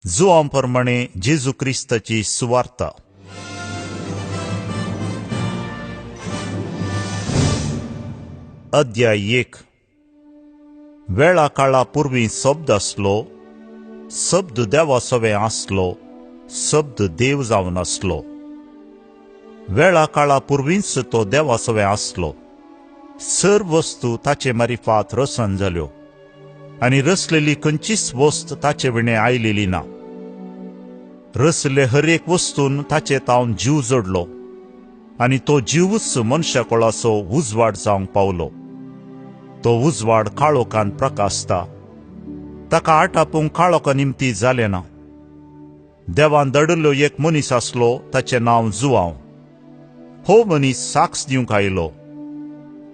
जुआं प्रमाणे जेजू क्रिस्ताची सुवार्त. अध्याय 1. वेळा काळा पूर्वी शब्द असलो, शब्द देवासवे असलो, शब्द देव जावन असलो. वेळा काळा पूर्वीच तो देवासवे असलो. सर्व वस्तू ताचे मारिफात रसन जाल्यो, आनी रसलेली खंयचीच वस्त ताचे विणे आयलेली ना. रसले हर एक वस्तून ताचे तावन जीव जोडलो, आनी तो जीवच मनशा कोळाचो उजवाड जावंक पावलो. तो उजवाड काळोखान प्रकाशता, ताका आटापूंक काळोखा निमती जालें ना. देवान दडलो एक मनीस आसलो, ताचें नांव जुआंव. हो मनीस साक्ष दिवंक आयलो.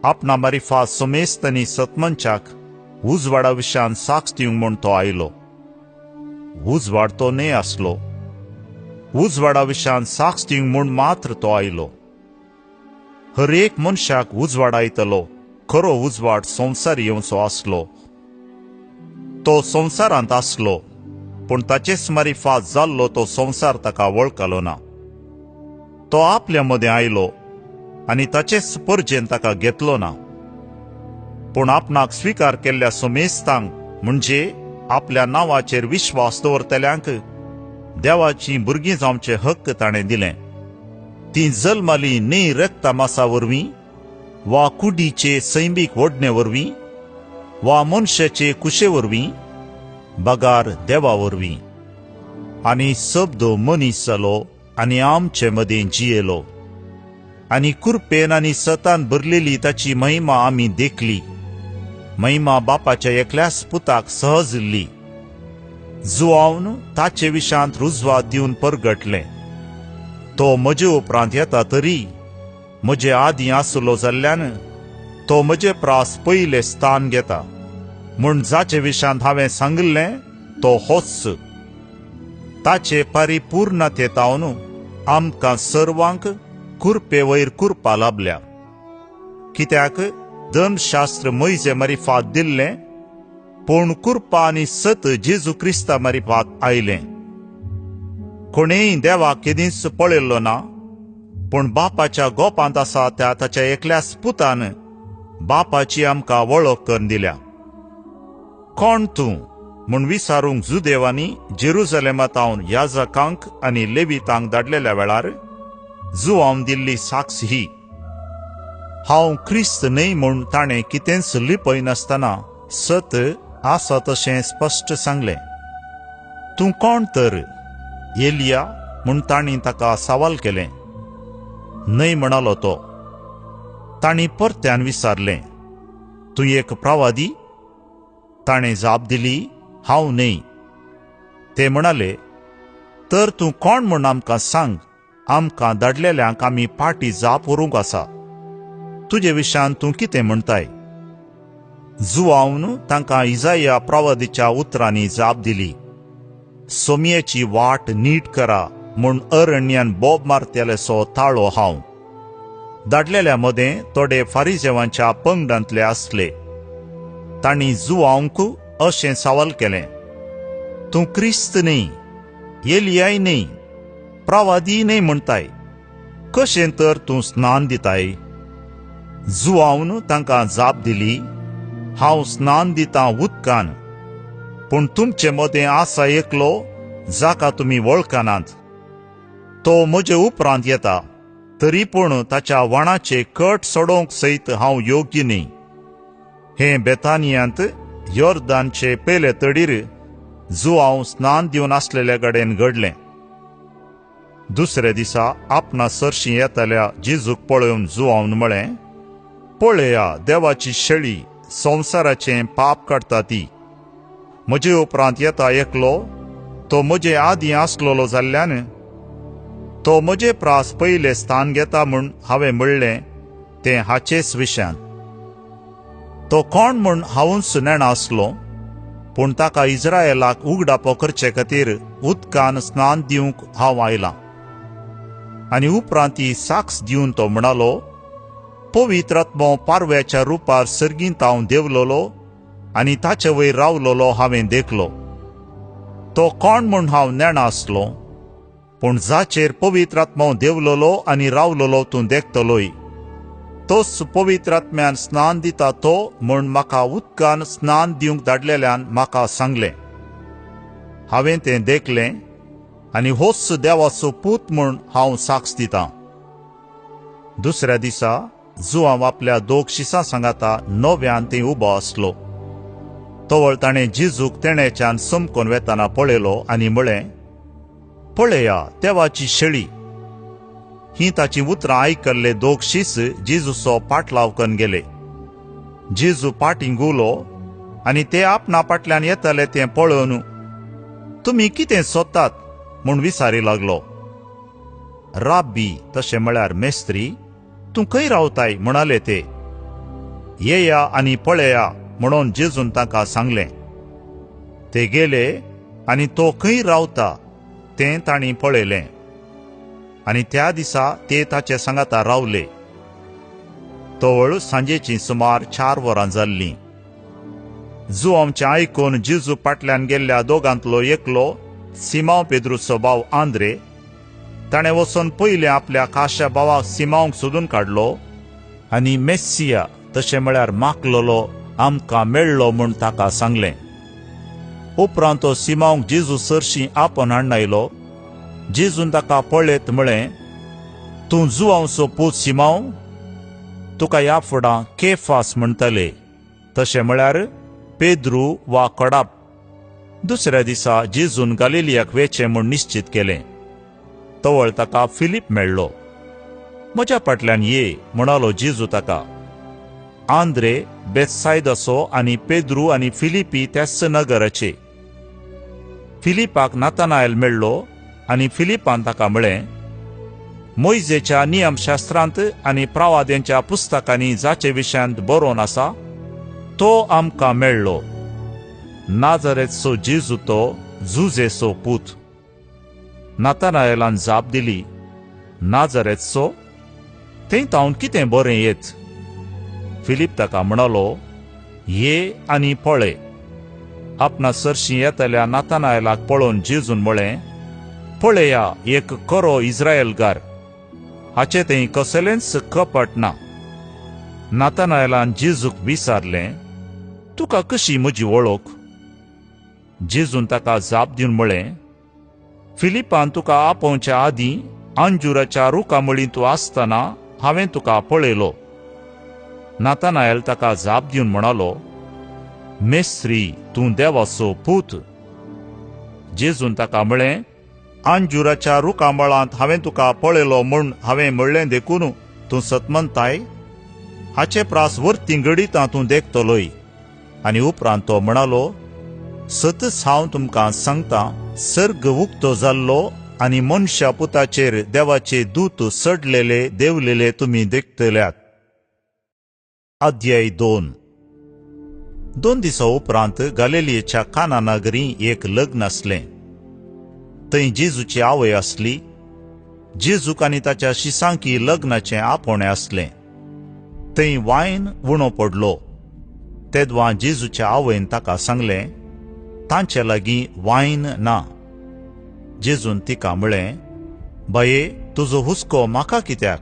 आपणा मारिफात समेस्तनी सतमंचाक उजवाडा विशयान साक्ष दिवंक म्हूण तो आयलो. उजवाड तो न्हय आसलो, उजवाडा विशयान साक्ष दिवंक म्हूण मात्र तो आयलो. हर एक मनशाक उजवाड आयतलो. खरो उजवाड संवसार येवचो आसलो. तो संवसारांत आसलो, पूण ताचेच मारिफात जाल्लो तो संवसार ताका वळखलो ना. तो आपल्या मदें आयलो, आनी ताचेच परजेन ताका घेतलो ना. पूण आपणाक स्विकार केल्ल्या समेस्तांक, म्हणजे आपल्या नांवाचेर विश्वास दवरतल्यांक, देवाची भुरगीं जावचे हक्क ताणें दिलें. ती जल्माली न्ही रक्ता मांसा वरवीं, वा कुडीचे सैमीक ओडणे वरवीं, वा मनशाचे कुशे वरवीं, बगार देवा वरवीं. आनी शब्द मनीस जालो आनी आमचे मदें जियेलो. आनी कुरपेन आनी सतान भरलेली ताची महिमा आमी देखली. महिमा बापाच्या एकल्याच पुताक सहजिल्ली. जुआंवन ताचे विशांत रुजवात दिवन परगटलें. तो म्हजे उपरांत येता तरी म्हजे आदीं आसलो जाल्ल्यान तो म्हजे प्रास पयले स्थान घेता. म्हूण जाचे विशांत हांवें सांगिल्लें तो होच. ताचे परिपूर्णतेतावन आमकां सर्वांक कुरपे वयर कुरपा लाभल्या. कित्याक धर्मशास्त्र मोइजे मारिफात दिल्लें, पूण कुरपा आनी सत जेजू क्रिस्ता मारिफात आयलें. कोणेय देवाक केदींच पळयल्लो ना, पूण बापाच्या गोपांत आसा त्या ताच्या एकल्याच पुतान बापाची आमकां वळख करून दिल्या. कोण तूं म्हूण विचारूंक जुदेवांनी जेरुजलेमांतावन याजकांक आनी लेवीतांक धाडलेल्या वेळार जुआंवन दिल्ली साक्ष ही. हांव क्रिस्त न्हय म्हूण ताणें कितेंच लिपयनासतना सत आसा तशें स्पश्ट सांगलें. तूं कोण तर? एलिया म्हूण तांणी ताका सवाल केलें. न्हय म्हणालो तो. तांणी परत्यान विचारलें, तूं एक प्रवादी? ताणें जाप दिली, हांव न्हय. ते म्हणाले, तर तूं कोण म्हूण आमकां सांग. आमकां धाडलेल्यांक आमी पाटी जाप व्हरूंक आसा. तुजे विशयान तूं कितें म्हणटाय? जुआंवन तांकां इजाया प्रवादीच्या उतरांनी जाप दिली. सोमयेची वाट नीट करा म्हूण अरण्यान बोब मारतेलेसो ताळो हांव. धाडलेल्या मदें थोडे फारिजेवांच्या पंगडांतले आसले. तांणी जुआंवक अशें सवाल केलें, तूं क्रिस्त न्हय, एलियाय न्हय, प्रवादी न्हय म्हणटाय. कशें तर तूं स्नान दिताय? जुआंवन तांकां जाप दिली, हांव स्नान दितां उदकान, पूण तुमचे मदें आसा एकलो जाका तुमी वळखनात. तो म्हजे उपरांत येता, तरी पूण ताच्या वणाचे कट सोडोवंक सयत हांव योग्य न्हय. हें बेतानियांत योर्दानचे पयले तडीर जुआंव स्नान दिवन आसलेल्या कडेन घडलें. दुसऱ्या दिसा आपणा सरशीं येताल्या जेजूक पळोवन जुआंवन म्हळें, पळया देवाची शेळी, संवसाराचें पाप काडटा ती. म्हजे उपरांत येता एकलो, तो म्हजे आदीं आसलोलो जाल्ल्यान तो म्हजे प्रास पयले स्थान घेता म्हूण हांवें म्हणलें तें हाचेच विशयान. तो कोण म्हूण हांवूच नेणा आसलो, पूण ताका इस्रायेलाक उगडापो करचे खातीर उदकान स्नान दिवंक हांव आयलां. आनी उपरांत ही साक्ष दिवन तो म्हणालो, पवित्र आत्मो पारव्याच्या रुपार सर्गींत हांव देंवलोलो आनी ताचे वयर रावलोलो हांवें देखलो. तो कोण म्हूण हांव नेणा आसलो, पूण जाचेर पवित्र आत्मो देवलोलो आनी रावलोलो तूं देखतलोय, तोच पवित्र आत्म्यान स्नान दिता तो म्हूण म्हाका उदकान स्नान दिवंक धाडलेल्यान म्हाका सांगलें. हांवें तें देखलें आनी होच देवाचो पूत म्हूण हांव साक्ष दितां. दुसऱ्या दिसा जुआंव आपल्या दोग शिसां सांगाता नव्यान थंय उबो आसलो. तोवळ ताणें जेजूक तेणेच्यान समकोन वेताना पळयलो आनी म्हळें, पळया देवाची शेळी. ही ताची उतरां आयकल्ले दोग शीस जेजूचो पाटलाव करून गेले. जेजू पाटीं घुवलो आनी ते आपणा फाटल्यान येताले तें पळोवन, तुमी कितें सोदतात म्हूण विचारी लागलो. राब्बी, तशें म्हळ्यार मेस्त्री, तूं खंय रावताय म्हणाले ते. येया आनी पळया म्हणून जेजून तांकां सांगलें. ते गेले आनी तो खंय रावता तें तांणी पळयलें. आनी त्या दिसा ते ताचे सांगाता रावले. तोवळ सांजेची सुमार 4 वरां जाल्लीं. जुआंवचें आयकून जेजू फाटल्यान गेल्ल्या दोगांतलो एकलो, सिमांव पेद्रूचो भाव आंद्रे, ताणें वचोन पयलें आपल्या खाशा भावाक सिमांवाक सोदून काडलो आनी मेस्सिया, तशें म्हळ्यार मागलोलो, आमकां मेळ्ळो म्हूण ताका सांगलें. उपरांत तो सिमांवाक जेजू सरशीं आपोवन हाडून आयलो. जेजून ताका पळयत म्हळें, तूं जुआंवचो पूत सिमांव, तुका ह्या फुडां केफास म्हणटले, तशें म्हळ्यार पेद्रू वा कडाप. दुसऱ्या दिसा जेजून गलिलियाक वेचें म्हूण निश्चीत केलें. तोवळ ताका फिलीप मेळ्ळो. म्हज्या फाटल्यान ये म्हणालो जेजू ताका. आंद्रे बेतसायदाचो आनी पेद्रू आनी फिलिपी त्याच नगराचे. फिलिपाक नातानाएल मेळ्ळो आनी फिलिपान ताका म्हळें, मोइजेच्या नियमशास्त्रांत आनी प्रवाद्यांच्या पुस्तकांनी जाचे विशयांत बरोवन आसा तो आमकां मेळ्ळो. नाजरेचो जेजू तो जुजेचो पूत. नातानाएलान जाप दिली, नाजरेचो? थंय तावन कितें बरें येत? फिलीप ताका म्हणालो, ये आनी पळय. आपणा सरशीं येतल्या नातानाएलाक पळोवन जेजून म्हळें, पळया एक खरो इस्रायेलकार, हाचे थंय कसलेंच कपट ना. नातानाएलान जेजूक विचारलें, तुका कशी म्हजी वळख? जेजून ताका जाप दिवन म्हळें, फिलिपान तुका आपोवच्या आदीं अंजुराच्या रुखामळीं तूं आसतना हांवें तुका पळयलो. नातानाएल ताका जाप दिवन म्हणालो, मेस्त्री, तूं देवाचो पूत. जेजून ताका म्हळें, अंजुराच्या रुखामळांत हांवें तुका पळयलो म्हूण हांवें म्हणलें देखून तूं सत म्हणटाय? हाचे प्रास वर्ती घडितां तूं देखतलोय. आनी उपरांत तो म्हणालो, सतच हांव तुमकां सांगतां, सर्ग उक्तो जाल्लो आनी मनशा पुताचेर देवाचे दूत सडलेले देंवलेले तुमी देखतल्यात. अध्याय 2 दिसा उपरांत गलिलियाच्या काना नगरी एक लग्न आसलें. थंय जेजूची आवय आसली. जेजूक आनी ताच्या शिसांकी लग्नाचें आपोवणें आसलें. थंय वायन उणो पडलो. तेदवां जेजूच्या आवयन ताका सांगलें, तांचे लागीं वायन ना. जेजून तिका म्हळें, बाये, तुजो हुस्को म्हाका कित्याक?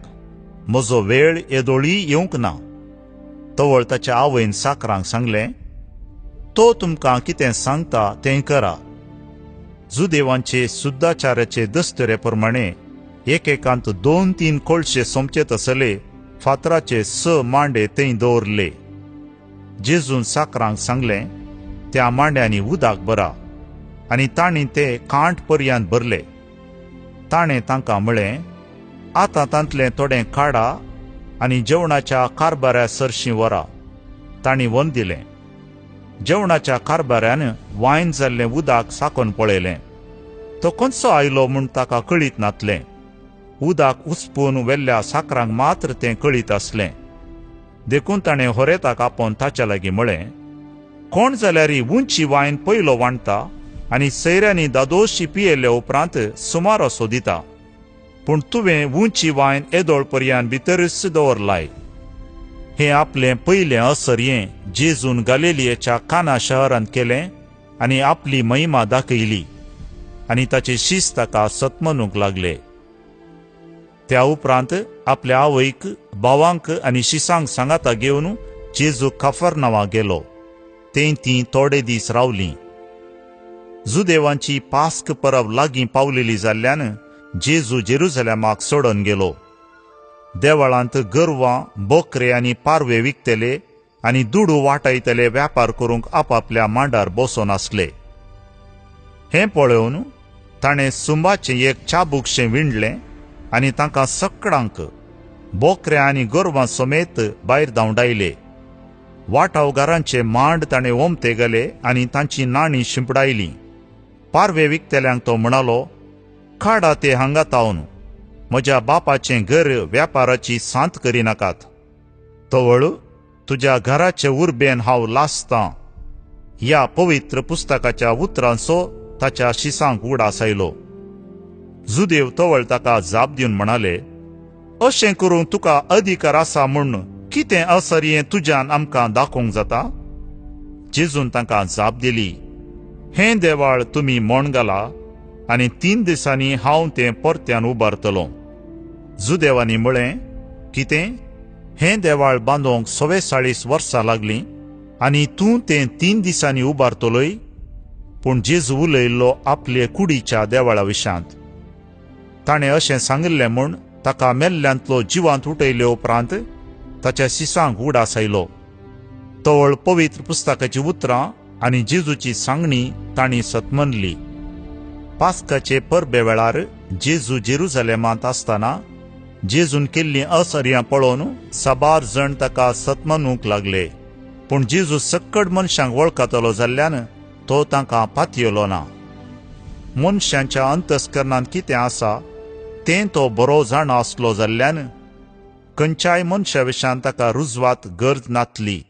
म्हजो वेळ येदोळी येवंक ना. तोवळ ताच्या आवयन साकरांक सांगलें, तो तुमकां कितें सांगता तें करा. जुदेवांचे सुद्दाचाराचे दस्तुरे प्रमाणे एकेकांत 2-3 कोळशे सोमचेत असले फातराचे 6 मांडे थंय दवरले. जेजून साकरांक सांगलें, त्या मांड्यांनी उदक भरा. आनी तांणी ते कांठ पर्यंत भरले. ताणें तांकां म्हळें, आतां तांतलें थोडें काडा आनी जेवणाच्या कारबाऱ्या सरशीं व्हरा. तांणी वन दिलें. जेवणाच्या कारबाऱ्यान वायन जाल्लें उदक साकोन पळयलें. तो खंयचो आयलो म्हूण ताका कळीत नासलें. उदक उसपून वेल्ल्या साकरांक मात्र तें कळीत आसलें. देखून ताणें होरेताक आपोवन ताच्या लागीं म्हळें, कोण जाल्यार उंची वायन पयलो वांडटा आनी सैऱ्यांनी दादोशी पियेल्ले उपरांत सुमार असो दिता. पूण तुवें उंची वायन येदोळ पर्यंत भितरच दवरलाय. हें आपलें पयलें असर्यें जेजून गलिलियाच्या काना शहरांत केलें आनी आपली महिमा दाखयली. आनी ताचे शीस ताका सतमनूंक लागले. त्या उपरांत आपल्या आवयक, भावांक आनी शिसांक सांगाता घेवन जेजू कफरनावा गेलो. थंय ती थोडे दीस रावलीं. जुदेवांची पास्क परब लागीं पावलेली जाल्ल्यान जेजू जेरुसलेमाक सोडून गेलो. देवळांत गोरवां, बोकरे आनी पारवे विकतले आनी दुडू वाटायतले वेपार करूंक आपापल्या मांडार बसून आसले. हें पळोवन ताणें सुंबाचें एक चाबूकशें विणलें आनी तांकां सगळ्यांक, बोकऱ्या आनी गोरवां समेत भायर धांवडायले. वाटावगारांचे मांड ताणें ओमते गेले आनी तांची नाणीं शिंपडायलीं. पारवे विकतल्यांक तो म्हणालो, काडा ते हांगा तावन, म्हज्या बापाचें घर वेपाराची सांत करिनाकात. तवळ तुज्या घराचे उर्बेन हांव लासतां. ह्या पवित्र पुस्तकाच्या उतरांचो ताच्या शिसांक उडासायलो. जुदेव तवळ ताका जाप दिवन म्हणाले, अशें करूंक तुका अधिकार आसा म्हूण कितें असर्यें तुज्यान आमकां दाखोवंक जाता? जेजून तांकां जाप दिली, हें देवाळ तुमी मोण घाला आनी 3 दिसांनी हांव तें परत्यान उबारतलों. जुदेवांनी म्हळें, कितें? हें देवाळ बांदूंक 44 वर्सां लागलीं आनी तूं तें 3 दिसांनी उबारतलोय? पूण जेजू उलयल्लो आपले कुडीच्या देवाळा विशांत. ताणें अशें सांगिल्लें म्हूण ताका मेल्ल्यांतलो जिवांत उठयले उपरांत ताच्या शिसांक उडासायलो. तवळ पवित्र पुस्तकाची उतरां आनी जेजूची सांगणी तांणी सतमनली. पास्काचे परबे वेळार जेजू जेरुसलेमांत आसतना जेजून केल्लीं असर्यां पळोवन साबार जण ताका सतमनूंक लागले. पूण जेजू सक्कड मनशांक वळखतलो जाल्ल्यान तो तांकां पातयेलो ना. मनशांच्या अंतस्करणांत कितें आसा तें तो बरो जाणा आसलो जाल्ल्यान खंयच्याय मनशा विशांत ताका रुजवात गरज नातली.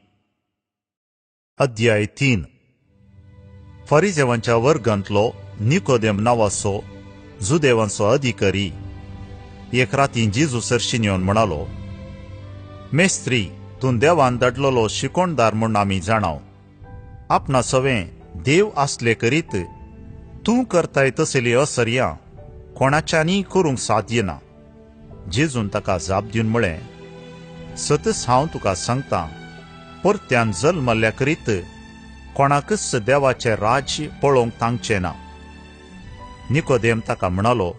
अध्याय 3. फरिसेवांच्या वर्गांतलो निकोदेम नांवाचो जुदेवांचो अधिकारी एक राती जेजू सरशीन येवन म्हणालो, मेस्त्री, तूं देवान धाडलोलो शिकोणदार म्हूण आमी जाणाव. आपणा सवें देव आसले करीत तूं करताय तसली असर्यां कोणाच्यानी करूंक साध्य ना. जेजून ताका जाप दिवन म्हळें, सतच हांव तुका सांगतां, परत्यान जल्मल्ल्या करीत कोणाकच देवाचें राज्य पळोवंक तांगचें ना. निकोदेम ताका म्हणालो,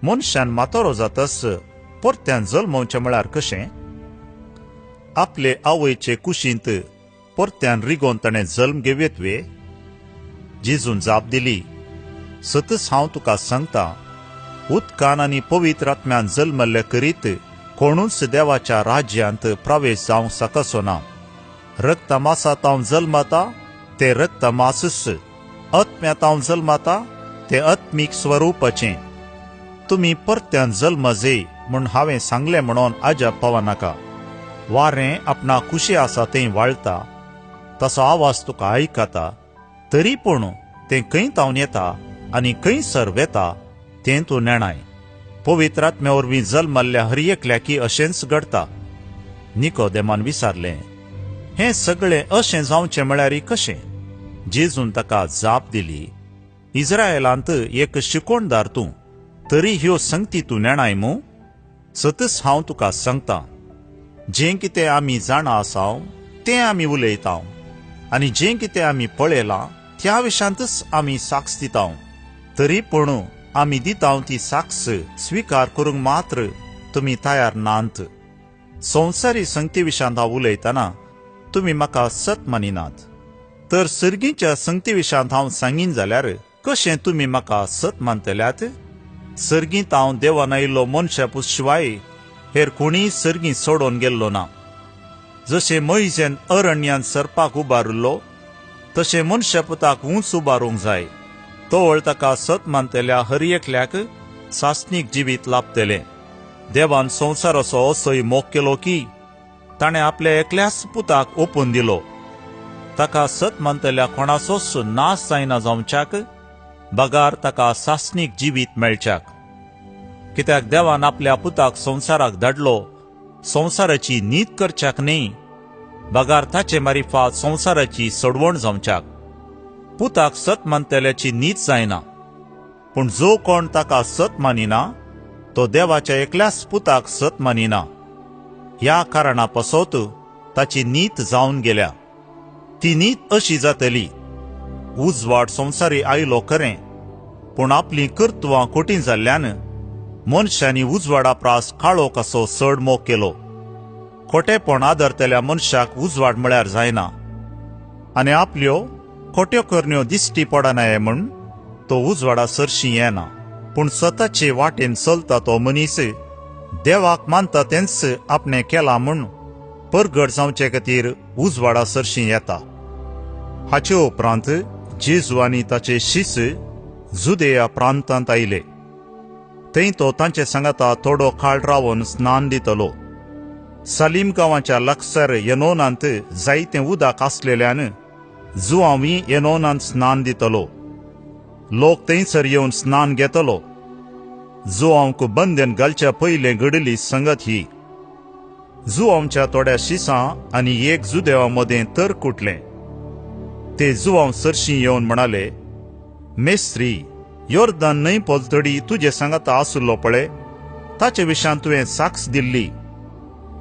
मनशान मातोरो जातस परत्यान जल्मोवचें म्हळ्यार कशें? आपले आवयचे कुशींत परत्यान रिगोवन ताणें जल्म घेवेतवे? जेजून जाप दिली, सतच हांव तुका सांगतां, उदकान आनी पवित्र आत्म्यान जल्मल्ले करीत कोणूच देवाच्या राज्यांत प्रवेश जावंक शकचो ना. रक्तमासांत हांव जल्मता ते रक्तमासच, आत्म्यांत हांव जल्मता ते आत्मीक स्वरुपाचें. तुमी परत्यान जल्म जे म्हूण हांवें सांगलें म्हणून अजाप पावनाका. वारें आपणा कुशी आसा तें वाळटा, तसो आवाज तुका आयकता, तरी पूण तें खंय तावन येता आनी खंयसर वेता तें तूं नेणाय. पवित्र आत्म्या वरवीं जल्मल्ल्या हर एकल्याकी अशेंच घडटा. निकोदेमान विचारलें, हें सगळें अशें जावचें म्हळ्यार कशें? जेजून ताका जाप दिली, इस्रायेलांत एक शिकोणदार तूं, तरी ह्यो संगती तूं नेणाय मूं? सतच हांव तुका सांगतां, जें कितें आमी जाणा आसाव तें आमी उलयतांव आनी जें कितें आमी पळयलां त्या विशांतच आमी साक्ष दितांव. तरी पूण आमी दितांव ती साक्ष स्विकार करूंक मात्र तुमी तयार नांत. संवसारी संगती विशांत हांव उलयतना तुमी म्हाका सत मानिनात, तर सर्गीच्या संगती विशांत हांव सांगीन जाल्यार कशें तुमी म्हाका सत मानतल्यात? सर्गींत हांव देवान आयिल्लो मनशापूत शिवाय हेर कोणीय सर्गी सोडून गेल्लो ना. जशें मोइजेन अरण्यांत सर्पाक उबारिल्लो तशें मनशापुताक उंच उबारूंक जाय. तवळ ताका सत मानतल्या हर एकल्याक सासणीक जिवीत लाभतलें. देवान संवसाराचो असोय मोग केलो की ताणें आपल्या एकल्याच पुताक ओपून दिलो. ताका सत मानतल्या कोणाचोच नाश जायना जावच्याक, बगार ताका सासणीक जिवीत मेळच्याक. कित्याक देवान आपल्या पुताक संवसाराक धाडलो संवसाराची नीत करच्याक न्ही, बगार ताचे मारिफात संवसाराची सोडवण जावच्याक. पुताक सत मानतल्याची नीत जायना, पूण जो कोण ताका सत मानिना तो देवाच्या एकल्याच पुताक सत मानिना. ह्या कारणा पासत ताची नीत जावन गेल्या. ती नीत अशी जातली, उजवाड संवसारी आयलो खरें, पूण आपली कर्तुवां खोटी जाल्ल्यान मनशांनी उजवाडा प्रास काळो कसो चड मोग केलो. खोटेपण आदरतल्या मनशाक उजवाड म्हळ्यार जायना, आनी आपल्यो खोट्यो करण्यो दिश्टी पडनाये म्हूण तो उजवाडा सरशी येना. पूण स्वताचे वाटेन चलता तो मनीस देवाक मानता तेंच आपणे केला म्हूण परगट जावचे खातीर उजवाडा सरशी येता. हाचे उपरांत जेजू आनी ताचे शिष्य जुदेया प्रांतांत आयले. थंय तो तांचे सांगाता थोडो काळ रावन स्नान दितलो. सालीम गांवाच्या लागसार येनोनांत जायतें उदक आसलेल्यान जुआंवी येनोनांत स्नान दितलो. लोक थंयसर येवन स्नान घेतलो. जुआंवक बंधन घालच्या पयलें घडली संगत ही. जुआंवच्या थोड्या शिसां आनी एक जुदेवा मदें तर्क उठलें. ते जुआंव सरशी येवन म्हणाले, मेस्त्री, योर्दान न्हंय पलतडी तुजे सांगाता आसलो पळय, ताचे विशयान तुवें साक्ष दिल्ली.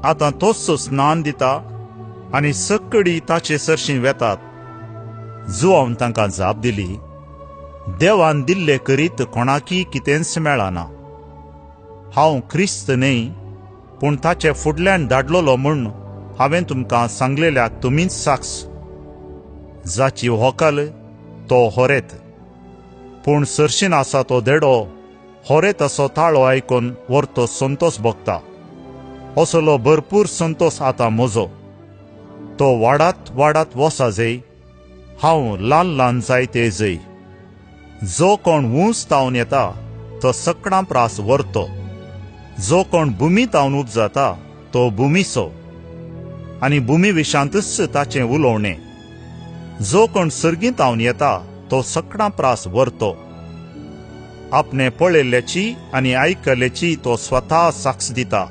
आतां तोच स्नान दिता आनी सक्कडी ताचे सरशी वेतात. जुआंवन तांकां जाप दिली, देवान दिल्ले करीत कोणाकी कितेंच मेळना. हांव क्रिस्त न्हय, पूण ताचे फुडल्यान धाडलोलो म्हूण हांवें तुमकां सांगलेल्याक तुमीच साक्ष. जाची व्हंकल तो होरेत, पूण सरशीन आसा तो देडो होरेत असो ताळो आयकून व्हरतो संतोष भोगता. असलो भरपूर संतोष आतां म्हजो. तो वाडत वाडत वसा जय, हांव ल्हान ल्हान जायते जय. जो कोण वूंस तावन येता तो सकणां प्रास व्हरतो. जो कोण भुमी तावन उपजाता तो भुमीचो, आनी भुमी विशांतच ताचें उलोवणें. जो कोण सर्गी तावन येता तो सकणां प्रास व्हरतो. आपणे पळयल्ल्याची आनी आयकल्ल्याची तो स्वता साक्ष दिता,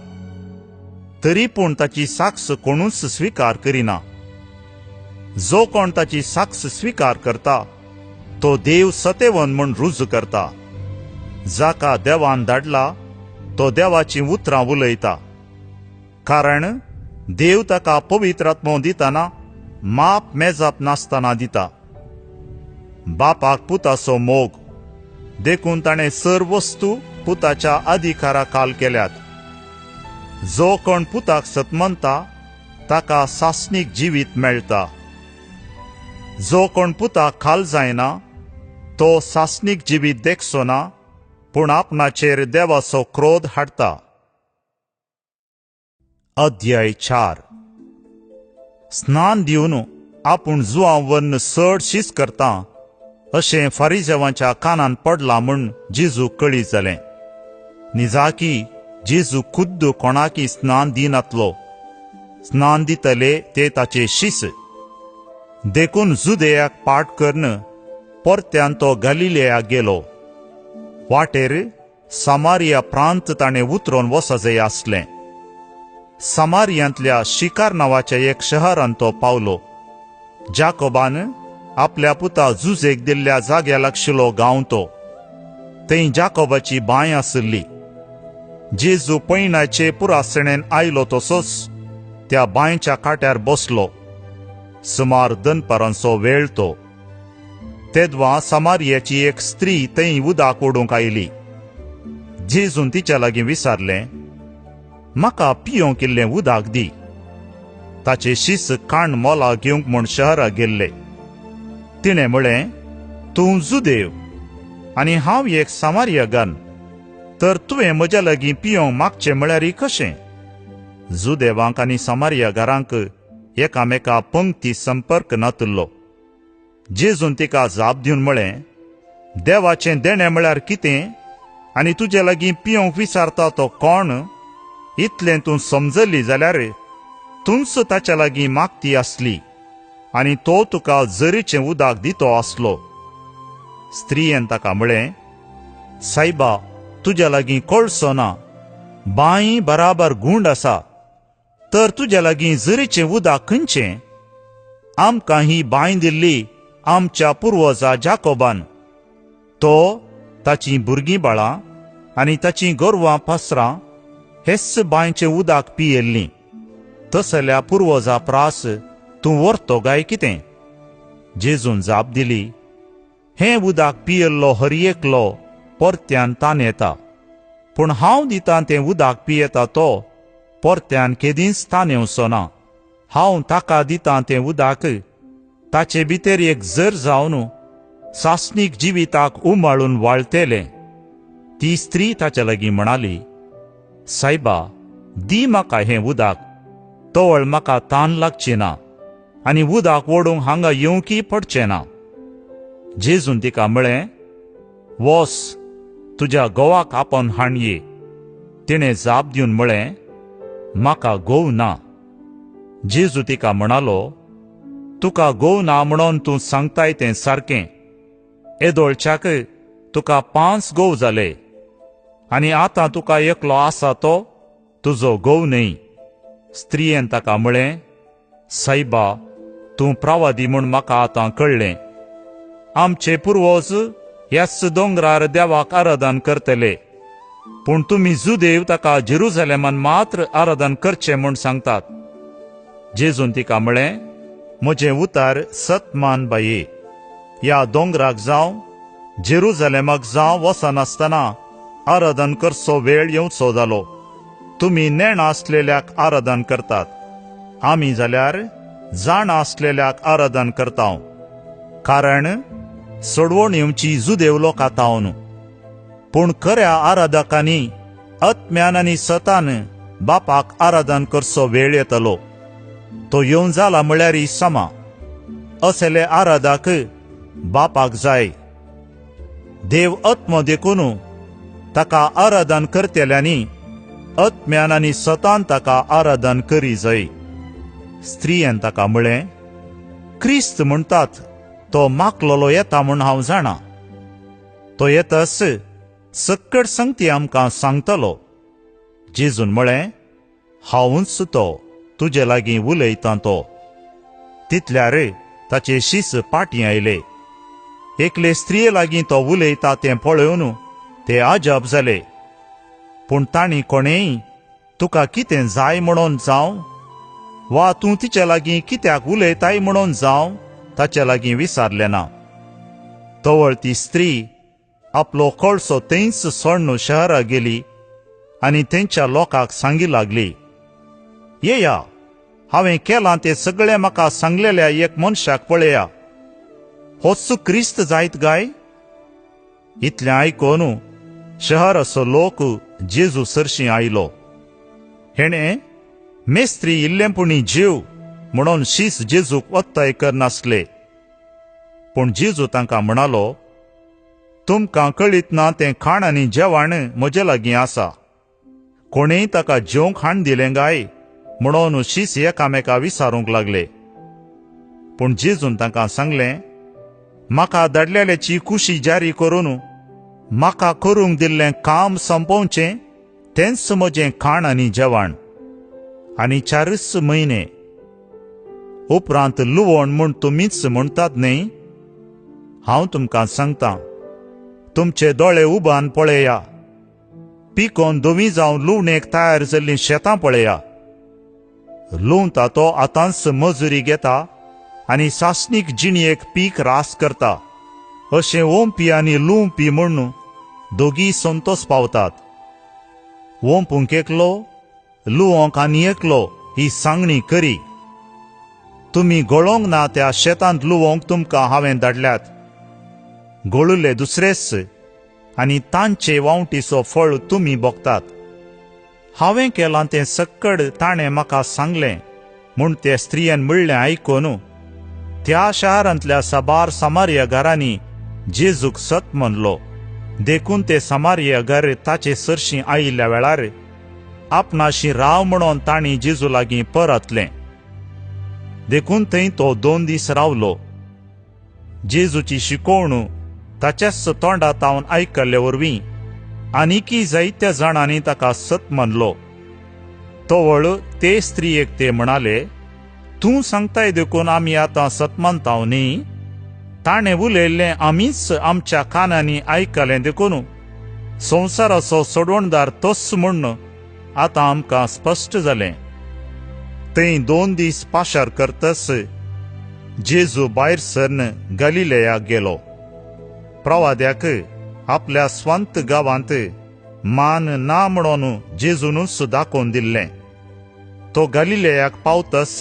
तरी पूण ताची साक्ष कोणूच स्विकार करिना. जो कोण ताची साक्ष स्विकार करता तो देव सतेवन म्हूण रुजू करता. जाका देवान धाडला तो देवाची उतरां उलयता. कारण देव ताका पवित्र आत्मो दितना माप मेजाप नासतना दिता. बापाक पुताचो मोग देखून ताणें सर्व वस्तू पुताच्या अधिकारा खाल केल्यात. जो कोण पुताक सतमनता ताका सासनीक जिवीत मेळटा. जो कोण पुताक खाल जायना तो सासनीक जिवीत देखचो ना, पूण आपणाचेर देवाचो क्रोध हाडटा. अध्याय 4. स्नान दिवन आपूण जुआंव वन्न चड शीस करता अशें फारिजेवांच्या कानान पडलां म्हूण जेजू कळीत जालें. निजाकी जेजू खुद्द कोणाकी स्नान दिनातलो. स्नान दितले ते ताचे शिस. देखून जुदेयाक पाट करन परत्यान तो गलिलेयाक गेलो. वाटेर समारिया प्रांत ताणें उतरोन वचजय आसलें. समारियांतल्या शिकार नांवाच्या एक शहरांत तो पावलो. जाकोबान आपल्या पुता जुजेक दिल्ल्या जाग्या लागशिल्लो गांव तो. थंय जाकोबाची बांय आसली. जेजू पैणाचे पुरासणेन आयलो तसोच त्या बांयच्या काट्यार बसलो. सुमार दनपारांचो वेळ तो. तेदवां समारियाची एक स्त्री थंय उदक ओडूंक आयली. जेजून तिच्या लागीं विचारलें, म्हाका पियोंक इल्लें उदक दी. ताचे शिस काण मोला घेवंक म्हूण शहराक गेल्ले. तिणें म्हळें, तूं जुदेव आनी हांव एक समारियागान, तर तुवें म्हज्या लागीं पियोंक मागचें म्हळ्यार कशें? जुदेवांक आनी समारियागारांक एकामेका पंक्ती संपर्क नातलो. जेजून तिका जाप दिवन म्हळें, देवाचें देणें म्हळ्यार कितें आनी तुजे लागीं पियोंक विचारता तो कोण? इतलें तूं समजली जाल्यार तूंच ताच्या लागीं मागती आसली आनी तो तुका झरीचें उदक दितो आसलो. स्त्रियेन ताका म्हळें, सायबा, तुज्या लागीं कोळसो ना, बांय बराबर गुंड आसा, तर तुज्या लागीं झरीचें उदक खंयचें? आमकां ही बांय दिल्ली आमच्या पुर्वजा जाकोबान. तो ताची भुरगीं बाळां आनी ताची गोरवां पासरां हेच बांयचें उदक पियेल्लीं. तसल्या पुर्वजा प्रास तूं व्हरतो काय कितें? जेजून जाप दिली, हें उदक पियेल्लो हर एकलो परत्यान तान येता, पूण हांव दितां तें उदक पियेता तो परत्यान केदींच तान येवचो ना. हांव ताका दितां तें उदक ताचे भितर एक जर जावन सासणीक जिविताक उमाळून वाळटलें. ती स्त्री ताचे लागीं म्हणाली, सायबा, दी म्हाका हें उदक, तोवळ म्हाका तान लागची ना आनी उदक ओडूंक हांगा येवंकी पडचें ना. जेजून तिका म्हळें, वोस, तुज्या घोवाक आपोवन हाड ये. तिणें जाप दिवन म्हळें, म्हाका घोव ना. जेजू तिका म्हणालो, तुका घोव ना म्हणून तूं सांगताय तें सारकें. येदोळच्याक तुका 5 घोव जाले, आनी आतां तुका एकलो आसा तो तुजो घोव न्हय. स्त्रियेन ताका म्हळें, सायबा, तूं प्रवादी म्हूण म्हाका आतां कळ्ळें. आमचे पुर्वज ह्याच दोंगरार देवाक आराधन करतले, पूण तुमी जुदेव ताका जेरुसलेमान मात्र आराधन करचें म्हूण सांगतात. जेजून तिका म्हळें, म्हजें उतर सत मान बाये. ह्या दोंगराक जावं जेरुसलेमाक जावं वचनासतना आराधन करचो वेळ येवचो जालो. तुमी नेण आसलेल्याक आराधन करतात, आमी जाल्यार जाण आसलेल्याक आराधन करता. कारण सोडवण येवची जुदेव लोकां तावन, पूण खऱ्या आराधकांनी आत्म्यान आनी सतान बापाक आराधन करचो वेळ येतलो. तो येवन जाला म्हळ्यार समा. असले आराधक बापाक जाय. देव आत्मो देखून ताका आराधन करतल्यांनी आत्म्यान आनी सतान ताका आराधन करी जाय. स्त्रियेन ताका म्हळें, क्रिस्त म्हणटात तो मागलोलो येता म्हूण हांव जाणा. तो येतस सक्कड सांगती आमकां सांगतलो. जेजून म्हळें, हांवूच तो तुजे लागीं उलयतां तो. तितल्यार ताचे शीस पाटी आयले. एकले स्त्रिये लागीं तो उलयता तें पळोवन ते अजाप जाले. पूण तांणी कोणेय तुका कितें जाय म्हणून जावं वा तूं तिचे लागीं कित्याक उलयताय म्हणून जावं ताचे लागीं विचारलें ना. तोवळ ती स्त्री आपलो कळसो थंयच सोडून शहरा गेली आनी थंयच्या लोकांक सांगी लागली, येया, हांवें केलां तें सगळें म्हाका सांगलेल्या एक मनशाक पळया. होच क्रिस्त जायत काय? इतलें आयकून शहराचो लोक जेजू सरशीं आयलो. हेणें मेस्त्री इल्लेंपुणी जीव म्हणून शीस जेजूक वत्ताय करनासले. पूण जेजू तांकां म्हणालो, तुमकां कळीत ना तें खाण आनी जेवण म्हजे लागीं आसा. कोणेय ताका जेवंक हाड दिलें काय म्हणून शीस एकामेका विचारूंक लागले. पूण जेजून तांकां सांगलें, म्हाका धाडलेल्याची कुशी जारी करून म्हाका करूंक दिल्लें काम संपोवचें तेंच म्हजें खाण आनी जेवण. आनी 4 म्हयने उपरांत लुवण म्हूण तुमीच म्हणटात न्ही. हांव तुमकां सांगतां, तुमचे दोळे उबान पळया, पिकोवन दोवी जावन लुवणेक तयार जाल्लीं शेतां पळया. लुवता तो आतांच मजुरी घेता आनी सासणीक जिणयेक पीक रास करता. अशें ओंपी आनी लुवपी म्हूण दोगी संतोष पावतात. ओंपूंक एकलो, लुवोंक आनी एकलो ही सांगणी करी. तुमी गळोंक ना त्या शेतांत लुवोंक तुमकां हांवें धाडल्यात. गळुले दुसरेच आनी तांचे वावटीचो फळ तुमी भोगतात. हांवें केलां तें सक्कड ताणें म्हाका सांगलें म्हूण ते स्त्रियेन म्हणलें आयकून त्या शारांतल्या साबार समारिया घरांनी जेजूक सत म्हणलो. देखून ते समारिया घर ताचे सरशीं आयिल्ल्या वेळार आपणाशी राव म्हणून तांणी जेजू लागीं परतलें. देखून थंय तो 2 दीस रावलो. जेजूची शिकोवण ताच्याच तोंडातावन आयकल्ले वरवीं आनीकी जायत्या जाणांनी ताका सत मानलो. तोवळ ते स्त्रियेक ते म्हणाले, तूं सांगताय देखून आमी आतां सत मानताव न्ही. ताणें उलयल्लें आमीच आमच्या कानांनी आयकलें देखून संवसाराचो सोडवणदार तोच म्हूण आतां आमकां स्पश्ट जालें. थंय 2 दीस पाशार करतस जेजू भायर सरन गलिलेयाक गेलो. प्रवाद्याक आपल्या स्वांत गांवांत मान ना म्हणून जेजूनच दाखोवन दिल्लें. तो गलिलेयाक पावतस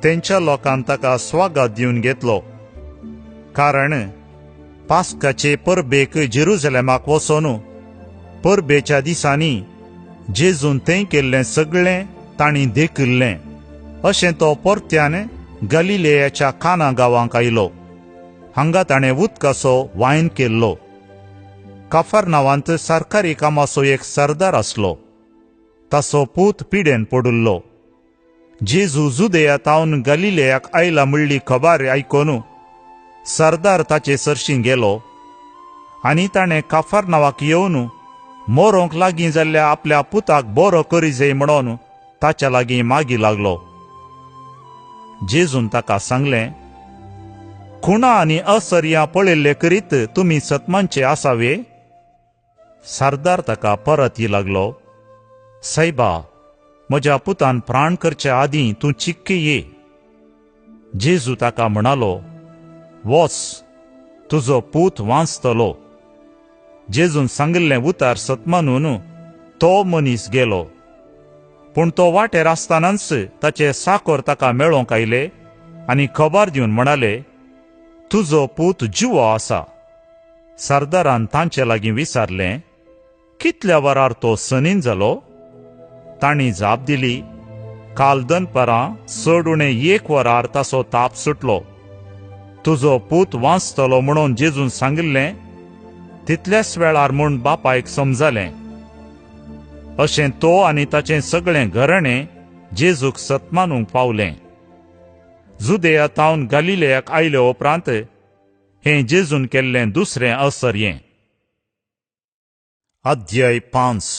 तेंच्या लोकांन ताका स्वागत दिवन घेतलो. कारण पास्काचे परबेक जेरुसलेमाक वचोन परबेच्या दिसांनी जेजून थंय केल्लें सगळें तांणी देखिल्लें. अशें तो परत्यान गलिलेयाच्या काना गांवांक आयलो. हांगा ताणें उदकाचो वायन केल्लो. कफरनावांत सरकारी कामाचो एक सरदार आसलो. ताचो पूत पिडेन पडुल्लो. जेजू जुदेयांतावन गलिलेयाक आयला म्हणली खबर आयकून सरदार ताचे सरशीं गेलो आनी ताणें कफरनावाक येवन मोरोंक लागीं जाल्ल्या आपल्या पुताक बरो करी जाय म्हणून ताच्या लागीं मागी लागलो. जेजून ताका सांगलें, खुणां आनी असर्यां पळयल्ले करीत तुमी सतमांचे आसावे? सरदार ताका परत ये लागलो, सायबा, म्हज्या पुतान प्राण करच्या आदीं तूं चिक्के ये. जेजू ताका म्हणालो, वच, तुजो पूत वांचतलो. जेजून सांगिल्लें उतार सतमानून तो मनीस गेलो. पूण तो वाटेर आसतनाच ताचे साकोर ताका मेळोंक आयले आनी खबर दिवन म्हणाले, तुजो पूत जिवो आसा. सरदारान तांचे लागीं विचारलें, कितल्या वरार तो सनीन जालो? तांणी जाप दिली, काल दनपारां 1 वरार ताचो ताप सुटलो. तुजो पूत वांचतलो म्हणून जेजून सांगिल्लें तितल्याच वेळार म्हूण बापायक समजलें. अशें तो आनी ताचें सगळें घराणें जेजूक सतमानूंक पावलें. जुदेयांतावन गलिलेयाक आयले उपरांत हें जेजून केल्लें दुसरें असर्यें. अध्याय 5.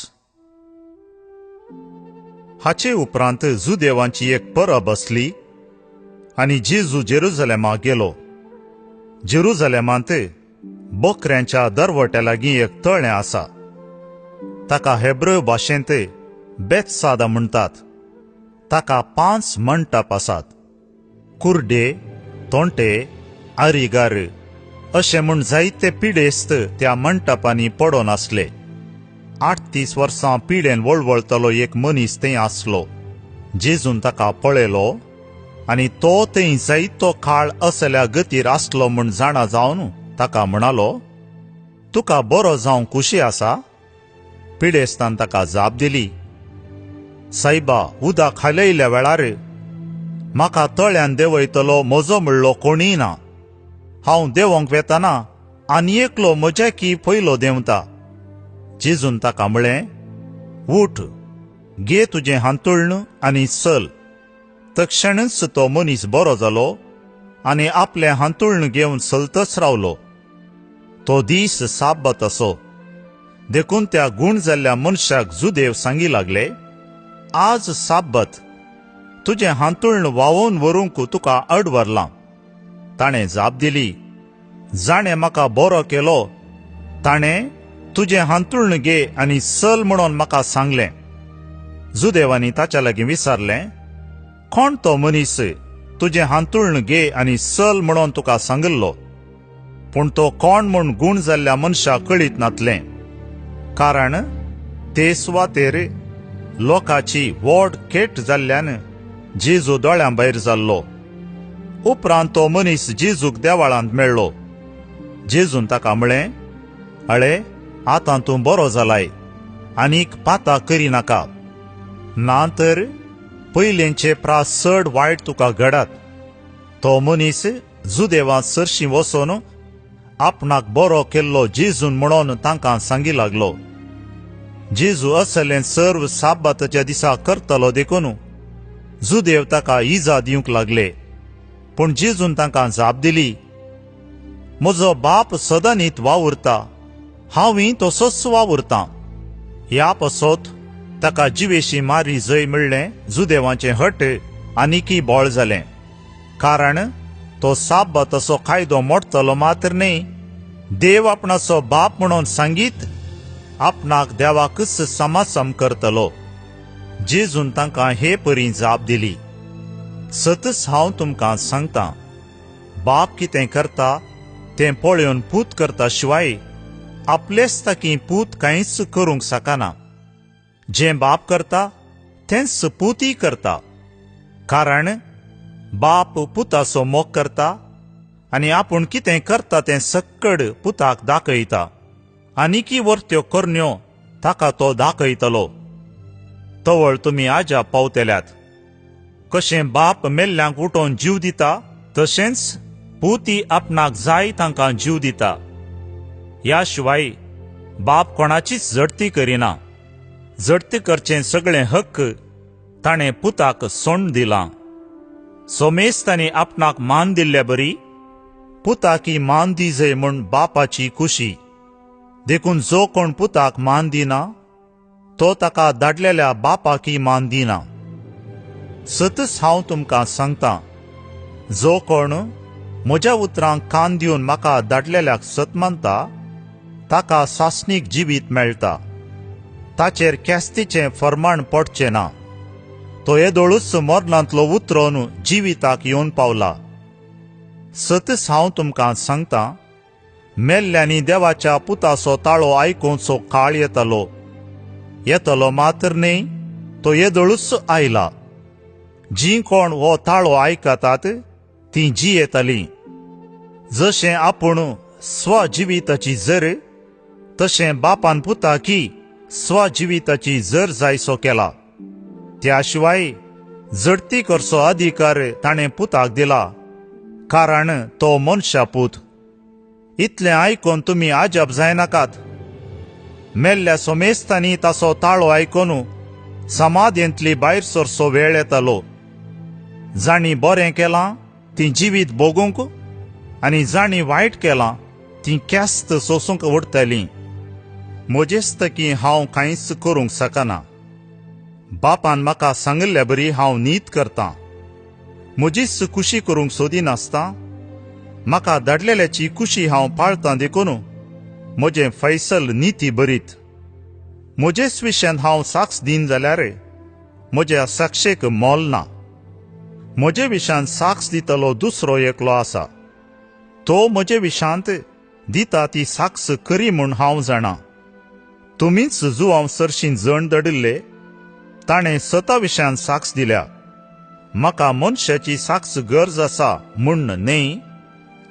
हाचे उपरांत जुदेवांची एक परब आसली आनी जेजू जेरुसलेमाक गेलो. जेरुसलेमांत बकऱ्यांच्या दरवट्या लागीं एक तळें आसा. ताका हेब्रेव भाशेंत बेतसादा म्हणटात. ताका 5 मंडप आसात. कुर्डे, तोंटे, आरिगार अशें म्हूण जायते पिडेस्त त्या मंडपांनी पडोन आसले. 38 वर्सां पिडेन वळवळतलो एक मनीस थंय आसलो. जेजून ताका पळयलो आनी तो थंय जायतो काळ असल्या गतीर आसलो म्हूण जाणा जावन ताका म्हणालो, तुका बरो जावं कुशी आसा? पिडेस्तान ताका जाप दिली, सायबा, उदक हालयल्या वेळार म्हाका तळ्यान देंवयतलो म्हजो म्हणलो कोणीय ना. हांव देंवोंक वेतना आनी एकलो म्हज्याकी पयलो देंवता. जेजून ताका म्हळें, उठ, घे तुजें हांतुळण आनी चल. तक्षणच तो मनीस बरो जालो आनी आपलें हांतुळण घेवन चलतच रावलो. तो दीस साब्बत असो. देखून त्या गूण जाल्ल्या मनशाक जुदेव सांगी लागले, आज साब्बत, तुजें हांतुळण व्हांवोवन व्हरूंक तुका अड व्हरलां. ताणें जाप दिली, जाणें म्हाका बरो केलो ताणें तुजें हांतुळण घे आनी चल म्हणून म्हाका सांगलें. जुदेवांनी ताच्या लागीं विचारलें, कोण तो मनीस तुजें हांतुळण घे आनी चल म्हणून तुका सांगल्लो? पूण तो कोण म्हूण गूण जाल्ल्या मनशाक कळीत नातलें. कारण ते सुवातेर लोकाची व्हड केट जाल्ल्यान जेजू दोळ्यां भायर जाल्लो. उपरांत तो मनीस जेजूक देवाळांत मेळ्ळो. जेजून ताका म्हळें, अळे, आतां तूं बरो जालाय, आनीक पातां करी नाका. ना तर पयलेंचे प्रास चड वायट तुका घडात. तो मनीस जुदेवांत सरशीं वचोन आपणाक बरो केल्लो जेजून म्हणून तांकां सांगी लागलो. जेजू असलें सर्व साब्बाताच्या दिसा करतलो देखून जुदेव ताका इजा दिवंक लागले. पूण जेजून तांकां जाप दिली, म्हजो बाप सदांनीत वावुरता, हांवूय तसोच वावुरतां. ह्या पासत ताका जिवेशी मारी जय म्हणलें जुदेवांचें हट आनीकी बोळ जालें. कारण तो साब तसो कायदो मोडटलो मात्र न्ही. देव आपणाचो बाप म्हणून सांगीत आपणाक देवाकच समासम करतलो. जेजून तांकां हे परी जाप दिली. सतच हांव तुमकां सांगतां, बाप कितें करता तें पळोवन पूत करता शिवाय आपलेच ताकी पूत कांयच करूंक शकना. जें बाप करता तेंच पूतय करता. कारण बाप पुताचो मोग करता आनी आपूण कितें करता तें सक्कड पुताक दाखयता. आनीकी वर्त्यो करण्यो ताका तो दाखयतलो. तवळ तुमी आजा पावतल्यात. कशें बाप मेल्ल्यांक उठोवन जीव दिता तशेंच पुती आपणाक जाय तांकां जीव दिता. ह्या शिवाय बाप कोणाचीच जडती करिना. जडती करचें सगळें हक्क ताणें पुताक सोडून दिलां. सोमेस्तांनी आपणाक मान दिल्ल्या बरी पुताकी मान दिजय म्हूण बापाची खुशी. देखून जो कोण पुताक मान दिना तो ताका धाडलेल्या बापाकी मान दिना. सतच हांव तुमकां सांगतां, जो कोण म्हज्या उतरांक कान दिवन म्हाका धाडलेल्याक सत मानता ताका सासणीक जिवीत मेळटा. ताचेर केस्तीचें फर्माण पडचें ना. तो येदोळूच मरणांतलो उतरोवन जिविताक येवन पावला. सतच हांव तुमकां सांगतां, मेल्ल्यांनी देवाच्या पुताचो ताळो आयकुचो काळ येतलो मात्र न्ही, तो येदोळूच आयला. जीं कोण हो ताळो आयकतात तीं जियेतलीं. जशें आपूण स्वजिविताची जर तशें बापान पुताकी स्वजिविताची जर जायसो केला. त्या शिवाय जडती करचो अधिकार ताणें पुताक दिला, कारण तो मनशा पूत. इतलें आयकून तुमी आजब जायनाकात. मेल्ल्या सोमेस्तांनी ताचो ताळो आयकून समाधेंतली भायर सरचो वेळ येतलो. जाणी बरें केलां तीं जिवीत भोगूंक आनी जाणी वायट केलां तीं केस्त सोसूंक उरतलीं. म्हजेस्तकी हांव कांयच करूंक शकना. बापान म्हाका सांगल्ल्या बरी हांव नीत करतां. म्हजीच खुशी करूंक सोदिनासता. म्हाका धाडलेल्याची खुशी हांव पाळतां. देखून म्हजें फैसल नीती बरीत. म्हजेच विशयान हांव साक्ष दीन जाल्यार म्हज्या साक्षेक मोल ना. म्हजे विशयान साक्ष दितलो दुसरो एकलो आसा. तो म्हजे विशयांत दिता ती साक्ष खरी म्हूण हांव जाणा. तुमीच जुवांव सरशीं जण धडिल्ले ताणें स्वता विशयान साक्ष दिल्या. म्हाका मनशाची साक्ष गरज आसा म्हूण न्ही,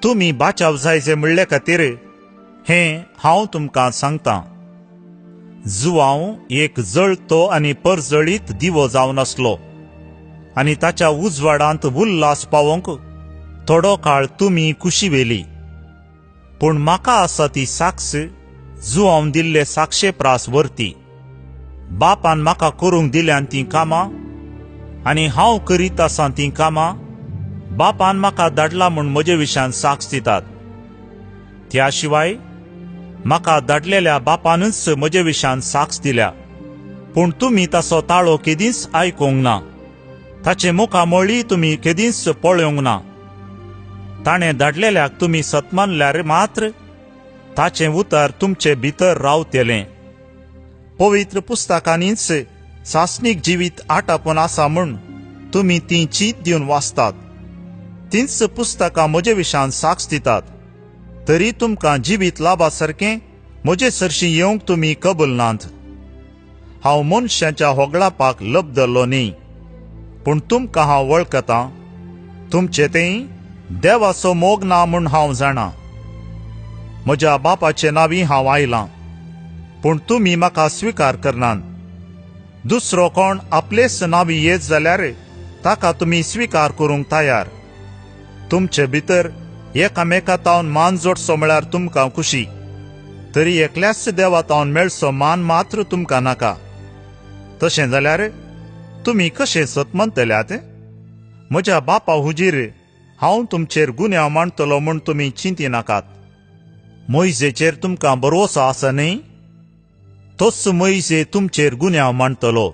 तुमी बाचाव जायचे म्हणले खातीर हें हांव तुमकां सांगतां. जुवांव एक जळतो आनी परजळीत दिवो जावन आसलो आनी ताच्या उजवाडांत उल्हास पावोवंक थोडो काळ तुमी खुशी वेली. पूण म्हाका आसा ती साक्ष जुवांव दिल्ले साक्षे प्रास वर्ती. बापान म्हाका करूंक दिल्यान तीं कामां आनी हांव करीत आसां तीं कामां बापान म्हाका धाडला म्हूण म्हजे विशयान साक्ष दितात. त्या शिवाय म्हाका धाडलेल्या बापानच म्हजे विशयान साक्ष दिल्या. पूण तुमी ताचो ताळो केदींच आयकूंक ना. ताचे मुखामोळी तुमी केदींच पळोवंक ना. ताणें धाडलेल्याक तुमी सतमानल्यार मात्र ताचें उतर तुमचे भितर रावतलें. पवित्र पुस्तकांनीच सासणीक जिवीत आटापून आसा म्हूण तुमी ती चीत दिवन वाचतात. तींच पुस्तकां म्हजे विशयान साक्ष दितात. तरी तुमकां जिवीत लाभा सारकें म्हजे सरशीं येवंक तुमी कबूल नात. हांव मनशाच्या होगळापाक लबदलो न्ही, पूण तुमकां हांव वळखतां. तुमचे तें देवाचो मोग ना म्हूण हांव जाणा. म्हज्या बापाचे नांवी हांव आयलां, पूण तुमी म्हाका स्विकार करनात. दुसरो कोण आपलेच नांवी येत जाल्यार ताका तुमी स्विकार करूंक तयार. तुमचे भितर एकामेकातावन मान जोडचो म्हळ्यार तुमकां खुशी. तरी एकल्याच देवातावन मेळचो मान मात्र तुमकां नाका. तशें जाल्यार तुमी कशें सतमंतल्यात? म्हज्या बापा हुजीर हांव तुमचेर गुन्यांव मांडटलो म्हूण तुमी चिंती नाकात. मोइजेचेर तुमकां भरवोसो आसा न्ही? तोच मोइजे तुमचेर गुन्यांव मांडटलो.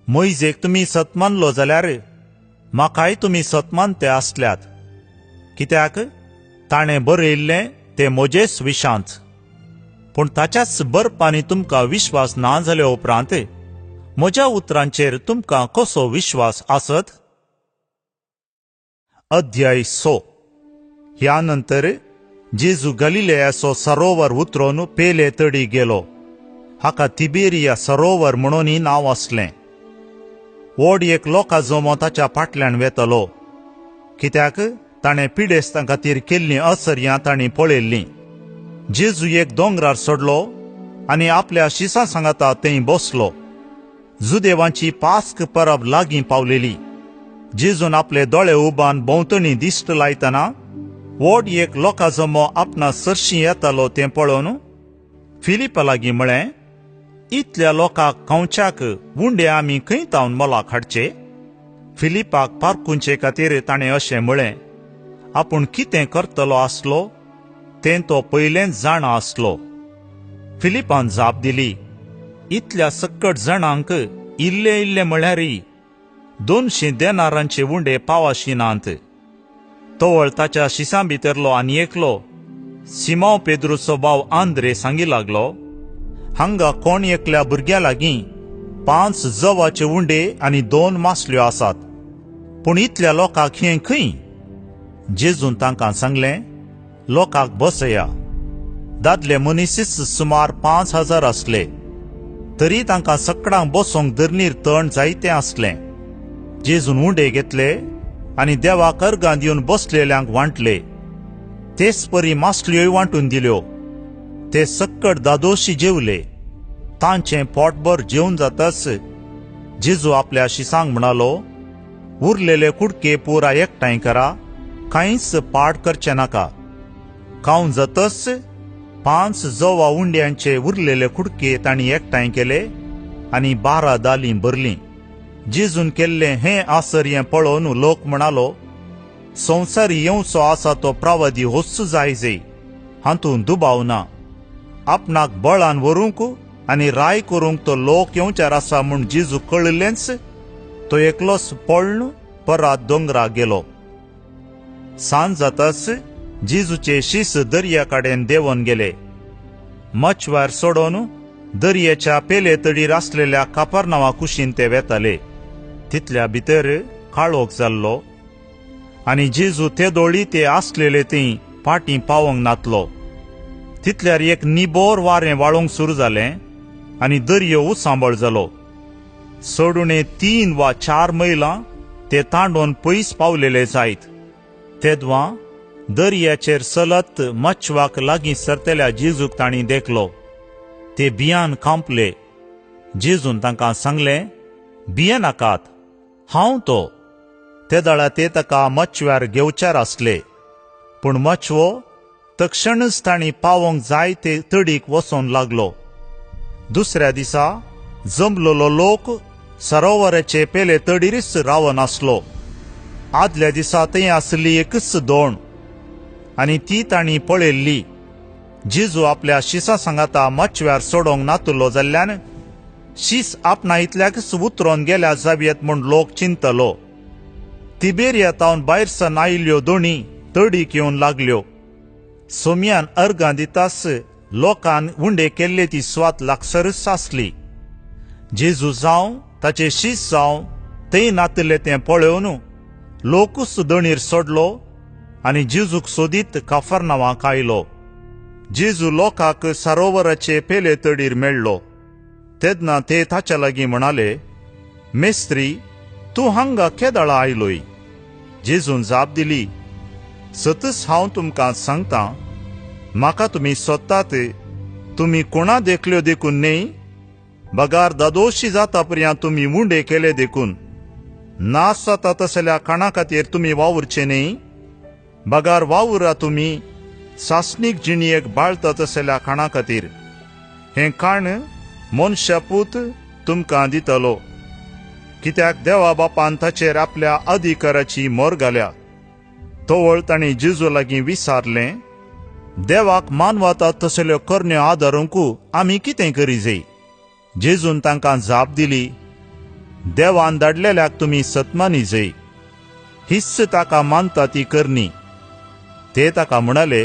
मोइजेक तुमी सतमानलो जाल्यार म्हाकाय तुमी सतमानते आसल्यात. कित्याक ताणें बरयल्लें तें मोजेस विशांत. पूण ताच्याच बरपांनी तुमकां विश्वास ना जाल्या उपरांत म्हज्या उतरांचेर तुमकां कसो विश्वास आसत? अध्याय 6. ह्या नंतर जेजू गलिलेयाचो सरोवर उतरून पेले तडी गेलो. हाका तिबेरिया सरोवर म्हणूनय नांव आसलें. व्हड एक लोकां जमो ताच्या फाटल्यान वेतलो, कित्याक ताणें पिडेस्तां खातीर केल्लीं असर्यां तांणी पळयल्लीं. जेजू एक दोंगरार चडलो आनी आपल्या शिसां सांगाता थंय बसलो. जुदेवांची पास्क परब लागीं पावलेली. जेजून आपले दोळे उबान भोंवतणी दिश्ट लायतना व्हड एक लोकां जमो आपणा सरशीं येतालो तें पळोवन फिलिपा लागीं म्हळें, इतल्या लोकांक खावच्याक उंडे आमी खंय तावन मोलाक हाडचे? फिलिपाक पारखुचे खातीर ताणें अशें म्हळें. आपूण कितें करतलो आसलो तें तो पयलेंच जाणा आसलो. फिलिपान जाप दिली, इतल्या सकट जाणांक इल्ले इल्ले म्हळ्यारय 200 देनारांचे उंडे पावशिनांत. तोवळ ताच्या शिसां भितरलो आनी एकलो, सिमोन पेद्रूचो भाव आंद्रे सांगी लागलो, हांगा कोण एकल्या भुरग्या लागीं 5 जवाचे उंडे आनी 2 मासल्यो आसात, पूण इतल्या लोकांक हें खंय? जेजून तांकां सांगलें, लोकांक बसया. दादले मनीसच सुमार 5000 आसले, तरी तांकां सकडांक बसोंक धरणीर तण जायतें आसलें. जेजून उंडे घेतले आनी देवाक अर्गां दिवन बसलेल्यांक वांटले. तेच परी मासल्योय वांटून दिल्यो. ते सकट दादोशी जेवले. तांचें पोटभर जेवण जाताच जेजू आपल्या शिसांक म्हणालो, उरलेले कुडके पुराय एकठांय करा, कांयच पाड करचे नाका. खावन जातच 5 जवा उंड्यांचे उरलेले कुडके तांणी एकठांय केले आनी 12 दालीं भरलीं. जेजून केल्लें हें आसर्यें पळोवन लोक म्हणालो, संवसारी येवचो आसा तो प्रवादी होस्स जायजे, हातूंत दुबाव ना. आपणाक बळान व्हरूंक आनी राय करूंक तो लोक येवचार आसा म्हूण जेजू कळिल्लेंच तो एकलोच पळण परत दोंगरा गेलो. सांज जाताच जेजूचे शिस दर्या कडेन देंवन गेले. मच्छवार सोडून दर्याच्या पेले तडीर आसलेल्या कापरनावा कुशीन ते वेताले. तितल्या भितर काळोख जाल्लो आनी जेजू ते दोळी ते आसलेले थंय फाटीं पावोंक नातलो. तितल्यार एक निबोर वारें वाळोंक सुरू जालें आनी दर्यो उसांबळ जालो. सोडूणे 3 वा 4 मैलां ते तांडोवन पयस पावलेले जायत. तेदवां दर्याचेर चलत मच्छवाक लागीं सरतल्या जेजूक तांणी देखलो. ते भियान कांपले. जेजून तांकां सांगलें, भियेनाकात, हांव तो. ते दाळा ते ताका मच्छवार घेवचार आसले, पूण मच्छवो तक्षणच तांणी पावोंक जाय ते तडीक वचोन लागलो. दुसऱ्या दिसा जमलोलो लोक सरोवराचे पेले तडीरच रावन आसलो. आदल्या दिसा थंय आसली एकच दोण आनी ती तांणी पळयल्ली. जेजू आपल्या शिसां सांगाता मच्छवार सोडोंक नातलो जाल्ल्यान शीस आपणा इतल्याकच उतरोन गेल्या जावयेत म्हूण लोक चिंतलो. तिबेरिया तावन भायर सन आयिल्ल्यो दोणी तडीक येवन लागल्यो. सोम्यान अर्गां दितास लोकान उंडे केल्ले ती स्वात लागसरच आसली. जेजू जावं ताचे शीस जावं थंय नातले तें पळोवन लोकूच दोणीर सोडलो आनी जेजूक सोदीत काफरनावाक आयलो. जेजू लोकांक सरोवराचे पेले तडीर मेळ्ळो. तेदना ते ताच्या लागीं म्हणाले, मेस्त्री, तूं हांगा केदाळा आयलोय? जेजून जाप दिली, सतच हांव तुमकां सांगतां, म्हाका तुमी सोदतात, तुमी कोणा देखल्यो देखून न्ही, बगार दादोशी जाता पर्यंत तुमी उंडे केले देखून. नास जाता तसल्या काणा खातीर तुमी वावुरचे न्ही, बगार वावुरा तुमी सासणीक जिणयेक बाळता तसल्या काणा खातीर. हें काण मनशापूत तुमकां दितलो, कित्याक देवा बापान ताचेर आपल्या अधिकाराची मोर घाल्या. तोवळ तांणी जेजू लागीं विचारलें, देवाक मानवता तसल्यो करण्यो आदारूंक आमी कितें करीजे? जेजून तांकां जाप दिली, देवान धाडलेल्याक तुमी सतमानिजे. हिस्स ताका मानता ती करणी. ते ताका म्हणाले,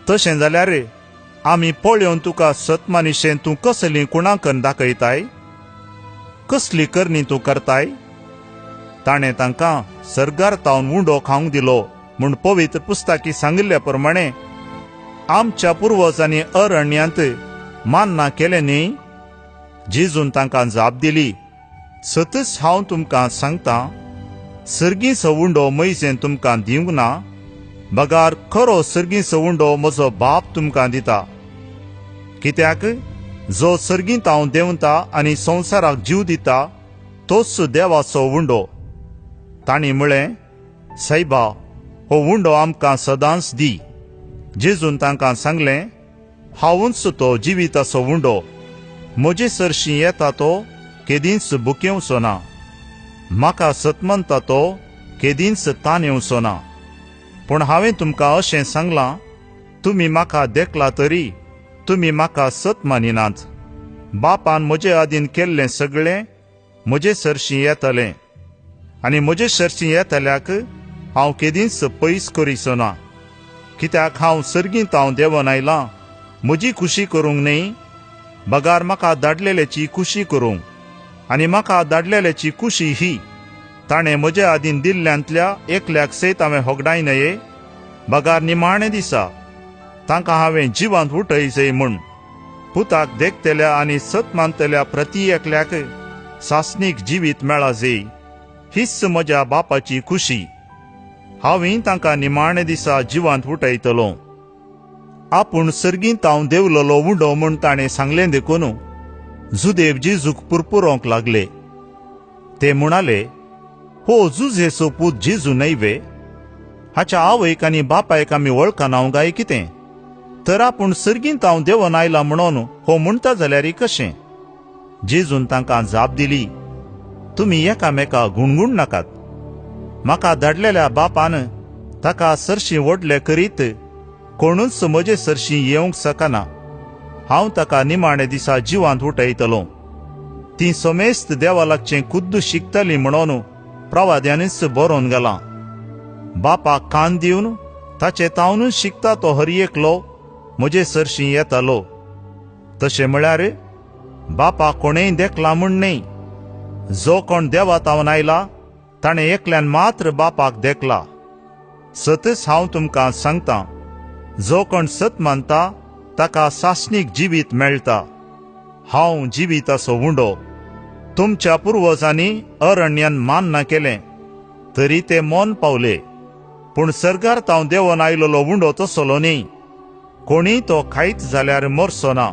तशें जाल्यार आमी पळोवन तुका सतमानिशें तूं कसलीं कुणाकन दाखयताय? कसली करणी तूं करताय? ताणें तांकां सर्गार तावन उंडो खावंक दिलो म्हूण पवित्र पुस्तकी सांगिल्ले प्रमाणे आमच्या पुर्वजांनी अरण्यांत मान्ना केलें न्ही? जेजून तांकां जाप दिली, सतच हांव तुमकां सांगतां, सर्गीचो उंडो मैजेन तुमकां दिवंक ना, बगार खरो सर्गीचो उंडो म्हजो बाप तुमकां दिता. कित्याक जो सर्गींत हांव देंवता आनी संवसाराक जीव दिता तोच देवाचो उंडो. तांणी म्हळें, सायबा, हो उंडो आमकां सदांच दी. जेजून तांकां सांगलें, हांवूच तो जिविताचो उंडो. म्हजे सरशीं येता तो केदींच बुकेवचो ना. म्हाका सतमनता तो केदींच ताण येवचो ना. पूण हांवें तुमकां अशें सांगलां, तुमी म्हाका देखला तरी तुमी म्हाका सत मानिनात. बापान म्हजे आदीन केल्लें सगळें म्हजे सरशीं येतलें, आनी म्हजे सरशीं येतल्याक हांव केदींच पयस करिचो ना. कित्याक हांव सर्गींत हांव देंवन आयलां म्हजी खुशी करूंक न्ही, बगार म्हाका धाडलेल्याची खुशी करूंक. आनी म्हाका धाडलेल्याची खुशी ही, ताणें म्हजे आदीन दिल्ल्यांतल्या एकल्याक सयत हांवें होगडायनये, बगार निमाणे दिसा तांकां हांवें जिवांत उठयचें म्हूण. पुताक देखतल्या आनी सत मानतल्या प्रती एकल्याक सासणीक जिवीत मेळाजे, हीच म्हज्या बापाची खुशी. हांवें तांकां निमाणे दिसा जिवांत उठयतलों. आपूण सर्गींत हांव देंवलोलो उंडो म्हूण ताणें सांगलें देखून जुदेव जेजूक पुरपुरोंक लागले. ते म्हणाले, हो जुजेचो पूत जेजू न्हयवे? हाच्या आवयक आनी बापायक आमी वळखना काय कितें? तर आपूण सर्गींत हांव देंवन आयला म्हणून हो म्हणटा जाल्यार कशें? जेजून तांकां जाप दिली, तुमी एकामेका गुणगुण नाकात. म्हाका धाडलेल्या बापान ताका सरशीं व्हडलें करीत कोणूच म्हजे सरशीं येवंक शकना. हांव ताका निमाणे दिसा जिवांत उठयतलों. ती सोमेस्त देवा लागचें खुद्द शिकतली म्हणून प्रवाद्यांनीच बरोवन गेलां. बापाक कान दिवन ताचे तावनूच शिकता तो हर एकलो म्हजे सरशीं येतालो. तशें म्हळ्यार बापाक कोणेय देखला म्हूण न्ही. जो कोण देवा तावन आयला ताणें एकल्यान मात्र बापाक देखला. सतच हांव तुमकां सांगतां, जो कोण सत मानता ताका सासणीक जिवीत मेळटा. हांव जिविताचो उंडो. तुमच्या पुर्वजांनी अरण्यान मान्ना केलें, तरी ते मोन पावले. पूण सर्गार हांव देंवन आयलोलो उंडो तसलो न्ही. कोणीय तो खायत जाल्यार मरचो ना.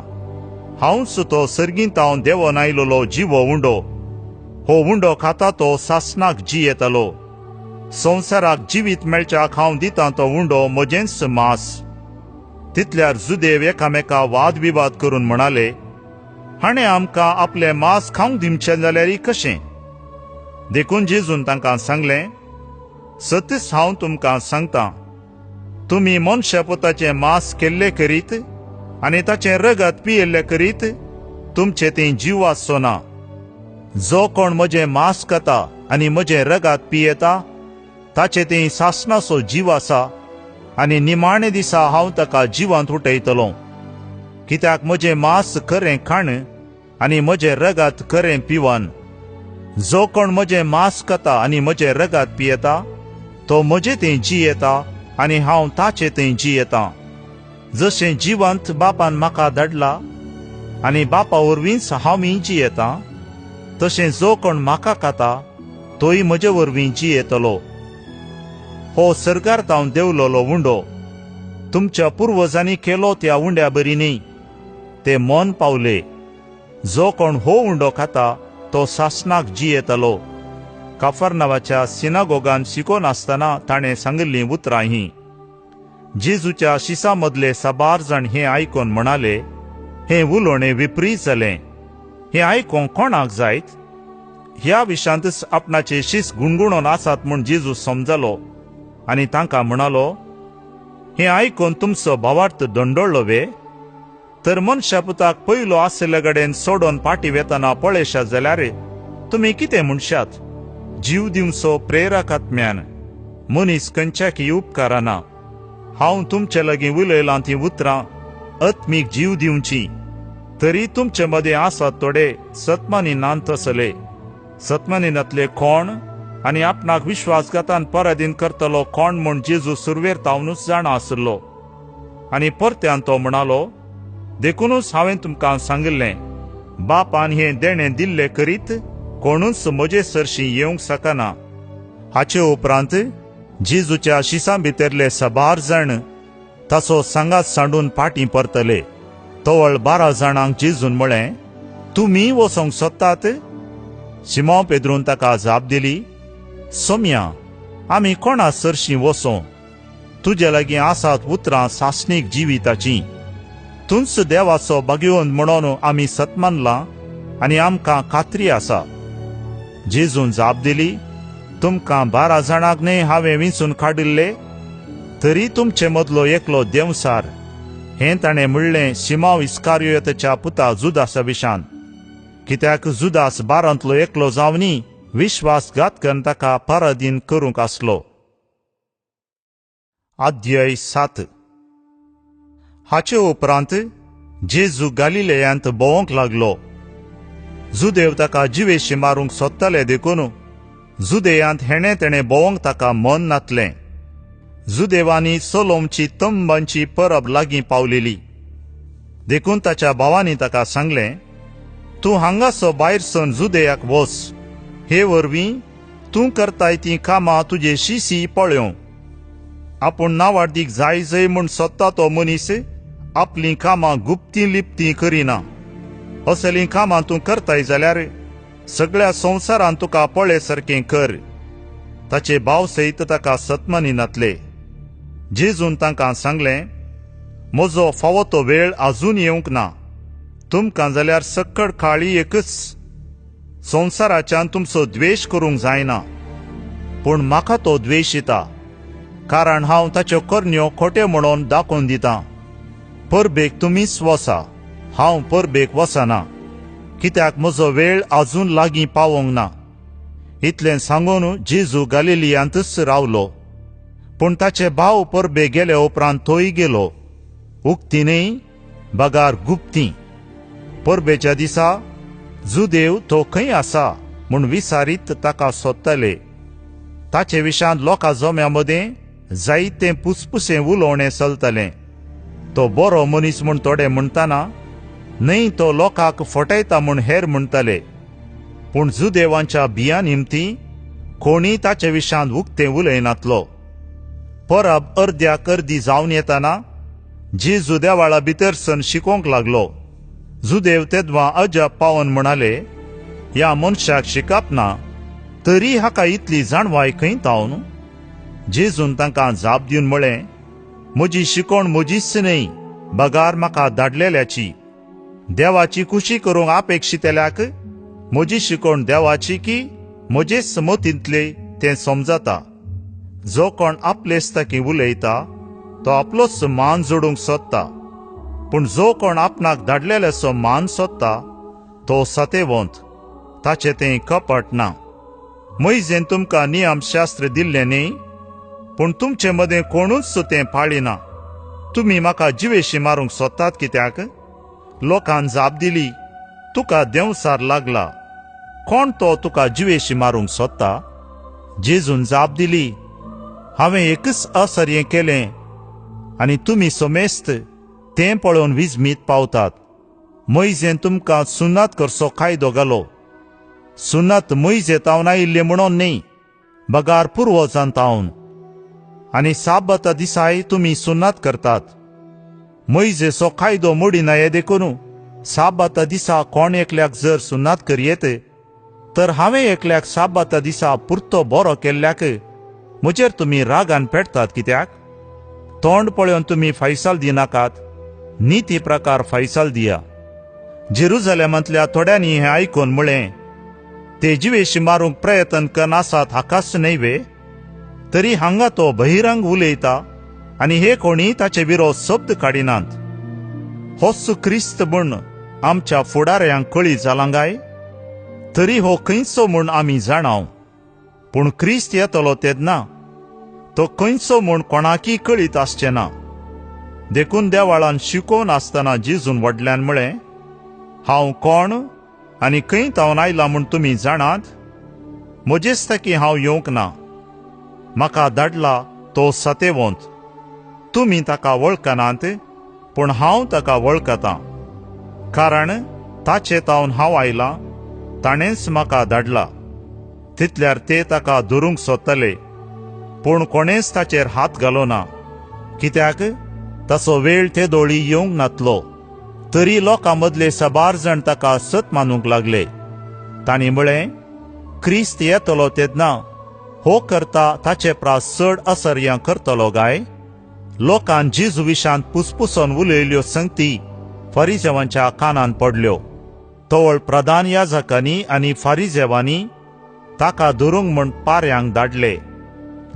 हांवच तो सर्गींत हांव देंवन आयलोलो जिवो उंडो. हो उंडो खाता तो सासणाक जी येतलो. संवसाराक जिवीत मेळच्याक हांव दितां तो उंडो म्हजेंच मांस. तितल्यार जुदेव एकामेका वाद विवाद करून म्हणाले, हाणें आमकां आपलें मांस खावंक दिवचें जाल्यार कशें? देखून जेजून तांकां सांगलें, सतच हांव तुमकां सांगतां, तुमी मनशापुताचें मांस केल्लें करीत आनी ताचें रगत पियेल्लें करीत तुमचें तें जीव आसचो ना. जो कोण म्हजें मांस खाता आनी म्हजें रगत पियेता ताचें तें सासणाचो जीव आसा, आनी निमाणे दिसा हांव ताका जिवांत उठयतलों. कित्याक म्हजें मांस खरें खाण आनी म्हजें रगत खरें पिवन. जो कोण म्हजें मांस खाता आनी म्हजें रगत पियेता तो म्हजें तें जियेता आनी हांव ताचें तें जियेतां. जशें जिवंत बापान म्हाका धाडला आनी बापा वरवींच हांवूय जियेतां, तशें जो कोण म्हाका खाता तोय म्हजे वरवीं जियेतलो. हो सर्गार हांव देंवलोलो उंडो तुमच्या पुर्वजांनी केलो त्या उंड्या बरी न्ही. ते मोन पावले. जो कोण हो उंडो खाता तो सासणाक जियेतलो. काफरनावाच्या सिनागोगान शिकोवन आसतना ताणें सांगिल्लीं उतरां हीं. जेजूच्या शिसा मदले साबार जाण हें आयकून म्हणाले, हें उलोवणें विपरीत जालें. हें आयकोंक कोणाक जायत? ह्या विशांतच आपणाचे शीस गुणगुणोन आसात म्हूण जेजू समजलो आनी तांकां म्हणालो, हें आयकून तुमचो भावार्थ दंडोळ्ळो वे? तर मनशापुताक पयलो आसले कडेन सोडून पाटी वेतना पळयशात जाल्यार तुमी कितें म्हणशात? जीव दिवचो प्रेरक आत्म्यान मनीस खंयच्याकय उपकारना. हांव तुमचे लागीं उलयलां ती उतरां आत्मीक जीव दिवची, तरी तुमचे मदें आसात थोडे सतमानिनांत असले. सतमानिनांतले कोण आनी आपणाक विश्वासघातान पराधीन करतलो कोण म्हूण जेजू सुरवेर तावनूच जाणा आसलो. आनी परत्यान तो म्हणालो, देखूनच हांवें तुमकां सांगिल्लें, बापान हें देणें दिल्लें करीत कोणूच म्हजे सरशीं येवंक शकना. हाचे उपरांत जेजूच्या शिसां भितरले 12 जाण ताचो सांगात सांडून फाटीं परतले. तोवळ 12 जाणांक जेजून म्हळें, तुमी वचोंक सोदतात? शिमोन पेद्रून ताका जाप दिली, सोम्या, आमी कोणा सरशीं वचों? तुजे लागीं आसात उतरां सासणीक जिविताचीं. तुंच देवाचो भाग्यवंत म्हणून आमी सतमानलां आनी आमकां खात्री आसा. जेजून जाप दिली, तुमकां 12 जाणांक न्हय हांवें विंचून काडिल्ले? तरी तुमचे मदलो एकलो देंवसार. हें ताणें म्हणलें शिमोन इस्कारियोताच्या पुता जुदासा विशान, कित्याक जुदास 12 एकलो जावनी विश्वासघात करून ताका पराधीन करूंक आसलो. अध्याय 7. हाचे उपरांत जेजू गलिलेयांत भोंवंक लागलो. जुदेव ताका जिवेशी मारूंक सोदताले देखून जुदेयांत हेणे तेणें भोंवंक ताका मन नातलें. जुदेवांनी सोलोमची तंबांची परब लागीं पावलेली देखून ताच्या भावांनी ताका सांगलें, तूं हांगासो भायर सवन जुदेयाक वच. हे वरवीं तूं करताय तीं कामां तुजे शिशी पळयों. आपूण नांवाडीक जाय जय म्हूण सोदता तो मनीस आपलीं कामां गुप्तीं लिपतीं करिना. असलीं कामां तूं करताय जाल्यार सगळ्या संवसारांत तुका पळे सारकें कर. ताचे भाव सयत ताका सतमानिनांतले. जेजून तांकां सांगलें, म्हजो फावो तो वेळ आजून येवंक ना. तुमकां जाल्यार सक्कड काळी एकच. संवसाराच्यान तुमचो द्वेश करूंक जायना, पूण म्हाका तो द्वेश येता, कारण हांव ताच्यो करण्यो खोटे म्हणून दाखोवन दितां. परबेक तुमीच वचा, हांव परबेक वचना, कित्याक म्हजो वेळ आजून लागीं पावोंक ना. इतलें सांगून जेजू गलिलियांतच रावलो. पूण ताचे भाव परबेक गेले उपरांत तोय गेलो, उक्ती न्हय, बगार गुप्तीं. परबेच्या दिसा जुदेव तो खंय आसा म्हूण विचारीत ताका सोदताले. ताचे विशांत लोकां जम्या मदें जायतें पुसपुसें उलोवणें चलतलें. तो बरो मनीस म्हूण थोडे म्हणटाना, न्हय तो लोकांक फटयता म्हूण हेर म्हणटाले. पूण जुदेवांच्या बियां निमतीं कोणीय ताचे विशांत उक्तें उलयनातलो. परब अर्द्याक अर्दी जावन येताना जेजू देवाळा भितर सन शिकोवंक लागलो. जुदेव तेदवां अजाप पावन म्हणाले, ह्या मनशाक शिकप ना, तरी हाका इतली जाणवाय खंय तावन? जेजून तांकां जाप दिवन म्हळें, म्हजी शिकोवण म्हजीच न्हय, बगार म्हाका धाडलेल्याची. देवाची खुशी करूंक अपेक्षितेल्याक म्हजी शिकोवण देवाची की म्हजेच मतींतले तें समजता. जो कोण आपलेस्ताकी उलयता तो आपलोच मान जोडूंक सोदता, पूण जो कोण आपणाक धाडलेल्याचो मान सोदता तो सतेवंत, ताचें तें कपट ना. मोइजेन तुमकां नियमशास्त्र दिल्लें न्ही, पूण तुमचे मदें कोणूच तें पाळिना. तुमी म्हाका जिवेशी मारूंक सोदतात कित्याक? लोकान जाप दिली, तुका देंवसार लागला. कोण तो तुका जिवेशी मारूंक सोदता? जेजून जाप दिली, हांवें एकच असर्यें केलें आनी तुमी सोमेस्त तें पळोवन विजमीत पावतात. मोइजेन तुमकां सुन्नात करचो कायदो घालो. सुन्नात मोइजे तावन आयिल्ले म्हणून न्ही, बगार पुर्वजान तावन. आनी साबता दिसाय तुमी सुन्नात करतात. मोइजेचो कायदो मोडिना हें देखून साबता दिसा कोण एकल्याक जर सुन्नात करियेत, तर हांवें एकल्याक साबता दिसा पुरतो बरो केल्ल्याक म्हजेर तुमी रागान पेटतात कित्याक? तोंड पळोवन तुमी फैसाल दिनाकात, निती प्रकार फैसाल दिया. जेरुजलेमांतल्या थोड्यांनी हें आयकून म्हळें, ते जिवेशी मारूंक प्रयत्न करनासात हाकाच न्हय वे? तरी हांगा तो बहिरंग उलयता आनी हे कोणी ताचे विरोध शब्द काडिनात. होच क्रिस्त म्हूण आमच्या फुडाऱ्यांक कळी जालां काय? तरी हो खंयचो म्हूण आमी जाणाव. पूण क्रिस्त येतलो तेदना तो खंयचो म्हूण कोणाकी कळीत आसचें ना. देखून देवाळान शिकोवन आसतना जेजून व्हडल्यान म्हळें, हांव कोण आनी खंय तावन आयलां म्हूण तुमी जाणात? म्हजेच थकी हांव येवंक ना. म्हाका धाडला तो सतेवंत. तुमी ताका वळखनात, पूण हांव ताका वळखतां. कारण ताचे तावन हांव आयलां, ताणेंच म्हाका धाडला. तितल्यार ते ताका धरूंक सोदतले, पूण कोणेच ताचेर हात घालोना, कित्याक ताचो वेळ ते दोळी येवंक नातलो. तरी लोकां मदले साबार जाण ताका सत मानूंक लागले. तांणी म्हळें, क्रिस्त येतलो तेन्ना हो करता ताचे प्रास चड असर्यां करतलो काय? लोकांन जेजू विशांत पुसपुसोन उलयल्यो संगती फारिजेवांच्या कानान पडल्यो. तवळ प्रधान याजकांनी आनी फारिजेवांनी ताका धरूंक म्हूण पार्यांक धाडले.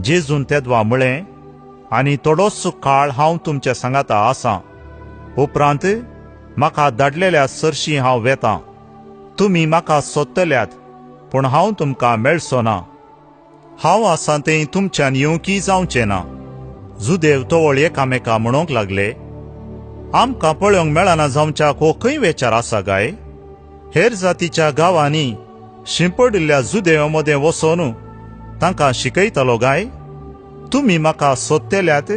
जेजून तेदवा म्हळें, आनी थोडोच काळ हांव तुमच्या सांगाता आसां. उपरांत म्हाका धाडलेल्या सरशी हांव वेतां. तुमी म्हाका सोदतल्यात, पूण हांव तुमकां मेळचो ना. हांव आसां तें तुमच्यान येवंकी जावचें ना. जुदेव तवळ एकामेका म्हणूंक लागले, आमकां पळोवंक मेळना जावच्याक हो खंय वेचार आसा काय? हेर जातीच्या गांवांनी शिंपडिल्ल्या जुदेवा मदें वचोन तांकां शिकयतलो काय? तुमी म्हाका सोदतेल्यात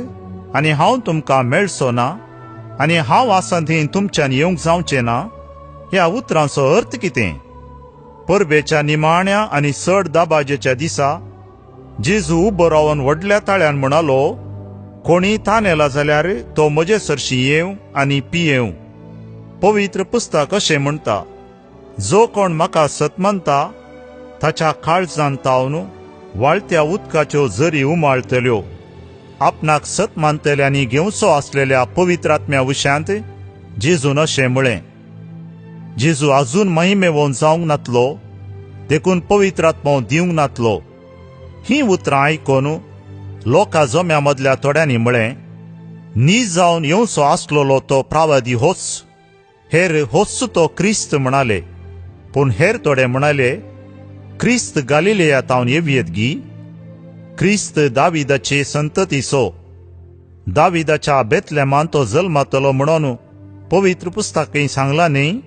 आनी हांव तुमकां मेळचो ना, आनी हांव आसां थंय तुमच्यान येवंक जावचें ना. ह्या उतरांचो अर्थ कितें? परबेच्या निमाण्या आनी चड दाबाजेच्या दिसा जेजू उबो रावन व्हडल्या ताळ्यान म्हणालो, कोणी तान येला जाल्यार तो म्हजे सरशी येवं आनी पियेवं. पवित्र पुस्तक अशें म्हणटा, जो कोण म्हाका सतमनता ताच्या काळजान तावन वाळत्या उदकाच्यो झरी उमाळटल्यो. आपणाक सतमानतल्यांनी घेवचो आसलेल्या पवित्र आत्म्या विशयांत जेजून अशें म्हळें. जेजू आजून महिमेवंत जावंक नातलो, देखून पवित्र आत्मो दिवंक नातलो. ही उतरां आयकून लोकां जम्या मदल्या थोड्यांनी म्हळें, नीज जावन येवचो आसलोलो तो प्रावादी होच. हेर होच तो क्रिस्त म्हणाले. पूण हेर थोडे म्हणाले, क्रिस्त गालिलेयांतावन येवयेत गी. क्रिस्त दाविदाचे संततीचो. दाविदाच्या बेतलेमांत तो जल्मातलो म्हणून पवित्र पुस्तकांत सांगलां न्ही?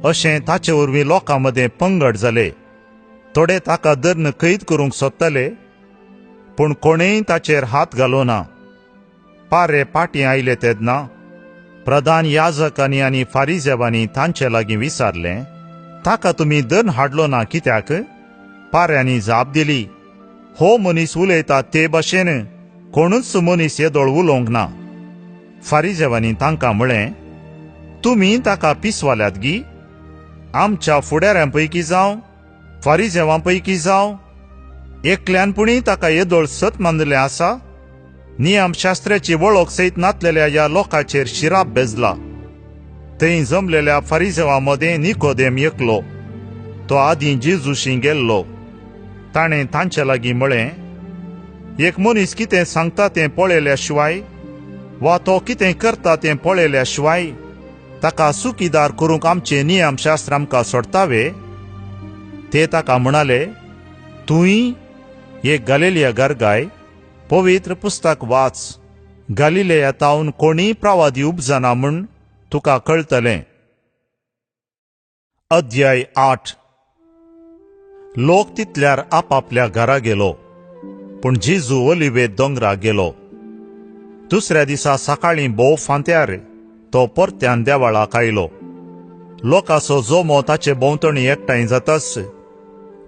अशें ताचे वरवीं लोकां मदें पंगड जाले. थोडे ताका धरून कैद करूंक सोदताले, पूण कोणेय ताचेर हात घालोना. पारे पाटी आयले तेन्ना प्रधान याजकांनी आनी फारिजेवांनी तांचे लागीं विचारलें, ताका तुमी धरून हाडलो ना कित्याक? पाऱ्यांनी जाप दिली, हो मनीस उलयता ते भाशेन कोणूच मनीस येदोळ उलोवंक ना. फारिजेवांनी तांकां म्हळें, तुमी ताका पिसवाल्यात गी. आमच्या फुडाऱ्यांपैकी जावं फारिजेवांपैकी जावं एकल्यानपुणी ताका येदोळ सत मानलें आसा. नियमशास्त्राची वळख सयत नातलेल्या ह्या लोकांचेर शिराप बेजला. थंय जमलेल्या फारिजेवां मदें निकोदेम एकलो. तो आदीं जेजूशी गेल्लो. ताणें तांचे लागीं म्हळें, एक मनीस कितें सांगता तें पळयल्या शिवाय वा तो कितें करता तें पळयल्या शिवाय ताका सुखीदार करूंक आमचें नियमशास्त्र आमकां सोडतावे? ते ताका म्हणाले, तुंय एक गलिलेयाकार गाय. पवित्र पुस्तक वाच. गलिलेयांतावन कोणीय प्रवादी उपजना म्हूण तुका कळटलें. अध्याय 8. लोक तितल्यार आपापल्या घरा गेलो, पूण जेजू ओलिवे दोंगराक गेलो. दुसऱ्या दिसा सकाळीं भोव फांत्यार तो परत्यान देवाळाक आयलो. लोकांचो जोमो ताचे भोंवतणी एकठांय जाताच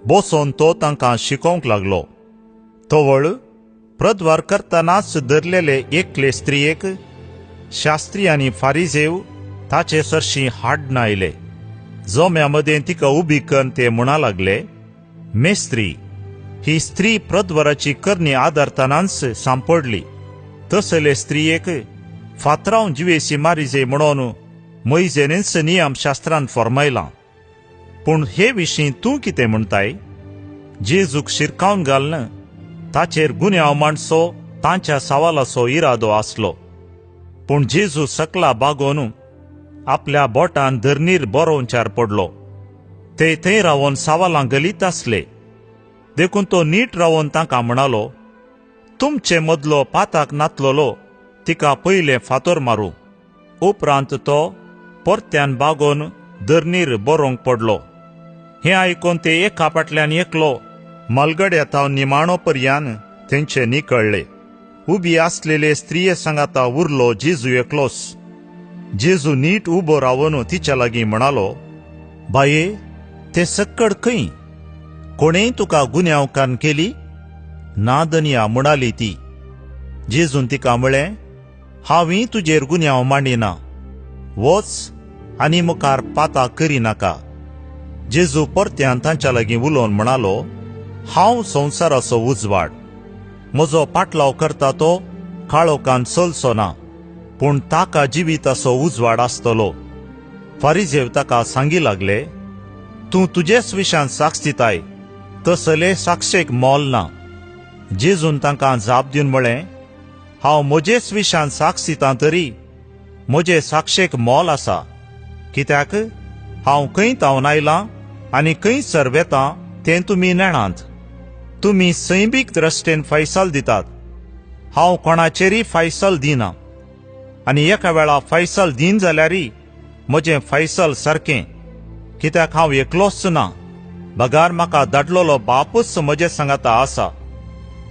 बसोन तो तांकां शिकोवंक लागलो. तवळ प्रद्वार करतनाच धरलेले एकले स्त्रियेक शास्त्री आनी फारिजेव ताचे सरशी हाडून आयले. जोम्या मदें तिका उबी करून ते म्हणा लागले, मेस्त्री, ही स्त्री प्रद्वाराची करणी आदारतनाच सांपडली. तसले स्त्रियेक फातरावन जिवेसी मारिजे म्हणून मोइजेनीच नियमशास्त्रान फॉर्मायलां. पूण हे विशीं तूं कितें म्हणटाय? जेजूक शिरकावन घालन ताचेर गुन्यांव मांडचो तांच्या सवालाचो इरादो आसलो. पूण जेजू सकला बागोवन आपल्या बोटान धरणीर बरोवच्यार पडलो. ते थंय रावन सवालां घालीत आसले. देखून तो नीट रावन तांकां म्हणालो, तुमचे मदलो पाताक नातलोलो तिका पयले फातर मारूं. उपरांत तो परत्यान बागोवन धरणीर बरोंक पडलो. हें आयकून ते एका फाटल्यान एकलो मलगड्या निमाणो पर्यान तेंचे निकळ्ळे. उबी आसलेले स्त्रिये सांगाता उरलो जेजू एकलोच. जेजू नीट उबो रावन तिच्या लागीं म्हणालो, बाये, ते सक्कड खंय? कोणेय तुका गुन्यांवकार केली? ना दनिया, म्हणाली ती. जेजून तिका म्हळें, हांवें तुजेर गुन्यांव मांडिना. वच आनी मुखार पातां करी नाका. जेजू परत्यान तांच्या लागीं उलोवन म्हणालो, हांव संवसाराचो उजवाड. म्हजो पाटलाव करता तो काळोखान चलचो ना, पूण ताका जिविताचो उजवाड आसतलो. फारिजेव ताका सांगी लागले, तूं तुजेच विशान साक्ष दिताय, तसले साक्षेक मोल ना. जेजून तांकां जाप दिवन म्हळें, हांव म्हजेच विशान साक्ष दितां तरी म्हजे साक्षेक मोल आसा. कित्याक हांव खंय तावन आयलां आनी खंयसर वेतां तें तुमी नेणांत. तुमी सैमीक द्रश्टेन फैसल दितात. हांव कोणाचेरय फैसल दिना. आनी एका वेळा फैसल दिन जाल्यारय म्हजें फैसल सारकें. कित्याक हांव एकलोच ना, बगार म्हाका धाडलोलो बापूच म्हजे सांगाता आसा.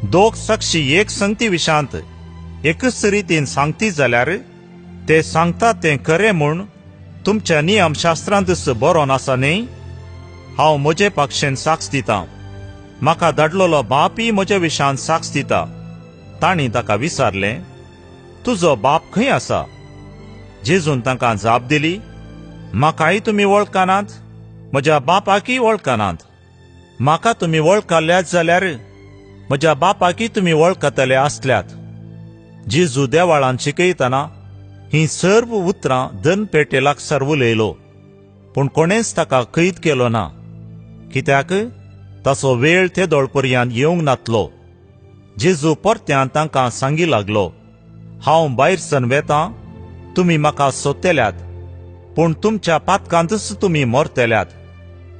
दोग साक्षी एक संगती विशांत एकच रितीन सांगती जाल्यार ते सांगतात तें खरें म्हूण तुमच्या नियमशास्त्रांत बरोवन आसा न्ही? हांव म्हजे पक्षेन साक्ष दितां. म्हाका धाडलोलो बापय म्हज्या विशान साक्ष दिता. तांणी ताका विचारलें, तुजो बाप खंय आसा? जेजून तांकां जाप दिली, म्हाकाय तुमी वळखनात, म्हज्या बापाकय वळखनात. म्हाका तुमी वळखल्यात जाल्यार म्हज्या बापाकय तुमी वळखतले आसल्यात. जेजू देवाळान शिकयतना ही सर्व उतरां दनपेटे लागसार उलयलो, पूण कोणेंच ताका कैद केलो ना, कित्याक ताचो वेळ ते दोळपर्यंत येवंक नातलो. जेजू परत्यान तांकां सांगी लागलो, हांव भायर सन वेतां, तुमी म्हाका सोदतेल्यात, पूण तुमच्या पातकांतच तुमी मरतल्यात.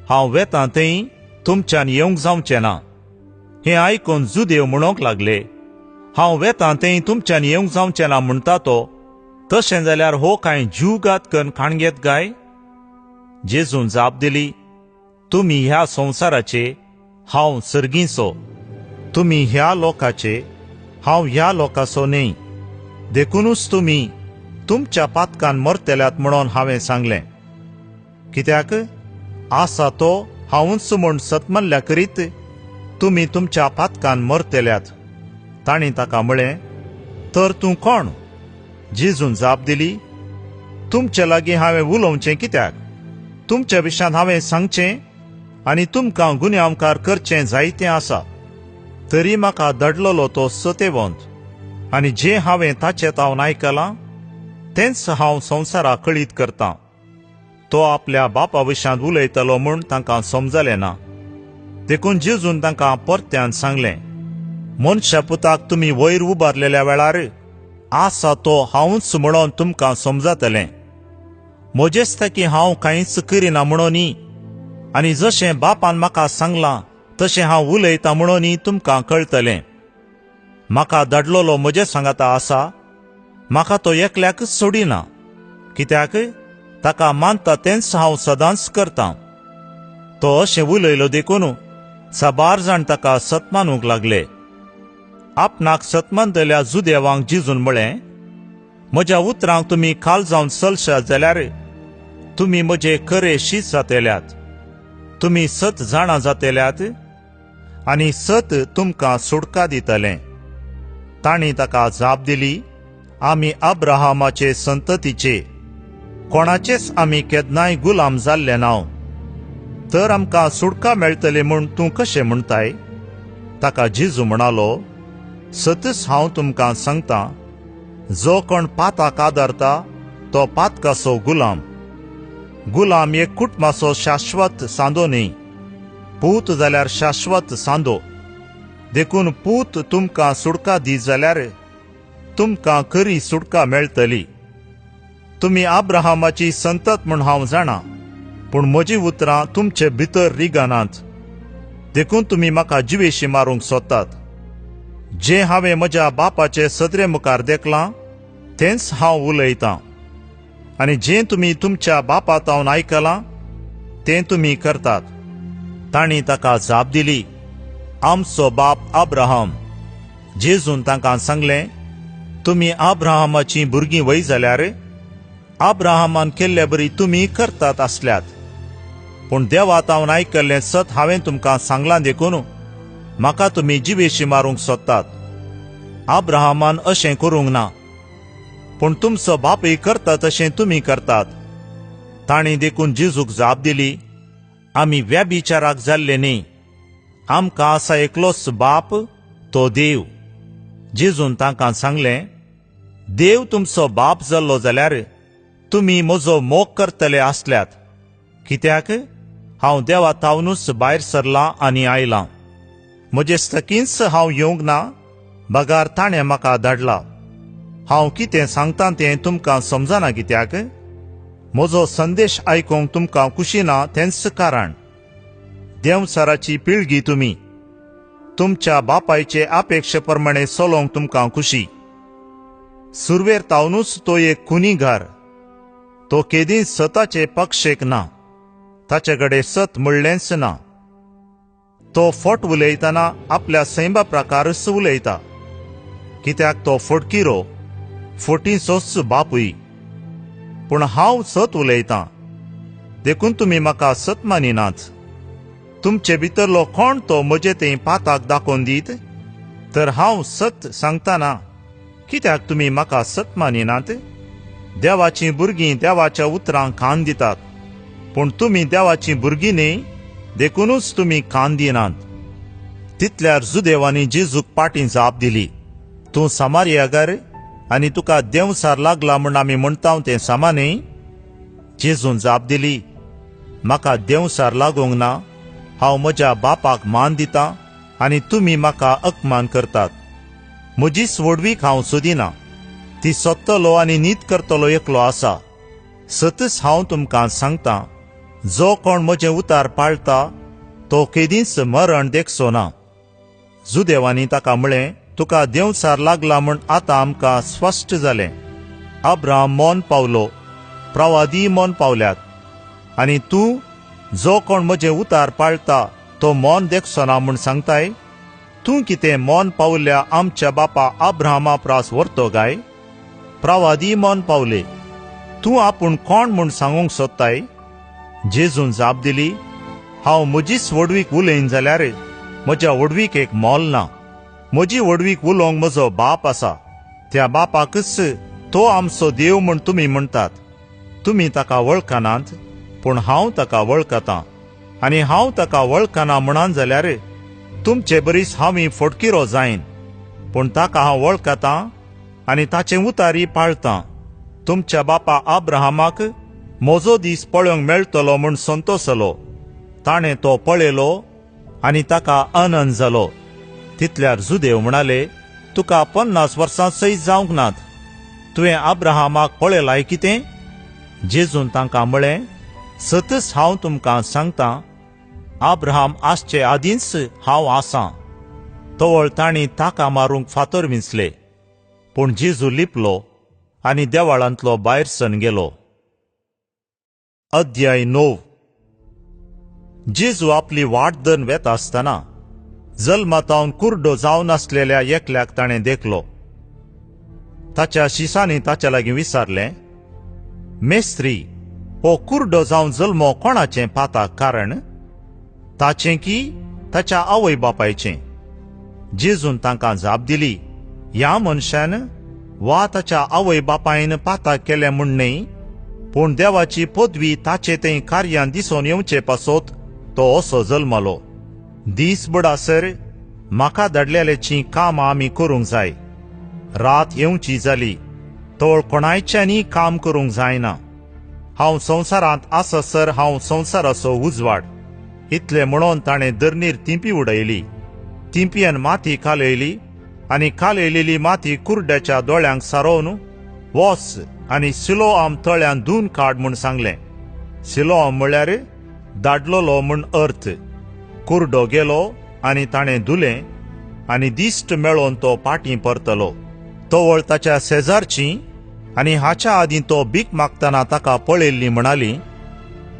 हांव वेतां थंय तुमच्यान येवंक जावचें ना. हें आयकून जुदेव म्हणूंक लागले, हांव वेतां थंय तुमच्यान येवंक जावचें ना म्हणटा तो, तशें जाल्यार हो कांय जीवघात करून खाणगेत काय? जेजून जाप दिली, तुमी ह्या संवसाराचे, हांव सर्गीचो. तुमी ह्या लोकाचे, हांव ह्या लोकाचो न्ही. देखूनच तुमी तुमच्या पातकान मरतल्यात म्हणून हांवें सांगलें. कित्याक आसा तो हांवूच म्हूण सतमल्ल्या करीत तुमी तुमच्या पातकान मरतल्यात. तांणी ताका म्हळें, तर तूं कोण? जेजून जाप दिली, तुमचे लागीं हांवें उलोवचें कित्याक? तुमच्या विशांत हांवें सांगचें आनी तुमकां गुन्यांवकार करचें जायतें आसा. तरी म्हाका धाडलोलो तो सतेवंत, आनी जें हांवें ताचे तावन आयकलां तेंच हांव संवसाराक कळीत करतां. तो आपल्या बापा विशांत उलयतलो म्हूण तांकां समजलें ना. देखून जेजून तांकां परत्यान सांगलें, मनशा पुताक तुमी वयर उबारलेल्या वेळार आसा तो हांवूच म्हणून तुमकां समजतलें. म्हजेच थकी हांव कांयच करिना म्हणून आनी जशें बापान म्हाका सांगलां तशें हांव उलयतां म्हणून तुमकां कळटलें. म्हाका धाडलोलो म्हजे सांगाता आसा, म्हाका तो एकल्याकच सोडिना, कित्याक ताका मानता तेंच हांव सदांच करतां. तो अशें उलयलो देखून साबार जाण ताका सतमानूंक लागले. आपणाक सतमानतल्या जुदेवांक जेजून म्हळें, म्हज्या उतरांक तुमी खाल जावन चलशात जाल्यार तुमी म्हजे खरे शीत जातल्यात. तुमी सत जाणां जातल्यात आनी सत तुमकां सुटका दितलें. तांणी ताका जाप दिली, आमी अब्राहमाचे संततीचे, कोणाचेच आमी केन्नाय गुलाम जाल्ले नाव. तर आमकां सुटका मेळटली म्हूण तूं कशें म्हणटाय? ताका जेजू म्हणालो, सतच हांव तुमकां सांगतां, जो कोण पाताक आदारता तो पातकाचो गुलाम. गुलाम एक कुटुंबाचो शाश्वत सांदो न्ही, पूत जाल्यार शाश्वत सांदो. देखून पूत तुमकां सुटका दी जाल्यार तुमकां खरी सुटका मेळटली. तुमी अब्राहमाची संतत म्हूण हांव जाणा, पूण म्हजी उतरां तुमचे भितर रिगानात. देखून तुमी म्हाका जिवेशी मारूंक सोदतात. जे हांवें म्हज्या बापाचे सदरे मुखार देखलां तेंच हांव उलयतां, आनी जें तुमी तुमच्या बापातावन आयकलां तें तुमी करतात. तांणी ताका जाप दिली, आमचो बाप अब्राहम. जेजून तांकां सांगलें, तुमी अब्राहमाची भुरगीं वय जाल्यार अब्राहमान केल्ले बरी तुमी करतात आसल्यात. पूण देवातावन आयकल्लें सत हांवें तुमकां सांगलां देखून म्हाका तुमी जिवेशी मारूंक सोदतात. अब्राहमान अशें करूंक ना, पूण तुमचो बापूय करता तशें तुमी करतात. तांणी देखून जेजूक जाप दिली, आमी व्यभिचाराक जाल्ले न्ही, आमकां आसा एकलोच बाप, तो देव. जेजून तांकां सांगलें, देव तुमचो बाप जाल्लो जाल्यार तुमी म्हजो मोग करतले आसल्यात, कित्याक हांव देवातावनूच भायर सरलां आनी आयलां. म्हजे सकीनच हांव येवंक ना, बगार ताणें म्हाका धाडला. हांव कितें सांगतां तें तुमकां समजना, कित्याक म्हजो संदेश आयकूंक तुमकां खुशी ना तेंच कारण. देवचाराची पिळगी तुमी, तुमच्या बापायचे अपेक्षे प्रमाणे चलोवंक तुमकां खुशी. सुरवेर तावनूच तो एक कुनीगार. तो केदी सताचे पक्षेक ना, ताचे कडेन सत म्हणलेंच ना. तो फट उलयतना आपल्या सैमा प्रकारच उलयता, कित्याक तो फटकिरो, फटीचोच बापूय. पूण हांव सत उलयतां, देखून तुमी म्हाका सत मानिनात. तुमचे भितरलो कोण तो म्हजे तें पाताक दाखोवन दीत, तर हांव सत सांगताना कित्याक तुमी म्हाका सत मानिनात. देवाचीं भुरगीं देवाच्या उतरांक कान दितात, पूण तुमी देवाचीं भुरगीं न्ही, देखूनच तुमी कान दिनात. तितल्यार जुदेवांनी जेजूक पाटी जाप दिली, तूं सामारियागार आनी तुका देवसार लागला म्हूण आमी म्हणटाव तें सामा न्ही? जेजून जाप दिली, म्हाका देवसार लागूंक ना. हांव म्हज्या बापाक मान दितां आनी तुमी म्हाका अपमान करतात. म्हजीच वडवीक हांव सोदिना, ती सोदतलो आनी नीत करतलो एकलो आसा. सतच हांव तुमकां सांगतां, जो कोण म्हजें उतार पाळटा तो केदींच मरण देखचो ना. जुदेवांनी ताका म्हळें, तुका देवसार लागला म्हूण आतां आमकां स्पश्ट जालें. अब्राहम मोन पावलो, प्रवादी मोन पावल्यात, आनी तूं जो कोण म्हजें उतार पाळटा तो मोन देखचो ना म्हूण सांगताय. तूं कितें मोन पावल्या आमच्या बापा अब्राहमा प्रास व्हरतो काय? प्रवादी मोन पावले, तूं आपूण कोण म्हूण सांगूंक सोदताय? जेजून जाप दिली, हांव म्हजीच वडवीक उलयन जाल्यार म्हज्या वडवीक एक मोल ना. म्हजी वडवीक उलोवंक म्हजो बाप आसा, त्या बापाकच तो आमचो देव म्हूण तुमी म्हणटात. तुमी ताका वळखनात, पूण हांव ताका वळखतां. आनी हांव ताका वळखना म्हणान जाल्यार तुमचे बरीच हांव फटकिरो जायन, पूण ताका हांव वळखतां आनी ताचें उतारी पाळतां. तुमच्या बापा अब्राहमाक म्हजो दीस पळोवंक मेळटलो म्हूण संतोसलो. ताणें तो पळयलो आनी ताका आनंद जालो. तितल्यार जुदेव म्हणाले, तुका 50 वर्सां सैत जावंक नात, तुवें अब्राहमाक पळयलाय कितें? जेजून तांकां म्हळें, सतच हांव तुमकां सांगतां, अब्राहम आसचे आदींच हांव आसां. तवळ तांणी ताका मारूंक फातर विंचले, पूण जेजू लिपलो आनी देवाळांतलो भायर सन गेलो. अध्याय 9. जेजू आपली वाट धरून वेता आसतना जल्मातावन कुर्डो जावन आसलेल्या एकल्याक ताणें देखलो. ताच्या शिसांनी ताच्या लागीं विचारलें, मेस्त्री, हो कुर्डो जावन जल्मो कोणाचें पाताक कारण? ताचें की ताच्या आवय बापायचें? जेजून तांकां जाप दिली, ह्या मनशान वा ताच्या आवय बापायन पाताक केलें म्हूण न्ही, पूण देवाची पदवी ताचे तें कार्यान दिसून येवचे पासत तो असो जल्मलो. दीस बुडासर म्हाका धाडलेलीं कामां आमी करूंक जाय. रात येवची जाली तोळ कोणायच्यानी काम करूंक जायना. हांव संवसारांत आससर हांव संवसाराचो उजवाड. इतलें म्हणून ताणें धरणीर तिंपी उडयली. तिंपयेन माती कालयली आनी कालयलेली माती कुर्ड्याच्या दोळ्यांक सारोवन वच आनी सिलोआम तळ्यान धुवन काड म्हूण सांगलें. सिलोआम म्हळ्यार धाडलोलो म्हूण अर्थ. कुर्डो गेलो आनी ताणें धुलें आनी दिश्ट मेळोवन तो फाटीं परतलो. तोवळ ताच्या शेजारची आनी हाच्या आदीं तो भीक मागतना ताका पळयल्ली म्हणाली,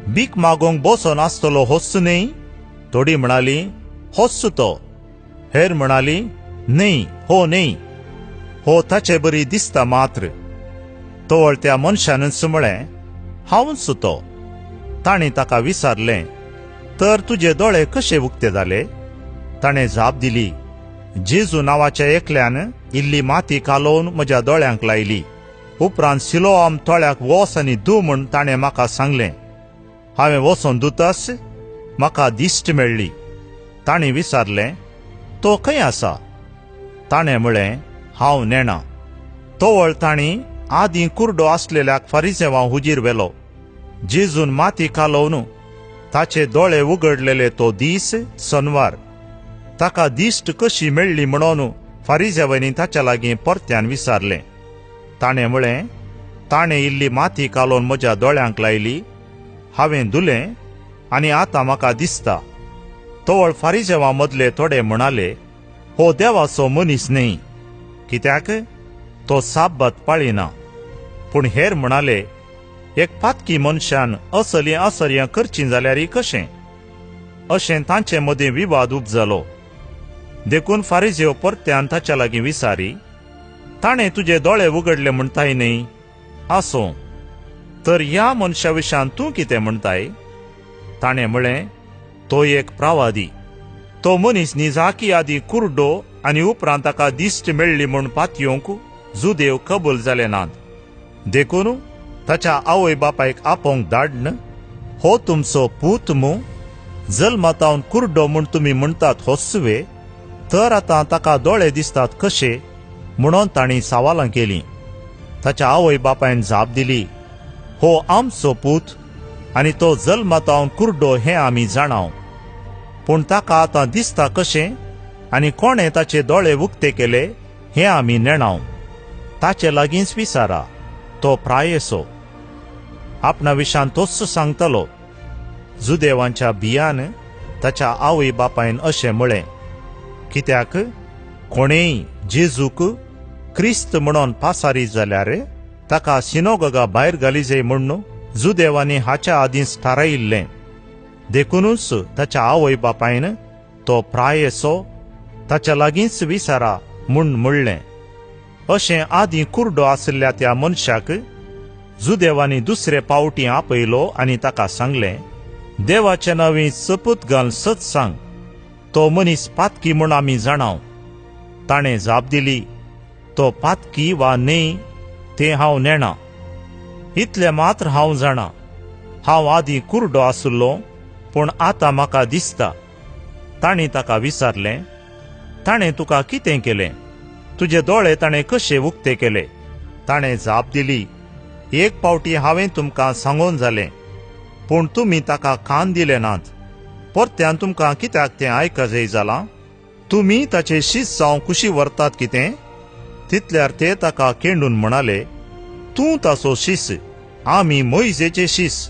भीक मागोंक बसोन आसतलो होस्स न्ही? थोडी म्हणाली, होस्स तो. हेर म्हणाली, न्ही, हो न्ही, हो ताचे बरी दिसता मात्र. तोवळ त्या मनशानच म्हळें, हांवच तो. ताणें ताका विचारलें, तर तुजे दोळे कशे उक्ते जाले? ताणें जाप दिली, जेजू नांवाच्या एकल्यान इल्ली माती कालोवन म्हज्या दोळ्यांक लायली. उपरांत सिलोआम तळ्याक वच आनी धू म्हूण ताणें म्हाका सांगलें. हांवें वचोन धुतास म्हाका दिश्ट मेळ्ळी. ताणें विचारलें, तो खंय आसा? ताणें म्हळें, हांव नेणा. तोवळ तांणी आदीं कुर्डो आसलेल्याक फारिसेवां हुजीर व्हेलो. जेजून माती कालोवन ताचे दोळे उगडलेले तो दीस शनवार. ताका दिश्ट कशी मेळ्ळी म्हणून फारिसेवांनी ताच्या लागीं परत्यान विचारलें. ताणें म्हळें, ताणें इल्ली माती कालोवन म्हज्या दोळ्यांक लायली. हांवें धुलें आनी आतां म्हाका दिसता. तोवळ फारिसेवां मदले थोडे म्हणाले, हो देवाचो मनीस न्ही, कित्याक तो साब्बात पाळिना. पूण हेर म्हणाले, एक पातकी मनशान असली आसर्यां करचीं जाल्यार कशें? अशें तांचे मदीं विवाद उपजलो. देखून फारिसेव परत्यान ताच्या लागीं विचारी, ताणें तुजे दोळे उगडले म्हणटाय न्ही? आसो, तर ह्या मनशा विशयान तूं कितें म्हणटाय? ताणें म्हळें, तो एक प्रवादी. तो मनीस निजाकी आदीं कुर्डो आनी उपरांत ताका दिश्ट मेळ्ळी म्हूण पातयोंक जुदेव कबूल जाले नात. देखून ताच्या आवय बापायक आपोवंक धाडन, हो तुमचो पूत मू? जल्मातावन कुर्डो म्हूण तुमी म्हणटात होस्सवे, तर आतां ताका दोळे दिसतात कशे? म्हणून तांणी सवालां केलीं. ताच्या आवय बापायन जाप दिली, हो आमचो पूत आनी तो जल्मातावन कुर्डो हें आमी जाणाव. पूण ताका आतां दिसता कशें आनी कोणें ताचे दोळे उक्ते केले हें आमी नेणाव. ताचे लागींच विचारा, तो प्रायेसो. आपणा विशयान तोच सांगतलो. जुदेवांच्या भियान ताच्या आवय बापायन अशें म्हळें, कित्याक कोणेय जेजूक क्रिस्त म्हणून पासारी जाल्यार ताका सिनोगोगा भायर घाली जाय म्हूण जुदेवांनी हाच्या आदींच थारायिल्लें. देखूनच ताच्या आवय बापायन तो प्रायेसो, ताच्या लागींच विचारा म्हूण म्हणलें. अशें आदीं कुर्डो आसल्या त्या मनशाक जुदेवांनी दुसरे पावटी आपयलो आनी ताका सांगलें, देवाचे नांवी सपूत घाल सच सांग, तो मनीस पातकी म्हूण आमी जाणाव. ताणें जाप दिली, तो पातकी वा न्ही तें हांव नेणा. इतलें मात्र हांव जाणा, हांव आदीं कुर्डो आसलो पूण आतां म्हाका दिसता. तांणी ताका विचारलें, ताणें तुका कितें केलें? तुजे दोळे ताणें कशे उक्ते केले? ताणें जाप दिली, एक पावटी हांवें तुमकां सांगोन जालें, पूण तुमी ताका कान दिले नात. परत्यान तुमकां कित्याक तें आयकजय जालां? तुमी ताचे शीस जावं कुशी व्हरतात कितें? तितल्यार ते ताका केंडून म्हणाले, तूं ताचो शीस, आमी मोइजेचे शीस.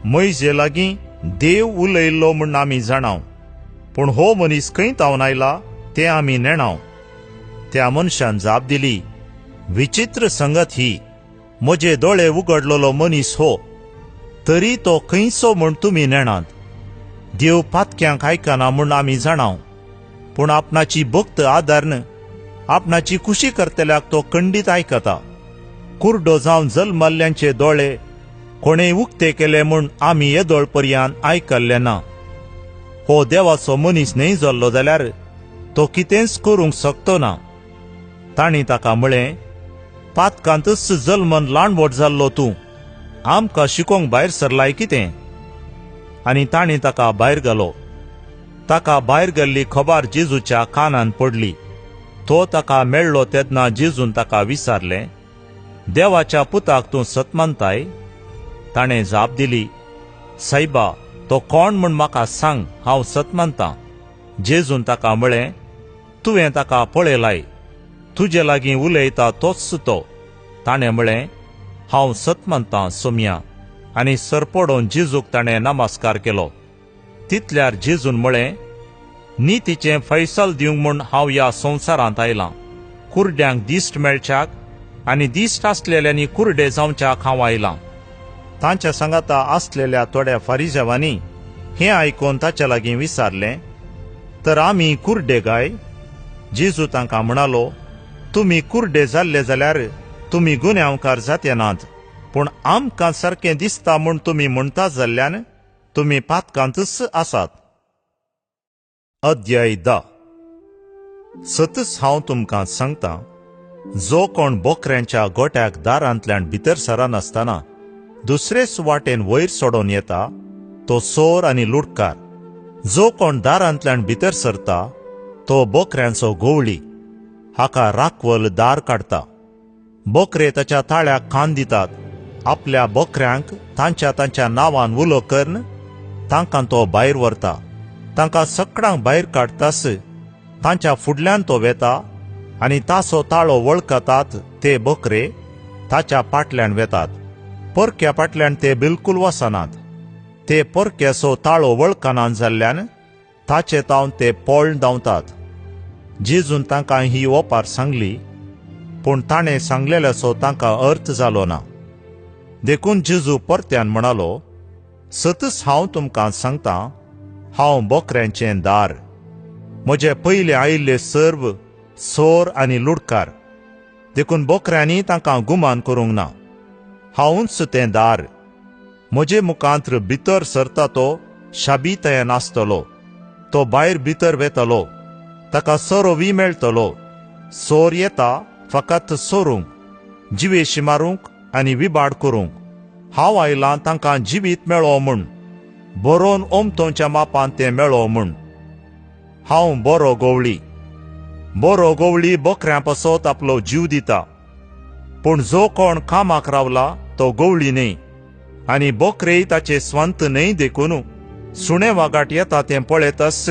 मोइजे लागीं देव उलयल्लो म्हूण आमी जाणाव, पूण हो मनीस खंय तावन आयला तें आमी नेणाव. त्या मनशान जाप दिली, विचित्र संगत ही, म्हजे दोळे उगडलोलो मनीस हो, तरी तो खंयचो म्हूण तुमी नेणात. देव पातक्यांक आयकना म्हूण आमी जाणाव, पूण आपणाची भक्त आदारन आपणाची खुशी करतल्याक तो खंडीत आयकता. कुर्डो जावन जल्माल्ल्यांचे दोळे कोणेय उक्ते केले म्हूण आमी येदोळ पर्यान आयकल्ले ना. हो देवाचो मनीस न्ही जाल्लो जाल्यार तो कितेंच करूंक शकतो ना. तांणी ताका म्हळें, पातकांतच जल्मन ल्हानवट जाल्लो तूं, आमकां शिकोवंक भायर सरलाय कितें? आनी तांणी ताका भायर घालो. ताका भायर गेल्ली खबर जेजूच्या कानान पडली. तो ताका मेळ्ळो तेन्ना जेजून ताका विचारलें, देवाच्या पुताक तूं सत मानताय? ताणें जाप दिली, सायबा, तो कोण म्हूण म्हाका सांग, हांव सत मानतां. जेजून ताका म्हळें, तुवें ताका पळयलाय, तुजे लागीं उलयता तोच तो. ताणें म्हळें, हांव सत मानतां सोम्या. आनी सरपडोवन जेजूक ताणें नमस्कार केलो. तितल्यार जेजून म्हळें, नितीचें फैसल दिवंक म्हूण हांव ह्या संवसारांत आयलां. कुर्ड्यांक दिश्ट मेळच्याक आनी दिश्ट आसलेल्यांनी कुर्डे जावच्याक हांव आयलां. तांच्या सांगाता आसलेल्या थोड्या फारिजेवांनी हें आयकून ताचे लागीं विचारलें, तर आमी कुर्डे काय? जेजू तांकां म्हणालो, तुमी कुर्डे जाल्ले जाल्यार तुमी गुन्यांवकार जाते नात, पूण आमकां सारकें दिसता म्हूण तुमी म्हणटा जाल्ल्यान तुमी पातकांतच आसात. अध्याय 10. सतच हांव तुमकां सांगतां, जो कोण बोकऱ्यांच्या गोट्याक दारांतल्यान भितर सरनासतना दुसरेच वाटेन वयर सोडून येता तो सोर आनी लुटकार. जो कोण दारांतल्यान भितर सरता तो बोकऱ्यांचो गोवळी. हाका राखवल दार काडटा. बोकरे ताच्या ताळ्याक कान दितात. आपल्या बोकऱ्यांक तांच्या नांवान उलो करन तांकां तो भायर व्हरता. तांकां सकडा भायर काडटास तांच्या फुडल्यान तो वेता आनी ताचो ताळो वळखतात ते बोकरे ताच्या फाटल्यान वेतात. परक्या फाटल्यान ते बिलकूल वचनात. ते परक्याचो ताळो वळखनात जाल्ल्यान ताचे तावन ते पोळण धांवतात. जेजून तांकां ही ओपार सांगली, पूण ताणें सांगलेल्याचो तांकां अर्थ जालो ना. देखून जेजू परत्यान म्हणालो, सतच हांव तुमकां सांगतां, हांव बोकऱ्यांचें दार. म्हजे पयले आयिल्ले सर्व सोर आनी लुटकार, देखून बोकऱ्यांनी तांकां गुमान करूंक ना. हांवूच तें दार. म्हजे मुखांत्र भितर सरता तो शाबीतयेन आसतलो. तो भायर भितर वेतलो, ताका सोरोवी मेळटलो. सोर येता फकत सोरूंक, जिवेशी मारूंक आनी विबाड करूंक. हांव आयलां तांकां जिवीत मेळो म्हूण, बरोवन ओमतोच्या मापान तें मेळो म्हूण. हांव बरो गोवळी. बरो गोवळी बोकऱ्यां पासत आपलो जीव दिता. पूण जो कोण कामाक रावला तो गोवळी न्हय, आनी बोकरेय ताचे स्वंत न्हय. देखून सुणे वागाट येता तें पळयतास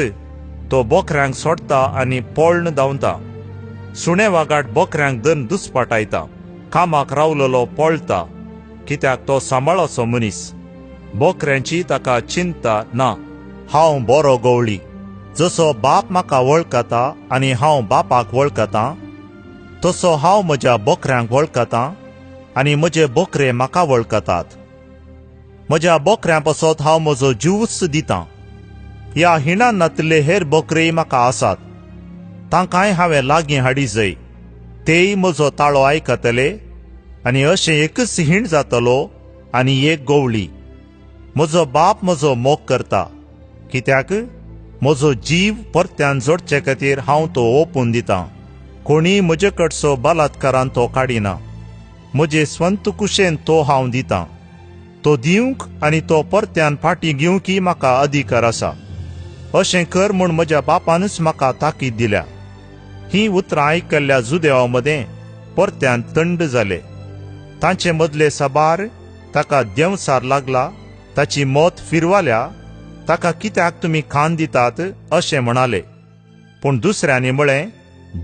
तो बोकऱ्यांक सोडटा आनी पोळण धांवता. सुणे वागाट बोकऱ्यांक धरून दुस्पाटायता. कामाक रावलेलो पळता, कित्याक तो सांबाळाचो मनीस. बोकऱ्यांची ताका चिंता ना. हांव बरो गोवळी. जसो बाप म्हाका वळखता आनी हांव बापाक वळखतां, तसो हांव म्हज्या बोकऱ्यांक वळखतां आनी म्हजे बोकरे म्हाका वळखतात. म्हज्या बोकऱ्यां पासत हांव म्हजो जीवच दितां. ह्या हिणान नातले हेर बोकरेय म्हाका आसात. तांकांय हांवें लागीं हाडी जय. तेय म्हजो ताळो आयकतले आनी अशें एकच हिण जातलो आनी एक गोवळी. म्हजो बाप म्हजो मोग करता, कित्याक म्हजो जीव परत्यान जोडचे खातीर हांव तो ओपून दितां. कोणीय म्हजे कडचो बलात्कारान तो काडिना. म्हजे स्वंत कुशेन तो हांव दितां. तो दिवंक आनी तो परत्यान फाटीं घेवंकय म्हाका अधिकार आसा. अशें कर म्हूण म्हज्या बापानच म्हाका ताकीद दिल्या. ही उतरां आयकल्ल्या जुदेवा मदें परत्यान थंड जाले. तांचे मदले साबार ताका देंवसार लागला. ताची मोत फिरवाल्या. ताका कित्याक तुमी खाण दितात अशें म्हणाले. पूण दुसऱ्यांनी म्हळें,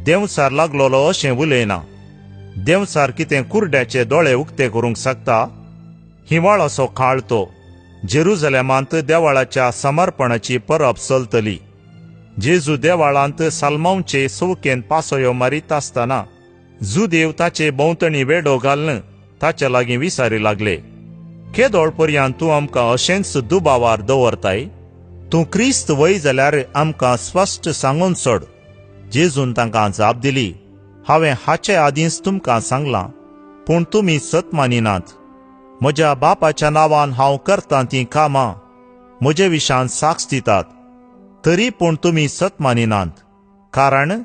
देंवसार लागलोलो अशें उलयना. देंवसार कितें कुर्ड्याचे दोळे उक्ते करूंक शकता? हिंवाळाचो काळ तो. जेरुजलेमांत देवाळाच्या समर्पणाची परब चलतली. जेजू देवाळांत सालमांवचे चौकेन पासयो मारीत आसतना जुदेव ताचे भोंवतणी वेडो घालन ताचे लागीं विचारी लागले, केदोळ पर्यंत तूं आमकां अशेंच दुबावार दवरताय? तूं क्रिस्त वय जाल्यार आमकां स्पश्ट सांगून सोड. जेजून तांकां जाप दिली, हांवें हाचे आदींच तुमकां सांगलां, पूण तुमी सत मानिनात. म्हज्या बापाच्या नांवान हांव करतां तीं कामां म्हजे विशान साक्ष दितात, तरी पूण तुमी सत मानिनात. कारण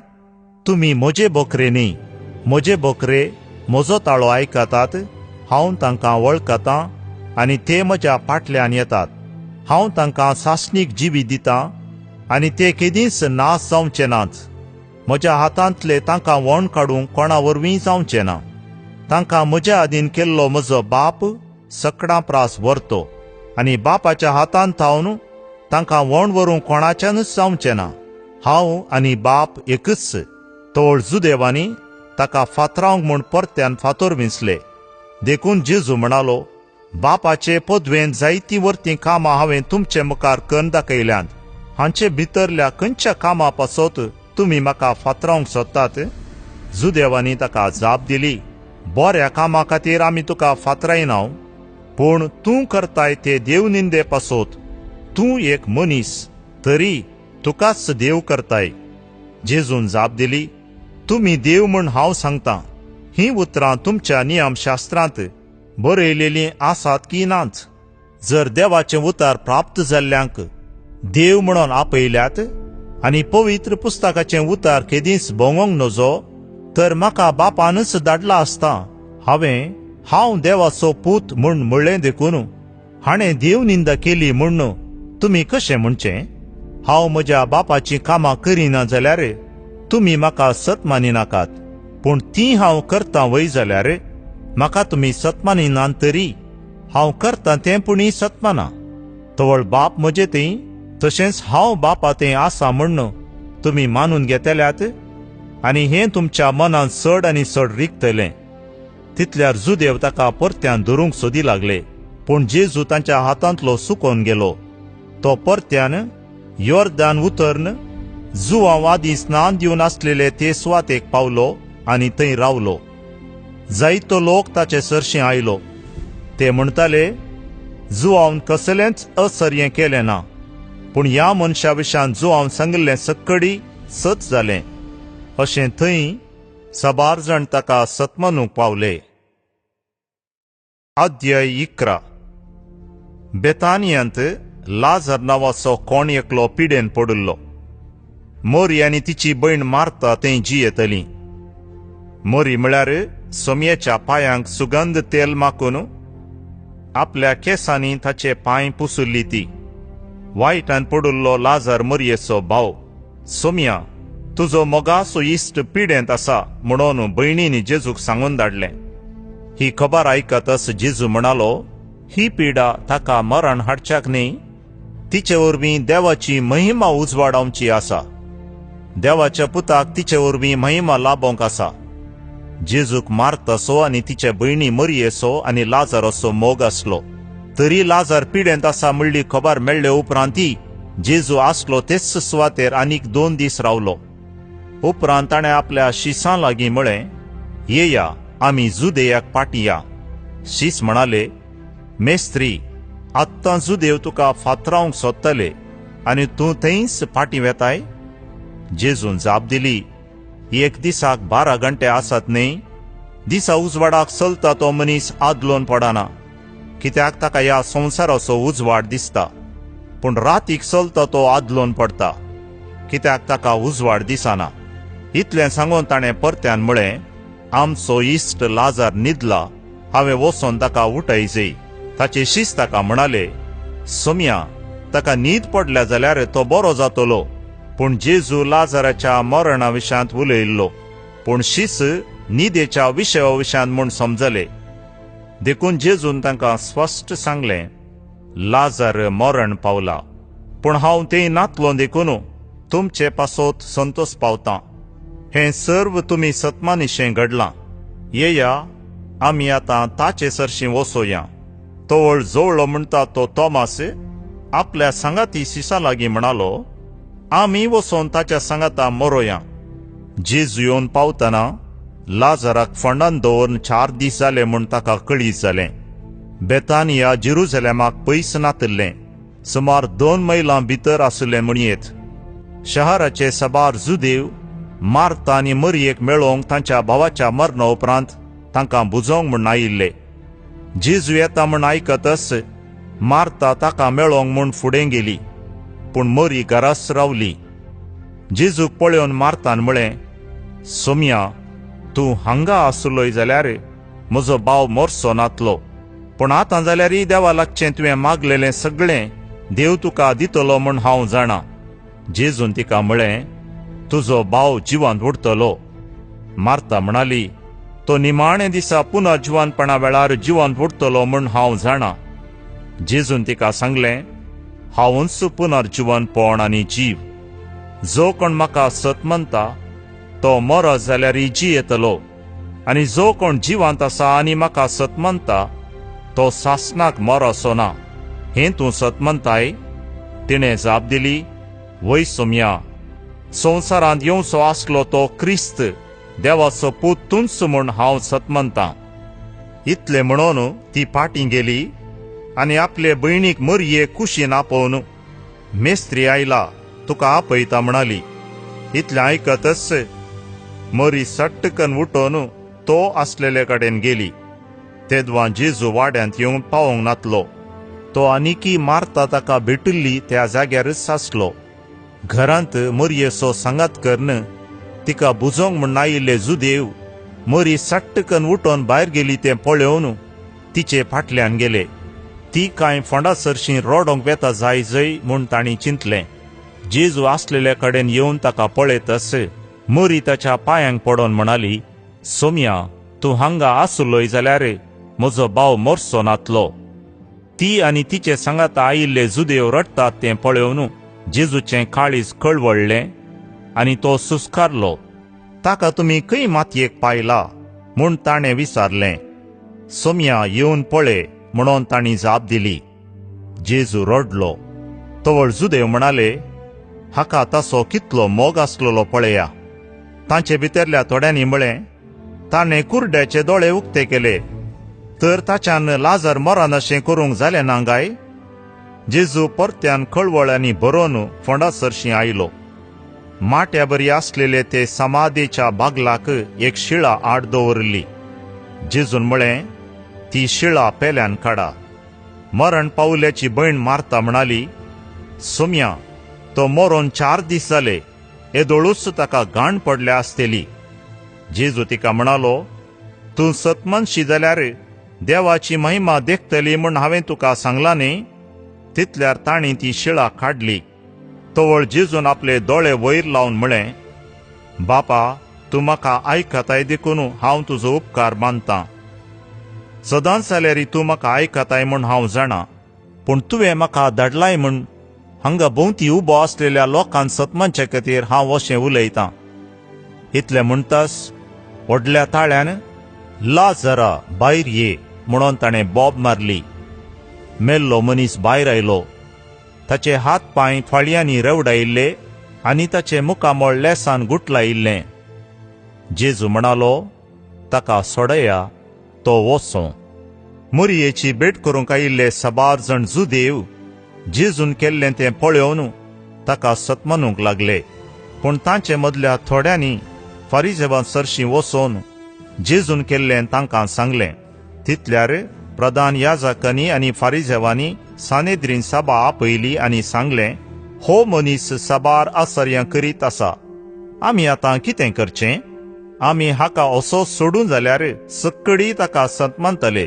तुमी म्हजे बोकरे न्ही. म्हजे बोकरे म्हजो ताळो आयकतात. हांव तांकां वळखतां आनी ते म्हज्या फाटल्यान येतात. हांव तांकां सासणीक जिवी दितां आनी ते केदींच नाश जावचे नात. म्हज्या हातांतले तांकां वण काडूंक कोणा वरवीं जावचें ना. तांकां म्हज्या आदीन केल्लो म्हजो बाप सकडा प्रास व्हरतो आनी बापाच्या हातांत थावन तांकां वण व्हरूंक कोणाच्यानच जावचें ना. हांव आनी बाप एकच. तोळ जुदेवांनी ताका फातरावंक म्हूण परत्यान फातोर विंचले. देखून जेजू म्हणालो, बापाचे पदवेन जायतीं वर्तीं कामां हांवें तुमचे मुखार करून दाखयल्यांत. हांचे भितरल्या खंयच्या कामा पासत तुमी म्हाका फातरावंक सोदतात? जुदेवानी ताका जाप दिली, बऱ्या कामा खातीर आमी तुका फातरायना, पूण तूं करताय ते देवनिंदे पासत तूं एक मनीस, तरी तुकाच देव करताय. जेजून जाप दिली, तुमी देव म्हूण हांव सांगतां. ही उतरां तुमच्या नियमशास्त्रांत बरयलेलीं आसात की नात? जर देवाचें उतर प्राप्त जाल्ल्यांक देव म्हणून आपयल्यात आनी पवित्र पुस्तकाचें उतर केदींच भोंगोंक नजो, तर म्हाका बापानच धाडला आसता. हांव देवाचो पूत म्हूण म्हणलें देखून हाणें देवनिंदा केली म्हूण तुमी कशें म्हणचें? हांव म्हज्या बापाचीं कामां करिना जाल्यार तुमी म्हाका सत मानिनाकात, पूण ती हांव करतां वय जाल्यार म्हाका तुमी सत मानिनात. तरी हांव करतां तें पुणी सत माना. तवळ बाप म्हजें तें, तशेंच हांव बापा तें आसा म्हूण तुमी मानून घेतल्यात, आनी हें तुमच्या मनांत चड आनी चड रिगतलें. तितल्यार जुदेव ताका परत्यान धरूंक सोदी लागले, पूण जेजू तांच्या हातांतलो सुकोवन गेलो. तो परत्यान योर्दान उतर्न जुवांव आदीं स्नान दिवन आसलेले ते सुवातेक पावलो आनी थंय रावलो. जायतो लोक ताचे सरशी आयलो. ते म्हणटाले, जुवांवन कसलेंच असर्यें केलें ना, पूण ह्या मनशा विशान जुवांव सांगिल्लें सक्कडी सत जालें. अशें थंय साबार जाण ताका सतमानूंक पावले. अध्याय 11. बेतानियांत लाजर नांवाचो कोण एकलो पिडेन पडिल्लो. मोरी आनी तिची भयण मार्ता थंय जियेतली. मोरी म्हळ्यार सोम्याच्या पांयांक सुगंध तेल माकून आपल्या केसांनी ताचे पांय पुसुल्ली ती. वायटान पडिल्लो लाजर मोरयेचो भाव. सोम्या, तुजो मोगाचो इश्ट पिडेंत आसा म्हणून भयणींनी जेजूक सांगून धाडलें. ही खबर आयकतच जेजू म्हणालो, ही पिडा ताका मरण हाडच्याक न्ही, तिचे वरवीं देवाची महिमा उजवाडावची आसा. देवाच्या पुताक तिचे वरवीं महिमा लाभोंक आसा. जेजूक मार्ताचो आनी तिचे भयणी मरियेचो आनी लाजराचो मोग आसलो. तरी लाजर पिडेंत आसा म्हणली खबर मेळ्ळे उपरांत जेजू आसलो तेच सुवातेर आनीक 2 दीस रावलो. उपरांत ताणें आपल्या शिसां लागीं म्हळें, येया आमी जुदेयाक पाटया. शीस म्हणाले, मेस्त्री, आत्तां जुदेव तुका फातरावंक सोदतले आनी तूं थंयच पाटी वेताय? जेजून जाप दिली, एक दिसाक 12 घंटे आसात न्ही? दिसा उजवाडाक चलता तो मनीस आदलोवन पडना, कित्याक ताका ह्या संवसाराचो उजवाड दिसता. पूण रातीक चलता तो आदलोवन पडटा, कित्याक ताका उजवाड दिसना. इतलें सांगून ताणें परत्यान म्हळें, आमचो इश्ट लाजर न्हिदला, हांवें वचोन ताका उठयचें. ताचे शीस ताका म्हणाले, सोम्या, ताका न्हीद पडल्या जाल्यार तो बरो जातलो. पूण जेजू लाजराच्या मरणा विशांत उलयल्लो, पूण शीस न्हिदेच्या विशया विशांत म्हूण समजले. देखून जेजून तांकां स्पश्ट सांगलें, लाजर मरण पावला, पूण हांव तें नातलो देखून तुमचे पासत संतोश पावतां. हें सर्व तुमी सतमानिशें घडलां. येया आमी आतां ताचे सरशीं वचोया. तोवळ जोळ्ळो म्हणटा तो तोमास आपल्या सांगाती शिसा लागीं म्हणालो, आमी वचोन ताच्या सांगाता मरोया. जेजू येवन पावतना लाजराक फोंडांत दवरून 4 दीस जाले म्हूण ताका कळीत जालें. बेतानिया जेरुसलेमाक पयस नातल्लें, सुमार 2 मैलां भितर आसलें म्हणयेत. शहराचे साबार जुदेव मार्ता आनी मरियेक मेळोवंक तांच्या भावाच्या मरणा उपरांत तांकां बुजोवंक म्हूण आयिल्ले. जेजू येता म्हूण आयकतच मार्ता ताका मेळोवंक म्हूण फुडें गेली, पूण मरी घराच रावली. जेजूक पळोवन मार्तान म्हळें, सोम्या, तूं हांगा आसलोय जाल्यार म्हजो भाव मरचो नातलो. पूण आतां जाल्यार देवा लागचें तुवें मागलेलें सगळें देव तुका दितलो म्हूण हांव जाणा. जेजून तिका म्हळें, तुजो भाव जिवांत उरतलो. मार्ता म्हणाली, तो निमाणे दिसा पुनर्जिवानपणा वेळार जिवांत उरतलो म्हूण हांव जाणा. जेजून तिका सांगलें, हांवूच पुनर्जिवानपण आनी जीव. जो कोण म्हाका सत म्हणटा तो मरत जाल्यार जियेतलो, आनी जो कोण जिवांत आसा आनी म्हाका सत म्हणटा तो सासणाक मरचो ना. हें तूं सत म्हणटाय? तिणें जाप दिली, वय सोम्या, संवसारांत येवचो आसलो तो क्रिस्त देवाचो पूत तूंच म्हूण हांव सतमनतां. इतलें म्हणून ती फाटीं गेली आनी आपले भयणीक मरये कुशीन आपोवन मेस्त्री आयला तुका आपयता म्हणाली. इतलें आयकतच मरी सट्टकन उठोन तो आसलेले कडेन गेली. तेदवां जेजू वाड्यांत येवन पावोंक नातलो. तो आनिकी मार्ता ताका भेटल्ली त्या जाग्यारच आसलो. घरांत मरयेचो सांगातकरन तिका बुजोंक म्हूण आयिल्ले जुदेव मरी सट्टकन उठोन भायर गेली तें पळोवन तिचे फाटल्यान गेले. ती कांय फोंडासरशीं रोडोंक वेता जाय जंय म्हूण तांणी चिंतलें. जेजू आसलेले कडेन येवन ताका पळयतच मरी ताच्या पांयांक पडोन म्हणाली, सोम्या, तूं हांगा आसलोय जाल्यार म्हजो भाव मरचो नातलो. ती आनी तिचे सांगाता आयिल्ले जुदेव रडटात तें पळोवन जेजूचें काळीज कळवळ्ळें आनी तो सुस्कारलो. ताका तुमी खंय मातयेक पायला म्हूण ताणें विचारलें. सोम्या, येवन पळय म्हणून तांणी जाप दिली. जेजू रडलो. तवळ जुदेव म्हणाले, हाका ताचो कितलो मोग आसलोलो पळया. तांचे भितरल्या थोड्यांनी म्हळें, ताणें कुर्ड्याचे दोळे उक्ते केले, तर ताच्यान लाजर मरण अशें करूंक जालें ना काय? जेजू परत्यान कळवळ्यांनी भरोवन फोंडासरशीं आयलो. माट्या बरी आसलेले ते समाधीच्या बागलाक एक शिळा आड दवरली. जेजून म्हळें, ती शिळा पेल्यान काडा. मरण पावल्याची भयण मार्ता म्हणाली, सोम्या, तो मरोन 4 दीस जाले, येदोळूच ताका घाण पडल्या आसतली. जेजू तिका म्हणालो, तूं सतमनशी जाल्यार देवाची महिमा देखतली म्हूण हांवें तुका सांगलां न्ही. तितल्यार तांणी ती शिळा काडली. तवळ जेजून आपले दोळे वयर लावन म्हळें, बापा, तूं म्हाका आयकताय देखून हांव तुजो उपकार मानतां. सदांच जाल्यार तूं म्हाका आयकताय म्हूण हांव जाणा, पूण तुवें म्हाका धाडलाय म्हूण हांगा भोंवती उबो आसलेल्या लोकांक सतमनचे खातीर हांव अशें उलयतां. इतलें म्हणटाच व्हडल्या ताळ्यान लाजरा भायर ये म्हणून ताणें बोब मारली. मेल्लो मनीस भायर आयलो. ताचे हात पांय फाळयांनी रवडायिल्ले आनी ताचे मुखामोळ लेसान गुठलायिल्लें. जेजू म्हणालो, ताका सोडया, तो वचो. मरयेची भेट करूंक आयिल्ले साबार जाण जुदेव जेजून केल्लें तें पळोवन ताका सतमनूंक लागले. पूण तांचे मदल्या थोड्यांनी फारिजेवां सरशीं वचोन जेजून केल्लें तांकां सांगलें. तितल्यार प्रधान याजकांनी आनी फारिजेवांनी सानेद्रीन सभा आपयली आनी सांगलें, हो मनीस साबार आसर्यां करीत आसा. आमी आतां कितें करचें? आमी हाका असो सोडूं जाल्यार सक्कडी ताका सतमनतले.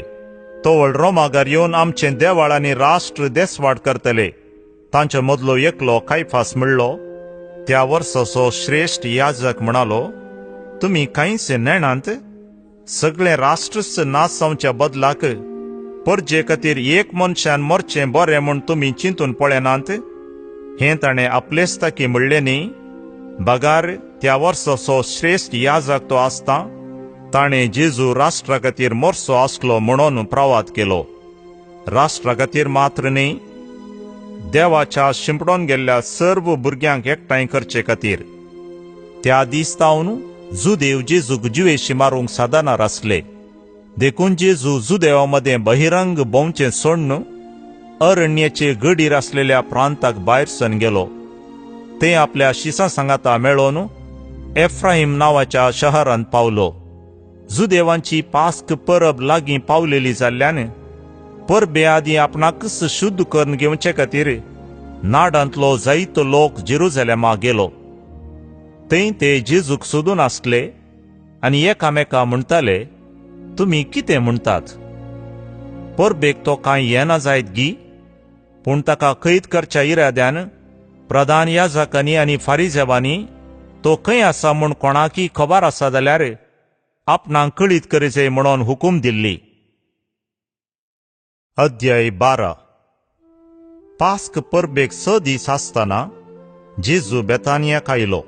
तवळ रोमाघार येवन आमचें देवाळ आनी राष्ट्र देसवाड करतले. तांचे मदलो एकलो कायफास म्हणलो, त्या वर्साचो श्रेश्ठ याजक म्हणालो, तुमी कांयच नेणांत? सगळें राष्ट्रच नास जावच्या बदलाक परजे खातीर एक मनशान मरचें बरें म्हूण तुमी चिंतून पळयनात? हें ताणें आपलेच ताकी म्हणलें न्ही. बगार त्या वर्साचो श्रेश्ठ याजक तो आसता, ताणें जेजू राष्ट्रा खातीर मरचो आसलो म्हणून प्रवाद केलो. राष्ट्रा खातीर मात्र न्ही, देवाच्या शिंपडोन गेल्ल्या सर्व भुरग्यांक एकठांय करचे खातीर. त्या दिसतावन जुदेव जेजूक जिवेशी मारूंक साधनार आसले. देखून जेजू जुदेवा मदें बहिरंग भोंवचें सोडून अरण्याचे गडीर आसलेल्या प्रांताक भायर सन गेलो. ते आपल्या शिसां सांगाता मेळोन एफ्राहीम नांवाच्या शहरांत पावलो. जुदेवांची पास्क परब लागीं पावलेली जाल्ल्यान परबे आदीं आपणाकच शुद्ध करून घेवचे खातीर नाडांतलो जायतो लोक जेरुसलेमा गेलो. थंय ते जेजूक सोदून आसले आनी एकामेका म्हणटाले, तुमी कितें म्हणटात? परबेक तो कांय येना जायत गी? पूण ताका कैद करच्या इराद्यान प्रधान याजकांनी आनी फारिजेवांनी तो खंय आसा म्हूण कोणाकी खबर आसा जाल्यार आपणाक कळीत करचे म्हणून हुकूम दिल्ली. अध्याय 12. पास्क परबेक 6 दीस आसतना जेजू बेतानियाक आयलो.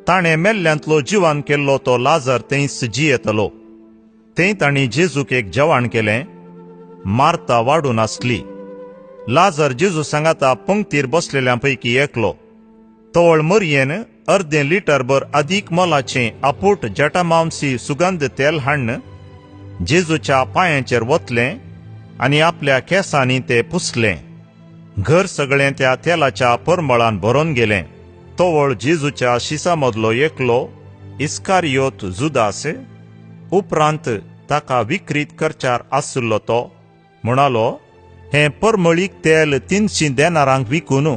ताणें मेल्ल्यांतलो जिवान केल्लो तो लाजर थंयच जियेतलो. थंय तांणी जेजूक एक जेवण केलें. मार्ता वाडून आसली. लाजर जेजू सांगाता पंक्तीर बसलेल्यां पैकी एकलो. तोवळ मरयेन अर्दें लिटरभर अदीक मोलाचें आपूट जटामांसी सुगंध तेल हाडन जेजूच्या पांयांचेर वतलें आनी आपल्या केंसांनी तें पुसलें. घर सगळें त्या तेलाच्या परमळान भरोन गेलें. तोवळ जेजूच्या शिसा मदलो एकलो इस्कारियोत जुदास उपरांत ताका विक्रीत करचार आसुल्लो तो म्हणालो, हें परमळीक तेल 300 देनारांक विकून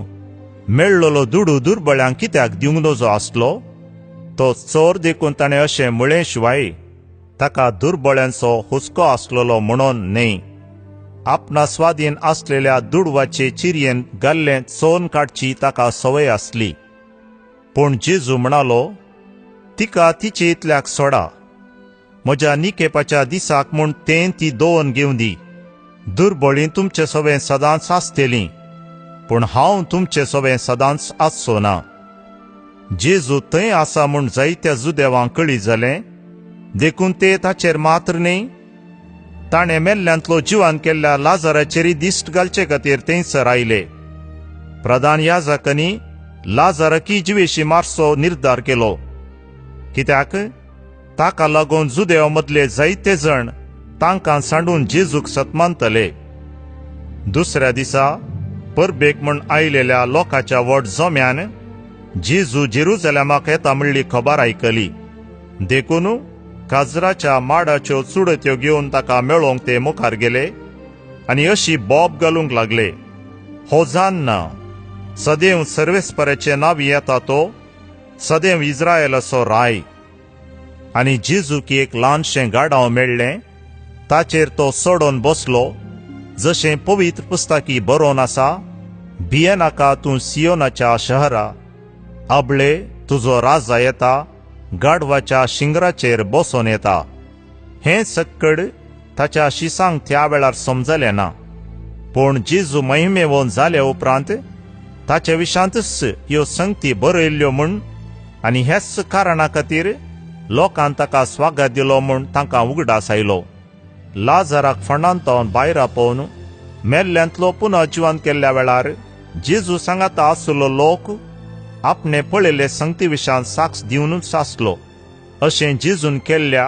मेळ्ळलो दुडू दुर्बळ्यांक कित्याक दिवंक नजो आसलो. तो चोर देखून ताणें अशें म्हळें शिवाय ताका दुर्बळ्यांचो हुस्को आसलोलो म्हणून न्हय. आपणा स्वाधीन आसलेल्या दुडवाचे चिरयेन घाल्लें चोन काडची ताका संवय आसली. पूण जेजू म्हणालो, तिका तिचे इतल्याक सोडा. म्हज्या निकेपाच्या दिसाक म्हूण तें ती दोन घेवन दी. दुर्बळीं तुमचें सवें सदांच आसतलीं, पूण हांव तुमचें सवें सदांच आसचो ना. जेजू थंय आसा म्हूण जायत्या जुदेवांक कळी जालें, देखून ते ताचेर मात्र न्हय, ताणें मेल्ल्यांतलो जिवान केल्ल्या लाजाराचेरय दिश्ट घालचे खातीर थंयसर आयले. प्रधान याजकांनी लाजाराकी जिवेशी मारचो निर्धार केलो, कित्याक ताका लागून जुदेव मदले जायते जण तांकां सांडून जेजूक सतमानतले. दुसऱ्या दिसा परबेक म्हूण आयलेल्या लोकांच्या व्हड जोम्यान जेजू जेरुजलेमाक येता म्हणली खबर आयकली. देखून काजराच्या माडाच्यो चुडत्यो घेवन ताका मेळोवंक ते मुखार गेले आनी अशी बोब घालूंक लागले, होजान्ना, सदैव सर्वेस्पराचे नांवी येता तो, सदैव इस्रायेलाचो राय. आनी जेजूक एक ल्हानशें गाडाव मेळ्ळें, ताचेर तो चडोन बसलो, जशें पवित्र पुस्तकी बरोवन आसा, भिये नाका तूं सियोनाच्या शहरा, आबळे तुजो राजा येता, गाडवाच्या शिंगराचेर बसोन येता. हें सक्कड ताच्या शिसांक त्या वेळार समजलें ना. पूण जेजू महिमेवोन जाले उपरांत ताचे विशांतच ह्यो संगती बरयल्ल्यो म्हूण आनी हेच कारणा खातीर लोकांन ताका स्वागत दिलो म्हूण तांकां उगडास आयलो. लाजाराक फणांतावन भायर आपोवन मेल्ल्यांतलो पुना जिवान केल्ल्या वेळार जेजू सांगाता आसलो लोक आपणे पळयले संगती विशान साक्ष दिवनूच आसलो. अशें जेजून केल्ल्या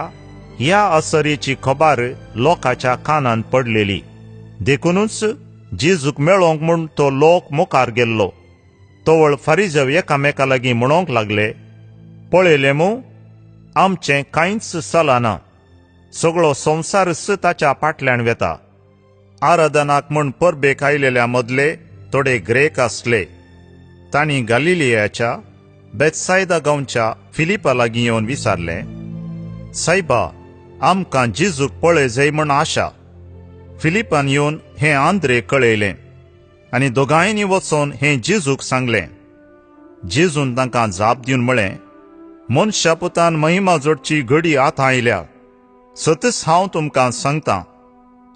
ह्या असरेची खबर लोकांच्या कानान पडलेली. देखूनच जेजूक मेळोवंक म्हूण तो लोक मुखार गेल्लो. तोवळ फारिजव एकामेका लागीं म्हणोंक लागले, पळयले मू, आमचें कांयच चलना. सगळो संवसारच ताच्या फाटल्यान वेता. आराधनाक म्हूण परबेक आयलेल्या मदले थोडे ग्रेक आसले. तांणी गलिलियाच्या बेतसायदा गांवच्या फिलिपा लागीं येवन विचारलें, सायबा, आमकां जेजूक पळय जाय म्हूण आशा. फिलिपान येवन हें आंद्रे कळयलें आनी दोगांयनी वचोन हें जेजूक सांगलें. जेजून तांकां जाप दिवन म्हळें, मनशा पुतान महिमा जोडची घडी आतां आयल्या. सतच हांव तुमकां सांगतां,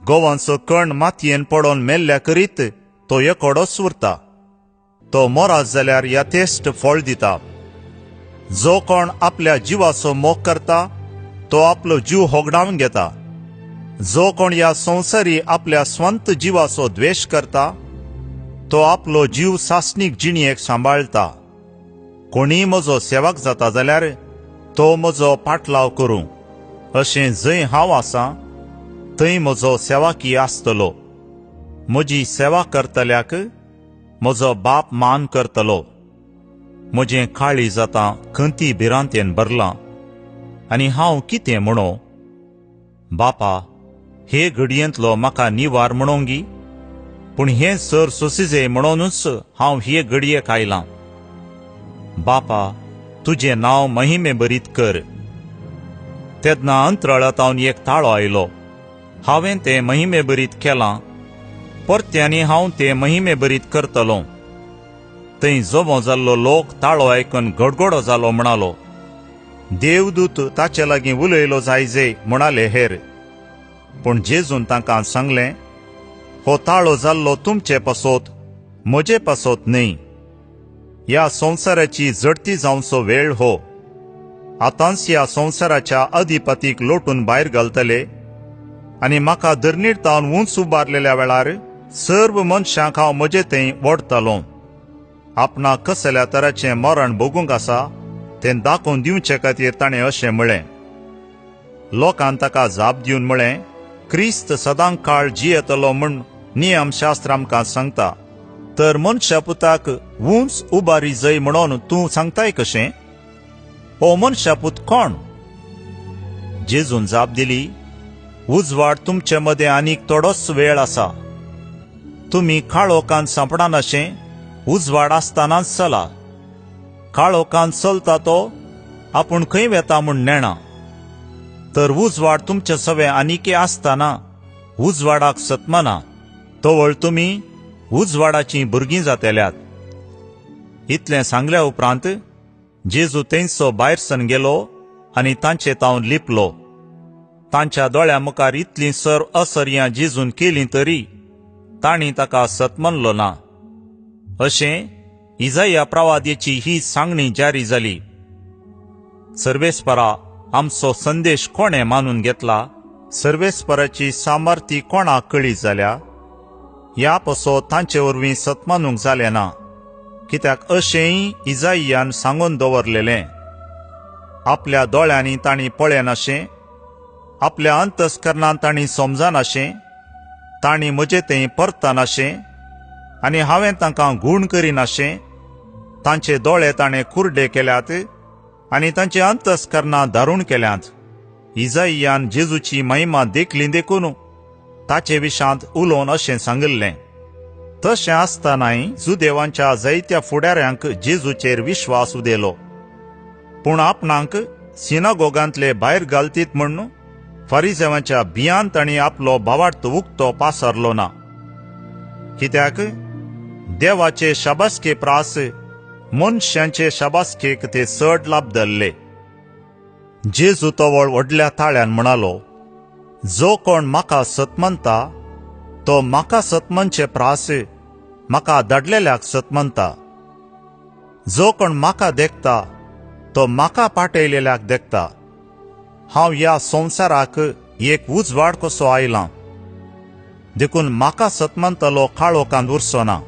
गोवांचो कण मातयेन पडोन मेल्ल्या करीत तो एकोडोच उरता. तो मोरात जाल्यार यथेश्ट फळ दिता. जो कोण आपल्या जिवाचो मोग करता तो आपलो जीव होगडावन घेता. जो कोण ह्या संवसारी आपल्या स्वंत जिवाचो द्वेश करता तो आपलो जीव सासणीक जिणयेक सांबाळटा. कोणी म्हजो सेवक जाता जाल्यार तो म्हजो पाटलाव करूं. अशें जंय हांव आसां थंय म्हजो सेवाकी आसतलो. म्हजी सेवा करतल्याक म्हजो बाप मान करतलो. म्हजें काळी जाता खंती भिरांतेन भरलां आनी हांव कितें म्हणो? बापा, हे घडयेंतलो म्हाका निवार म्हणोंगी, पूण हें सर सोसिजे म्हणूनच हांव हे घडयेक आयलां. बापा, तुजें नांव महिमे बरीत कर. तेदना अंतराळांतावन एक ताळो आयलो. हांवें तें महिमे बरीत केलां, परत्यांनी हांव तें महिमे बरीत करतलों. थंय जमो जाल्लो लोक ताळो आयकून गडगडो जालो म्हणालो, देवदूत ताचे लागीं उलयलो जायजे म्हणाले हेर. पूण जेजून तांकां सांगलें, हो ताळो जाल्लो तुमचे पासोत, म्हजे पासोत न्हय. ह्या संवसाराची जडती जावचो वेळ हो. आतांच ह्या संवसाराच्या अधिपतीक लोटून भायर घालतले आनी म्हाका धर्नीरतावन उंच उबारलेल्या वेळार सर्व मनशांक हांव म्हजे थंय ओडतलों. आपणाक कसल्या तराचें मरण भोगूंक आसा तें दाखोवन दिवचे खातीर ताणें अशें म्हळें. लोकांन ताका जाप दिवन म्हळें, क्रिस्त सदांच काळ जियेतलो म्हूण नियमशास्त्र आमकां सांगता, तर मनशा पुताक उंच उबारी जय म्हणून तूं सांगताय कशें? हो मनशा पूत कोण? जेजून जाप दिली, उजवाड तुमचे मदें आनीक थोडोच वेळ आसा. तुमी काळोखान सांपडानाशें उजवाड आसतनाच चला. काळोखान चलता तो आपूण खंय वेता म्हूण नेना. तर उजवाड तुमचे सवे आनीके आसतना उजवाडाक सतमना, तोवळ तुमी उजवाडाचीं भुरगीं जातेल्यात. इतलें सांगल्या उपरांत जेजू थंयचो भायर सन गेलो आनी तांचे तावन लिपलो. तांच्या दोळ्या मुखार इतलीं सर असर्यां जेजून केलीं तरी तांणी ताका सतमनलो ना. अशें इजाया प्रवादीची ही सांगणी जारी जाली. सर्वेस्परा आमचो संदेश कोणें मानून घेतला? सर्वेस्पराची सामर्थी कोणाक कळी जाल्या? ह्या पसो तांचे वरवीं सतमानूंक जालें ना, कित्याक अशेंय इजायान सांगून दवरलेलें. आपल्या दोळ्यांनी तांणी पळयनाशें, आपल्या अंतस्करणांत तांणी समजनाशें, तांणी म्हजें तें परतनाशें, आनी हांवें तांकां गूण करिनाशें. तांचे दोळे ताणें कुर्डे केल्यात आनी तांचे अंतस्करणां दारूण केल्यांत. इजायान जेजूची महिमा देखली देखून ताचे विशांत उलोवन अशें सांगल्लें. तशें आसतनाय जुदेवांच्या जायत्या फुडाऱ्यांक जेजूचेर विश्वास उदेलो, पूण आपणाक सिनागोगांतले भायर घालतीत म्हूण फारिसेवांच्या भियान तांणी आपलो भावार्थ उक्तो पासरलो ना. कित्याक देवाचे शाबासके प्रास मनशांचे शाबासकेक ते चड लाभ धरले. जेजू तोवळ व्हडल्या ताळ्यान म्हणालो, जो कोण म्हाका सतमनता तो म्हाका सतमनचे प्रास म्हाका धाडलेल्याक सतमनता. जो कोण म्हाका देखता तो म्हाका पाठयलेल्याक देखता. हांव ह्या संवसाराक एक उजवाड कसो आयलां, देखून म्हाका सतमनतलो काळोखांत उरचो ना.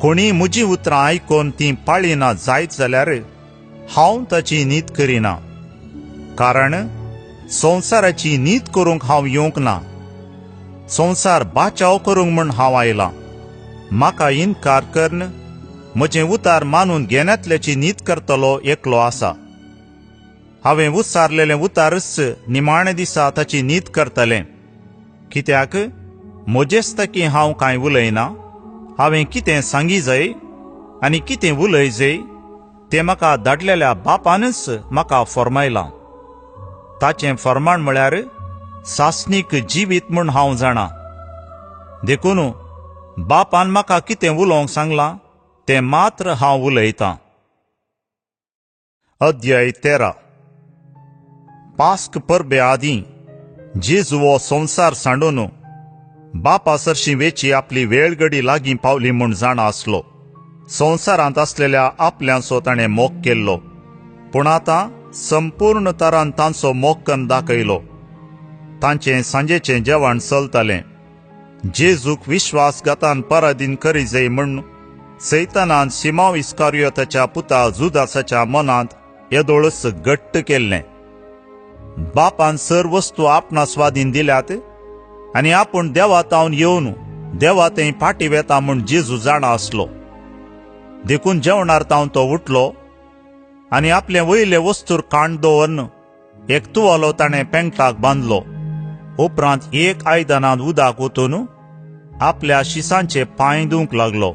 कोणी म्हजी उतरां आयकून तीं पाळिना जायत जाल्यार हांव ताची नीत करिना. कारण संवसाराची नीत करूंक हांव येवंक ना, संवसार बाचाव करूंक म्हूण हांव आयलां. म्हाका इन्कार करन म्हजें उतार मानून घेनातल्याची नीत करतलो एकलो आसा. हांवें उसारलेलें उतारच निमाणे दिसा ताची नीत करतलें. कित्याक म्हजेच तकी हांव कांय उलयना, हांवें कितें सांगी जाय आनी कितें उलय जाय तें म्हाका धाडलेल्या बापानच म्हाका फर्मायलां. ताचें फर्माण म्हळ्यार सासणीक जिवीत म्हूण हांव जाणा. देखून बापान म्हाका कितें उलोवंक सांगलां तें मात्र हांव उलयतां. अध्याय 13. पास्क परबे आदीं जेजू हो संवसार सांडून बापा सरशी वेची आपली वेळ घडी लागीं पावली म्हूण जाणा आसलो. संवसारांत असलेल्या आपल्याचो ताणें मोग केल्लो, पूण आतां संपूर्ण तरान तांचो मोग करून दाखयलो. तांचें सांजेचें जेवण चलतलें. जेजूक विश्वासघातान पराधीन करी जाय म्हूण सैतानान सिमोन इस्कारियोताच्या पुता जुदासाच्या मनांत येदोळस घट्ट केल्लें. बापान सर वस्तू आपणा स्वाधीन दिल्यात आनी आपूण देवातावन येवन देवातें पाटी वेता म्हूण जेजू जाणा आसलो. देखून जेवणार तावन तो उठलो आनी आपले वयले वस्तूर कांड दवरन एक तुवालो ताणें पेंगटाक बांदलो. उपरांत एक आयदनांत उदक ओतून आपल्या शिसांचे पांय धुवंक लागलो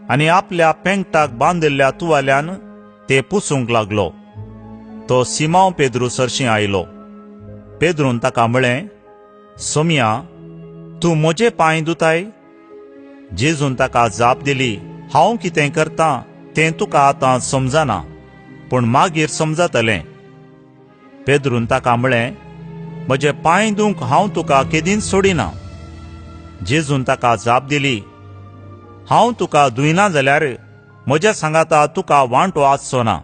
आनी आपल्या पेंगटाक बांदिल्ल्या तुवाल्यान ते पुसूंक लागलो. तो सिमोन पेद्रू सरशी आयलो. पेद्रून ताका म्हळें, सोम्या, तूं म्हजे पांय धुताय? जेजून ताका जाप दिली, हांव कितें करतां तें तुका आतां समजना, पूण मागीर समजतलें. पेद्रून ताका म्हळें, म्हजे पांय धुवंक हांव तुका केदीन सोडिना. जेजून ताका जाप दिली, हांव तुका धुयना जाल्यार म्हज्या सांगाता तुका वांटो आसचो ना.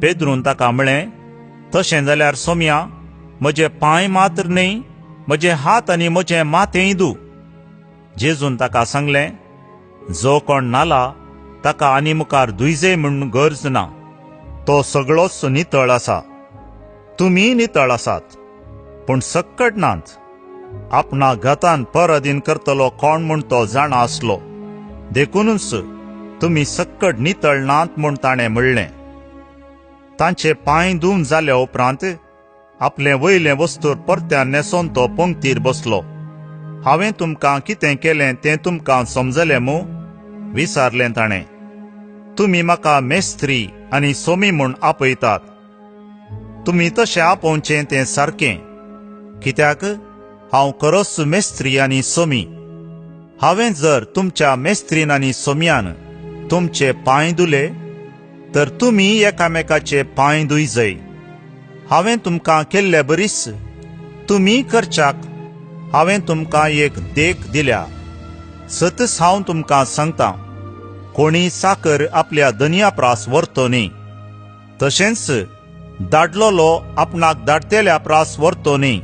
पेद्रून ताका म्हळें, तशें जाल्यार सोम्या, म्हजे पांय मात्र न्हय, म्हजे हात आनी म्हजें माथेंय धू. जेजून ताका सांगलें, जो कोण नाला ताका आनी मुखार दुयजे म्हूण गरज ना. तो सगळोच नितळ आसा. तुमी नितळ आसात, पूण सक्कट नात. आपणा घातान पर अधीन करतलो कोण म्हूण तो जाणा आसलो. देखूनच तुमी सक्कट नितळ नात म्हूण ताणें म्हणलें. तांचे पांय धुवन जाल्या उपरांत आपले वयले वस्तूर परत्यान न्हेसोन तो पंक्तीर बसलो. हांवें तुमकां कितें केलें तें तुमकां समजलें मू? विचारलें ताणें. तुमी म्हाका मेस्त्री आनी सोमी म्हूण आपयतात. तुमी तशें आपोवचें तें सारकें, कित्याक हांव खरोच मेस्त्री आनी सोमी. हांवें जर तुमच्या मेस्त्रीन आनी सोम्यान तुमचे पांय धुले तर तुमी एकामेकाचे पांय धुयजय. हांवें तुमकां केल्ले बरीच तुमी करच्याक हांवें तुमकां एक देख दिल्या. सतच हांव तुमकां सांगतां, कोणी साकर आपल्या दनयाप्रास व्हरतो न्ही, तशेंच धाडलोलो आपणाक धाडतेल्या प्रास व्हरतो न्ही.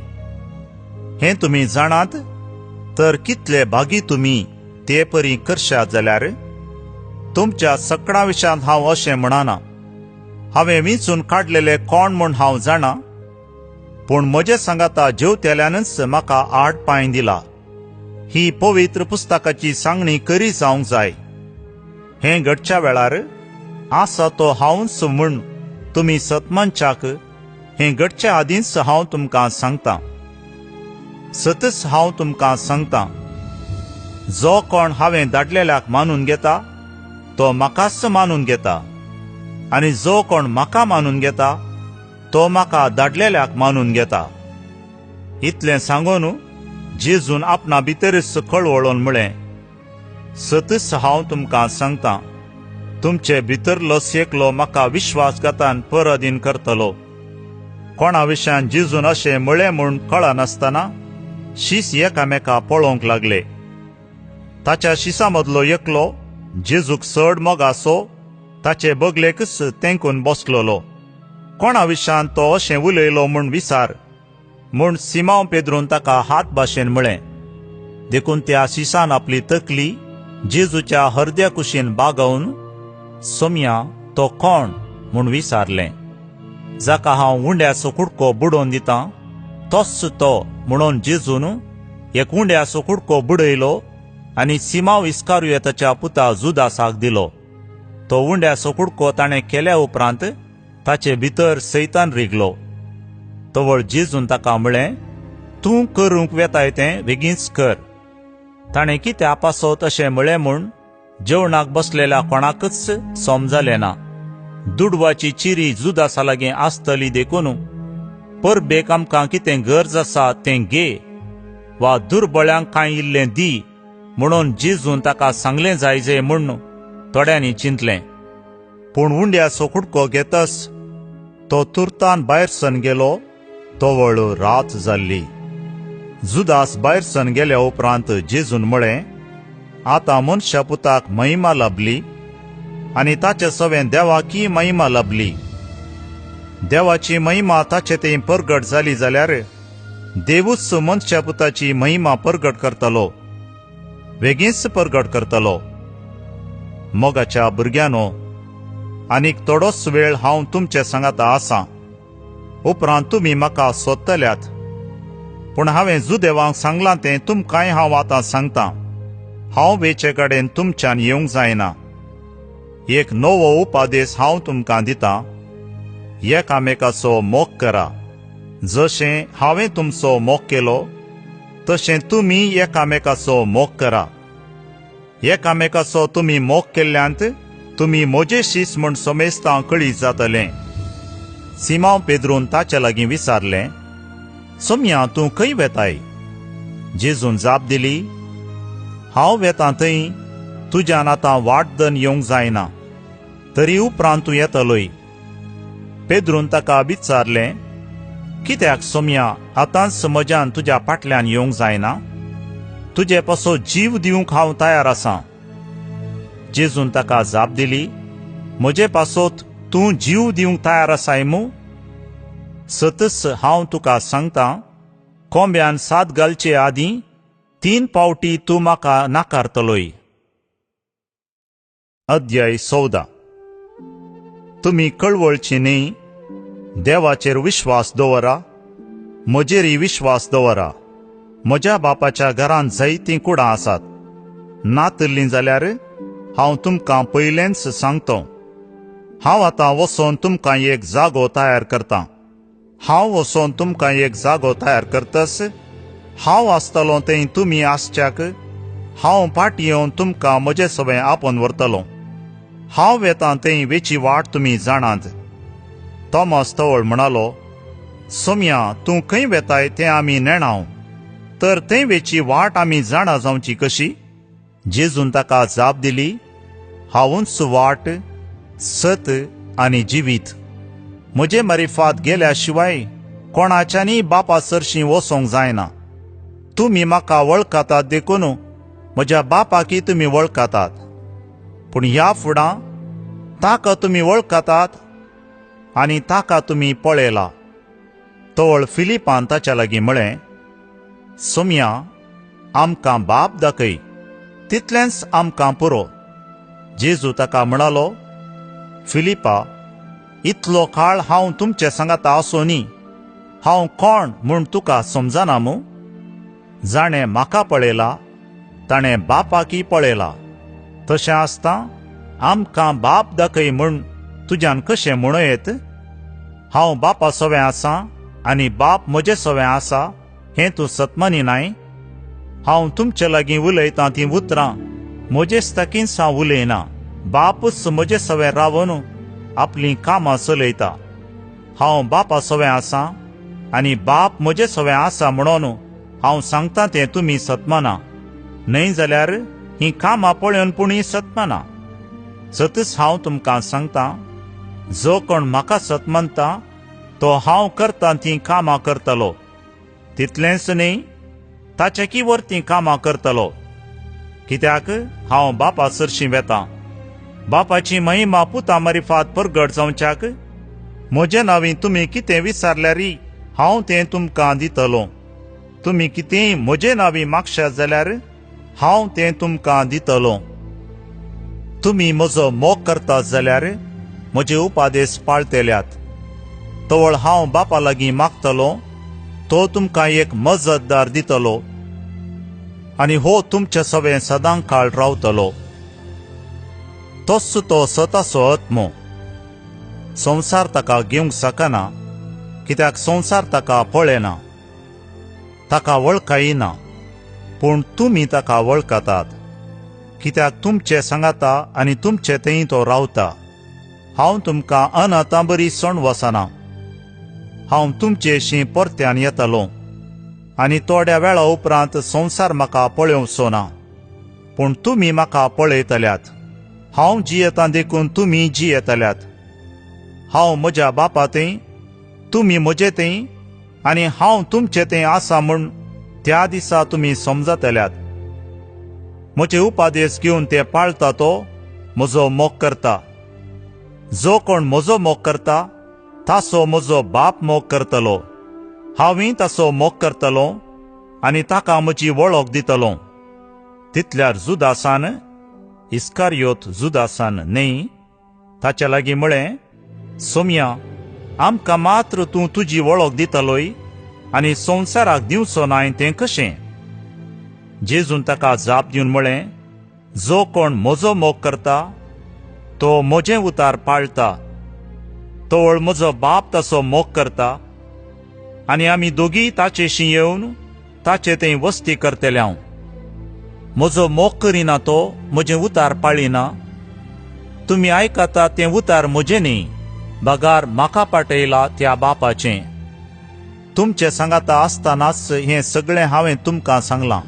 हें तुमी जाणात, तर कितले भागी तुमी ते परी करशात जाल्यार. तुमच्या सकडा विशांत हांव अशें म्हणना. हांवें विंचून काडलेले कोण म्हूण हांव जाणा, पूण म्हजे सांगाता जेवतेल्यानच म्हाका 8 पांय दिला. ही पवित्र पुस्तकाची सांगणी करी जावंक जाय. हें घडच्या वेळार आसा तो हांवच म्हूण तुमी सतमनशाक हें घडच्या आदींच हांव तुमकां सांगतां. सतच हांव तुमकां सांगतां, जो कोण हांवें धाडलेल्याक मानून घेता तो म्हाकाच मानून घेता, आनी जो कोण म्हाका मानून घेता तो म्हाका धाडलेल्याक मानून घेता. इतलें सांगून जेजून आपणा भितरच कळवळोन म्हळें, सतच हांव तुमकां सांगतां, तुमचे भितरलो एकलो म्हाका विश्वासघातान पर अधीन करतलो. कोणा विशयान जेजून अशें म्हळें म्हूण कळनासतना शीस एकामेका पळोवंक लागले. ताच्या शिसा मदलो एकलो जेजूक चड मोग आसो ताचे बगलेकच तेंकून बसलोलो. कोणा विशयान तो अशें उलयलो म्हूण विचार म्हूण सिमांव पेद्रून ताका हात भाशेन म्हळें. देखून त्या शिसान आपली तकली जेजूच्या हर्द्या कुशीन बागवून, सोम्या तो कोण म्हूण विचारलें. जाका हांव उंड्याचो कुडको बुडोवन दितां तोच तो म्हणून जेजून एक उंड्याचो कुडको बुडयलो आनी सिमांव इस्कारियोताच्या पुता जुदासाक दिलो. तो उंड्याचो कुडको ताणें केल्या उपरांत ताचे भितर सैतान रिगलो. तवळ जेजून ताका म्हळें, तूं करूंक वेताय तें बेगीनच कर. ताणें कित्या पासो तशें म्हळें म्हूण जेवणाक बसलेल्या कोणाकच समजलें ना. दुडवाची चिरी जुदासा लागीं आसतली देखून परबेक आमकां कितें गरज आसा तें घे, वा दुर्बळ्यांक कांय इल्लें दी म्हणून जेजून ताका सांगलें जायजे म्हूण थोड्यांनी चिंतलें. पूण उंड्याचो कुडको घेतस तो तुर्तान भायर सन गेलो तोवळ रात जाल्ली. जुदास भायर सन गेल्या उपरांत जेजून म्हळें, आतां मनशा पुताक महिमा लाभली आनी ताचे सवें देवाकी महिमा लाभली. देवाची महिमा ताचे थंय परगट जाली जाल्यार देवूच मनशा पुताची महिमा परगट करतलो, बेगीनच परगट करतलो. मोगाच्या भुरग्यानो, आनीक थोडोच वेळ हांव तुमचे सांगाता आसां, उपरांत तुमी म्हाका सोदतल्यात. पूण हांवें जुदेवांक सांगलां तें तुमकांय हांव आतां सांगतां, हांव वेचे कडेन तुमच्यान येवंक जायना. एक नवो उपादेश हांव तुमकां दितां, एकामेकाचो मोग करा. जशें हांवें तुमचो मोग केलो तशें तुमी एकामेकाचो मोग करा. एकामेकाचो तुमी मोग केल्ल्यांत तुमी म्हजे शिस म्हूण समेस्तां कळीत जातलें. सिमांव पेद्रून ताचे लागीं विचारलें, सोम्या तूं खंय वेताय? जेजून जाप दिली, हांव वेतां थंय तुज्यान आतां वाटदन येवंक जायना, तरी उपरांत तूं येतलोय. पेद्रून ताका विचारलें, कित्याक सोम्या आतांच म्हज्यान तुज्या फाटल्यान येवंक जायना? तुजे पासो जीव दिवंक हांव तयार आसां. जेजून ताका जाप दिली, म्हजे पासोत तूं जीव दिवंक तयार आसाय मू? सतच हांव तुका सांगतां, कोंब्यान साद घालचे आदीं 3 फावटी तूं म्हाका नाकारतलोय. अध्याय 14. तुमी कळवळची न्ही, देवाचेर विश्वास दवरा, म्हजेरय विश्वास दवरा. म्हज्या बापाच्या घरांत जायतीं कुडां आसात. नातल्लीं जाल्यार हांव तुमकां पयलेंच सांगतां. हांव आतां वचोन तुमकां एक जागो तयार करतां. हांव वचोन तुमकां एक जागो तयार करतस. हांव आसतलों थंय तुमी आसच्याक हांव फाटीं येवन तुमकां म्हजे सवें आपोवन व्हरतलों. हांव वेतां थंय वेची वाट तुमी जाणात. तोमास तवळ म्हणालो, सोम्या, तूं खंय वेताय तें आमी नेणाव, तर थंय वेची वाट आमी जाणा जावची कशी? जेजून ताका जाप दिली, हांवूच वाट, सत आनी जिवीत. म्हजे मारिफात गेल्या शिवाय कोणाच्यानी बापा सरशीं वचोंक जायना. तुमी म्हाका वळखातात देखून म्हज्या बापाकी तुमी वळखातात. पूण ह्या फुडां ताका तुमी वळखातात आनी ताका तुमी पळयला. तवळ फिलिपान ताच्या लागीं म्हळें, सोम्या, आमकां बाप दाखय, तितलेंच आमकां पुरो. जेजू ताका म्हणालो, फिलिपा, इतलो काळ हांव तुमचे सांगाता आसोनी हांव कोण म्हूण तुका समजना मू? जाणें म्हाका पळयला ताणें बापाकी पळयला. तशें आसता आमकां बाप दाखय म्हूण तुज्यान कशें म्हणयत? हांव बापा सवें आसां आनी बाप म्हजे सवें आसा हें तूं सतमानिनाय? हांव तुमचे लागीं उलयतां तीं उतरां म्हजेच ताकींसां उलयना. बापूच म्हजे सवें रावन आपलीं कामां चलयता. हांव बापा सवें आसां आनी बाप म्हजे सवें आसा म्हणून हांव सांगतां तें तुमी सतमाना. न्हय जाल्यार हीं कामां पळोवन पुणी सतमाना. सतच हांव तुमकां सांगतां, जो कोण म्हाका सतमानता तो हांव करतां तीं कामां करतलो. तितलेंच न्ही, ताच्याकी वर्तीं कामां करतलो, कित्याक हांव बापा सरशीं वेतां. बापाची महिमा पुतां मारिफात परगट जावच्याक म्हजे नांवीं तुमी कितें विचारल्यारय हांव तें तुमकां दितलों. तुमी कितेंय म्हजे नांवीं मागशात जाल्यार हांव तें तुमकां दितलों. तुमी म्हजो मोग करतात जाल्यार म्हजे उपादेश पाळटल्यात. तवळ हांव बापा लागीं मागतलों, तो तुमकां एक मजतदार दितलो आनी हो तुमचे सवें सदां काळ रावतलो. तोच तो स्वताचो आत्मो. संवसार ताका घेवंक शकना, कित्याक संवसार ताका पळयना, ताका वळखायना. पूण तुमी ताका वळखतात, कित्याक तुमचे सांगाता आनी तुमचे थंय तो रावता. हांव तुमकां अनाथां बरी सण वसना. हांव तुमचेशीं परत्यान येतलों आनी थोड्या वेळा उपरांत संवसार म्हाका पळोवचो ना, पूण तुमी म्हाका पळयतल्यात. हांव जियेतां देखून तुमी जियेतल्यात. हांव म्हज्या बापा थंय, तुमी म्हजे थंय आनी हांव तुमचे थंय आसा म्हूण त्या दिसा तुमी समजतल्यात. म्हजे उपादेश घेवन ते पाळता तो म्हजो मोग करता. जो कोण म्हजो मोग करता ताचो म्हजो बाप मोग करतलो. हांवूय ताचो मोग करतलों आनी ताका म्हजी वळख दितलों. तितल्यार जुदासान, इस्कारियोत जुदासान न्ही, ताच्या लागीं म्हळें, सोम्या, आमकां मात्र तूं तुजी वळख दितलोय आनी संवसाराक दिवचो नाय तें कशें? जेजून ताका जाप दिवन म्हळें, जो कोण म्हजो मोग करता तो म्हजें उतार पाळटा. तवळ म्हजो बाप ताचो मोग करता आनी आमी दोगीय ताचेशीं येवन ताचे थंय वस्ती करतले. हांव म्हजो मोग करिना तो म्हजें उतार पाळिना. तुमी आयकता तें उतार म्हजें न्ही, बगार म्हाका पाठयला त्या बापाचें. तुमचे सांगाता आसतनाच हें सगळें हांवें तुमकां सांगलां.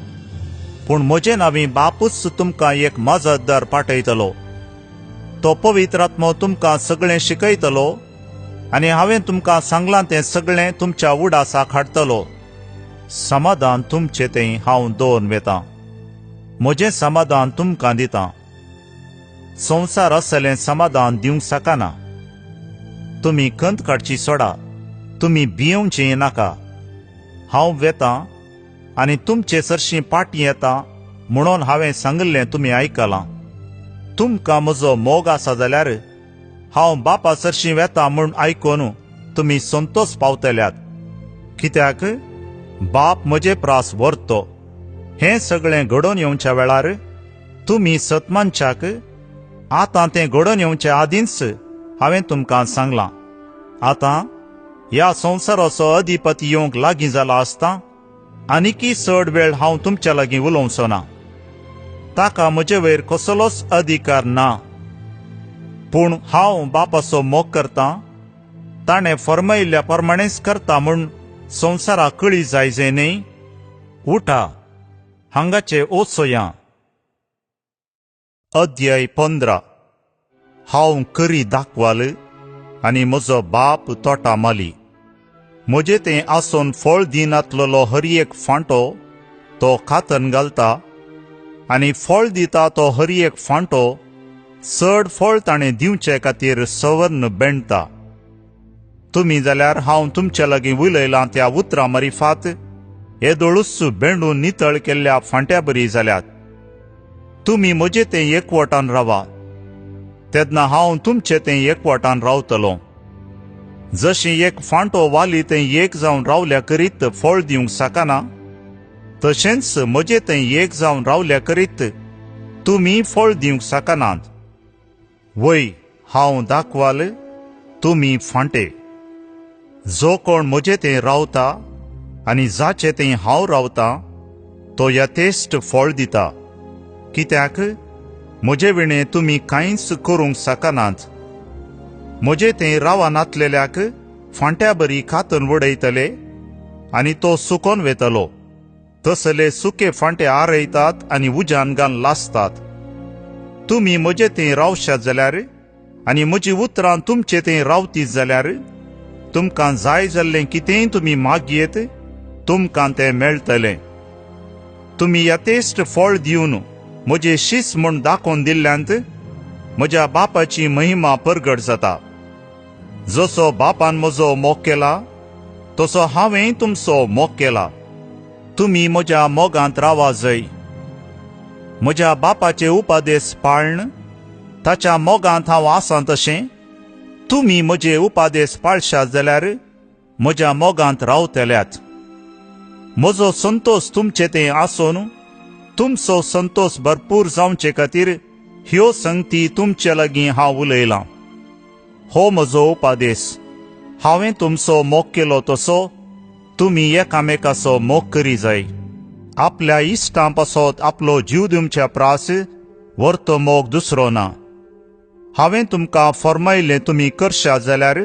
पूण म्हजे नांवीं बापूच तुमकां एक मजतदार पाठयतलो. तो पवित्र आत्मो तुमकां सगळें शिकयतलो आनी हांवें तुमकां सांगलां तें सगळें तुमच्या उडासाक हाडटलो. समाधान तुमचे थंय हांव दवरून वेतां, म्हजें समाधान तुमकां दितां. संवसार असलें समाधान दिवंक शकना. तुमी खंत काडची सोडा, तुमी भियेवचें नाका. हांव वेतां आनी तुमचे सरशीं पाटी येता म्हणून हांवें सांगिल्लें तुमी आयकलां. तुमकां म्हजो मोग आसा जाल्यार हांव बापा सरशी वेता म्हूण आयकून तुमी संतोष पावतल्यात. कित्याक बाप म्हजे प्रास व्हरतो. हें सगळें घडोवन येवच्या वेळार तुमी सतमानच्याक आतां तें घडोवन येवचे आदींच हांवें तुमकां सांगलां. आतां ह्या संवसाराचो अधिपती येवंक लागीं जाला आसता आनीकी चड वेळ हांव तुमच्या लागीं उलोवचो ना. ताका म्हजे वयर कसलोच अधिकार ना. पूण हांव बापाचो मोग करतां, ताणें फर्मायिल्ल्या प्रमाणेंच करता म्हूण संवसाराक कळी जायजे न्ही. उठा, हांगाचे वचोया. अध्याय 15. हांव करी दाखवाल आनी म्हजो बाप तोटा माली. म्हजे तें आसून फळ दिनातलो हर एक फांटो तो खातन घालता आनी फळ दिता तो हर एक फांटो चड फळ ताणें दिवचे खातीर सवर्ण बेंडता. तुमी जाल्यार हांव तुमच्या लागीं उलयलां त्या उतरां मारिफात येदोळूच बेंडून नितळ केल्ल्या फांट्या बरी जाल्यात. तुमी म्हजे तें एकवटान रावा, तेन्ना हांव तुमचें तें एकवटान रावतलों. जशी एक फांटो वाली तें एक जावन रावल्या करीत फळ दिवंक शकना, तशेंच म्हजे तें एक जावन रावल्या करीत तुमी फळ दिवंक शकनात. वय हांव दाखवाल, तुमी फांटे. जो कोण म्हजे तें रावता आनी जाचे तें हांव रावतां तो यथेश्ट फळ दिता. कित्याक म्हजे विणे तुमी कांयच करूंक शकनात. म्हजे तें रावा नातलेल्याक फांट्या बरी खातन वडयतले आनी तो सुकोन वेतलो. तसले सुके फांटे आरयतात आनी उज्यान घालन लासतात. तुमी म्हजे तें रावशात जाल्यार आनी म्हजी उतरां तुमचे तें रावतीत जाल्यार तुमकां जाय जाल्लें कितेंय तुमी मागयेत तुमकां तें मेळटलें. तुमी यथेश्ट फळ दिवन म्हजे शीस म्हूण दाखोवन दिल्ल्यांत म्हज्या बापाची महिमा परगट जाता. जसो बापान म्हजो मोग केला तसो हांवें तुमचो मोग केला. तुमी म्हज्या मोगांत रावा जय. म्हज्या बापाचे उपादेश पाळण ताच्या मोगांत हांव आसां तशें तुमी म्हजे उपादेश पाळशात जाल्यार म्हज्या मोगांत रावतल्यात. म्हजो संतोष तुमचे तें आसून तुमचो संतोष भरपूर जावचे खातीर ह्यो संगती तुमचे लागीं हांव उलयलां. हो म्हजो उपादेश. हांवें तुमचो मोग केलो तसो तुमी एकामेकाचो मोग करी जाय. आपल्या इश्टां पासत आपलो जीव दिवच्या प्रास व्हरतो मोग दुसरो ना. हांवें तुमकां फर्मायिल्लें तुमी करशात जाल्यार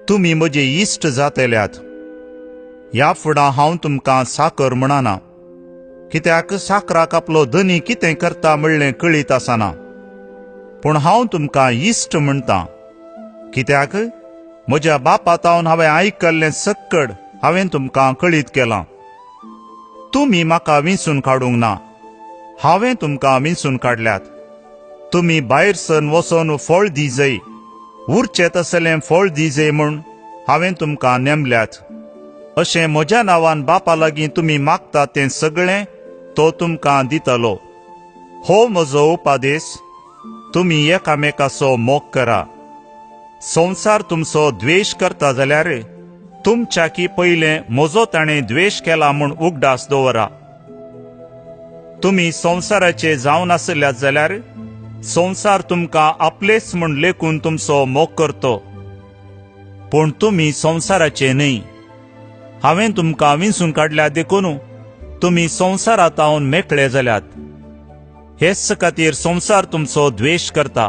तुमी म्हजे इश्ट जातल्यात. ह्या फुडां हांव तुमकां साकर म्हणना, कित्याक साकराक आपलो धनी कितें करता म्हणलें कळीत आसना. पूण हांव तुमकां इश्ट म्हणटां, कित्याक म्हज्या बापातावन हांवें आयकल्लें सक्कड हांवें तुमकां कळीत केलां. तुमी म्हाका विंचून काडूंक ना, हांवें तुमकां विंचून काडल्यात. तुमी भायर सर वचोन फळ दिजय, उरचें तसलें फळ दिजय म्हूण हांवें तुमकां नेमल्यात. अशें म्हज्या नांवान बापा लागीं तुमी मागतात तें सगळें तो तुमकां दितलो. हो म्हजो उपादेश. तुमी एकामेकाचो मोग करा. संवसार तुमचो द्वेश करता जाल्यार तुमच्याकी पयलें म्हजो ताणें द्वेश केला म्हूण उगडास दवरा. तुमी संवसाराचे जावन आसल्यात जाल्यार संवसार तुमकां आपलेच म्हूण लेखून तुमचो मोग करतो. पूण तुमी संवसाराचे न्हय. हांवें तुमकां विंचून काडल्या देखून तुमी संवसारांत आवन मेकळे जाल्यात. हेच खातीर संवसार तुमचो द्वेश करता.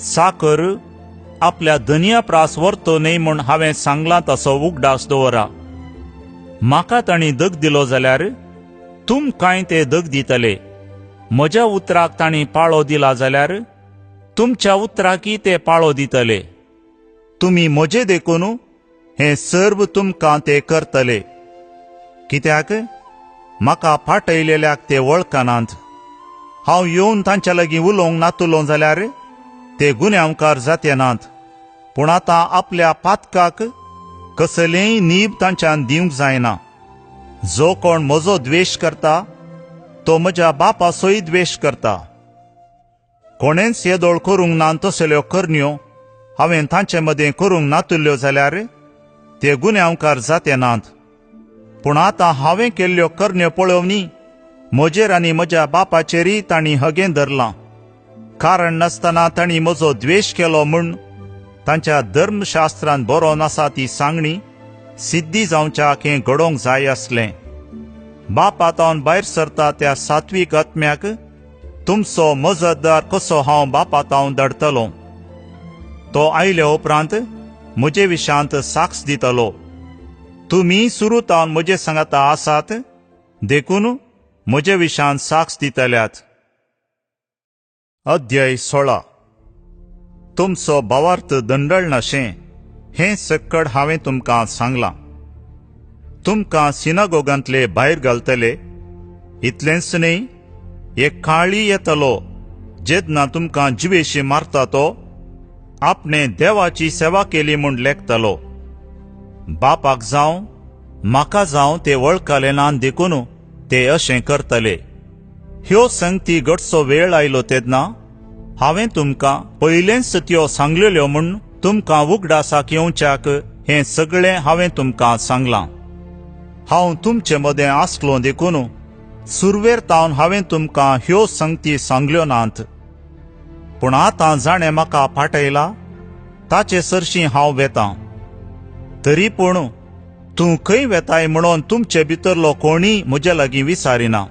साकर आपल्या धनया प्रास व्हरतो न्हय म्हूण हांवें सांगलां तसो उगडास दवरा. म्हाका तांणी दग दिलो जाल्यार तुमकांय ते दग दितले. म्हज्या उतराक तांणी पाळो दिला जाल्यार तुमच्या उतराकी ते पाळो दितले. तुमी म्हजे देखून हें सर्व तुमकां ते करतले. कित्याक म्हाका फाटयलेल्याक ते वळखनात. हांव येवन तांच्या लागीं उलोवंक नातलो जाल्यार ते गुन्यांवकार जाते नात. पूण आतां आपल्या पातकाक कसलेंय नीब तांच्यान दिवंक जायना. जो कोण म्हजो द्वेश करता तो म्हज्या बापाचोय द्वेश करता. कोणेंच येदोळ करूंक ना तसल्यो करण्यो हांवें तांचे मदें करूंक नातुल्यो जाल्यार ते गुन्यांवकार जाते नात. पूण आतां हांवें केल्ल्यो करण्यो पळोवनी म्हजेर आनी म्हज्या बापाचेरय तांणी हगें धरलां. कारण नासतना तांणी म्हजो द्वेश केलो म्हूण तांच्या धर्मशास्त्रांत बरोवन आसा ती सांगणी सिद्धी जावच्याक हें घडोवंक जाय आसलें. बापातावन भायर सरता त्या सात्वीक आत्म्याक तुमचो मजतदार कसो हांव बापातावन धाडटलों. तो आयल्या उपरांत म्हजे विशांत साक्ष दितलो. तुमी सुरूतावन म्हजे सांगाता आसात देखून म्हजे विशांत साक्ष दितल्यात. अध्याय 16. तुमचो भावार्थ दंडळनाशें हें सक्कड हांवें तुमकां सांगलां. तुमकां सिनागोगांतले भायर घालतले इतलेंच न्ही, एक काळी येतलो जेदना तुमकां जिवेशी मारता तो आपणे देवाची सेवा केली म्हूण लेखतलो. बापाक जावं म्हाका जावं ते वळखले ना देखून ते अशें करतले. ह्यो संगती घडचो वेळ आयलो तेन्ना हांवें तुमकां पयलेंच त्यो सांगलेल्यो म्हूण तुमकां उगडासाक येवच्याक हें सगळें हांवें तुमकां सांगलां. हांव तुमचे मदें आसलों देखून सुरवेर तावन हांवें तुमकां ह्यो संगती सांगल्यो नात. पूण आतां जाणें म्हाका पाठयला ताचे सरशीं हांव वेतां. तरी पूण तूं खंय वेताय म्हणून तुमचे भितरलो कोणीय म्हजे लागीं विचारिना.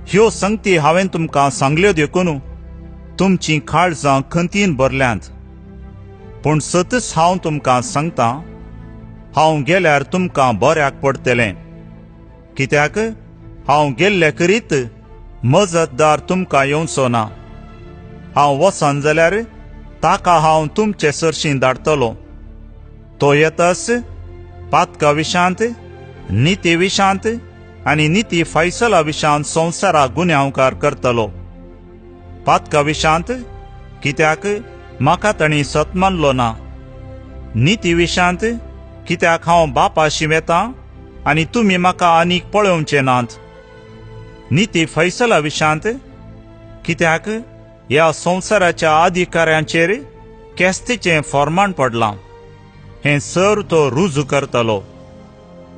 ह्यो संगती हांवें तुमकां सांगल्यो देखून तुमचीं काळजां खंतीन भरल्यांत. पूण सतच हांव तुमकां सांगतां, हांव गेल्यार तुमकां बऱ्याक पडटलें. कित्याक हांव गेल्ले करीत मजतदार तुमकां येवचो ना. हांव वचन जाल्यार ताका हांव तुमचे सरशीं धाडटलों. तो येतस पातका विशांत, निती विशांत आनी निती फैसला विशांत संवसाराक गुन्यांवकार करतलो. पातका विशांत कित्याक म्हाका तांणी सतमानलो ना. निती विशांत कित्याक हांव बापाशी वेतां आनी तुमी म्हाका आनीक पळोवचे नात. निती फैसला विशांत कित्याक ह्या संवसाराच्या अधिकाऱ्यांचेर केस्तीचें फॉर्माण पडलां. हें सर तो रुजू करतलो.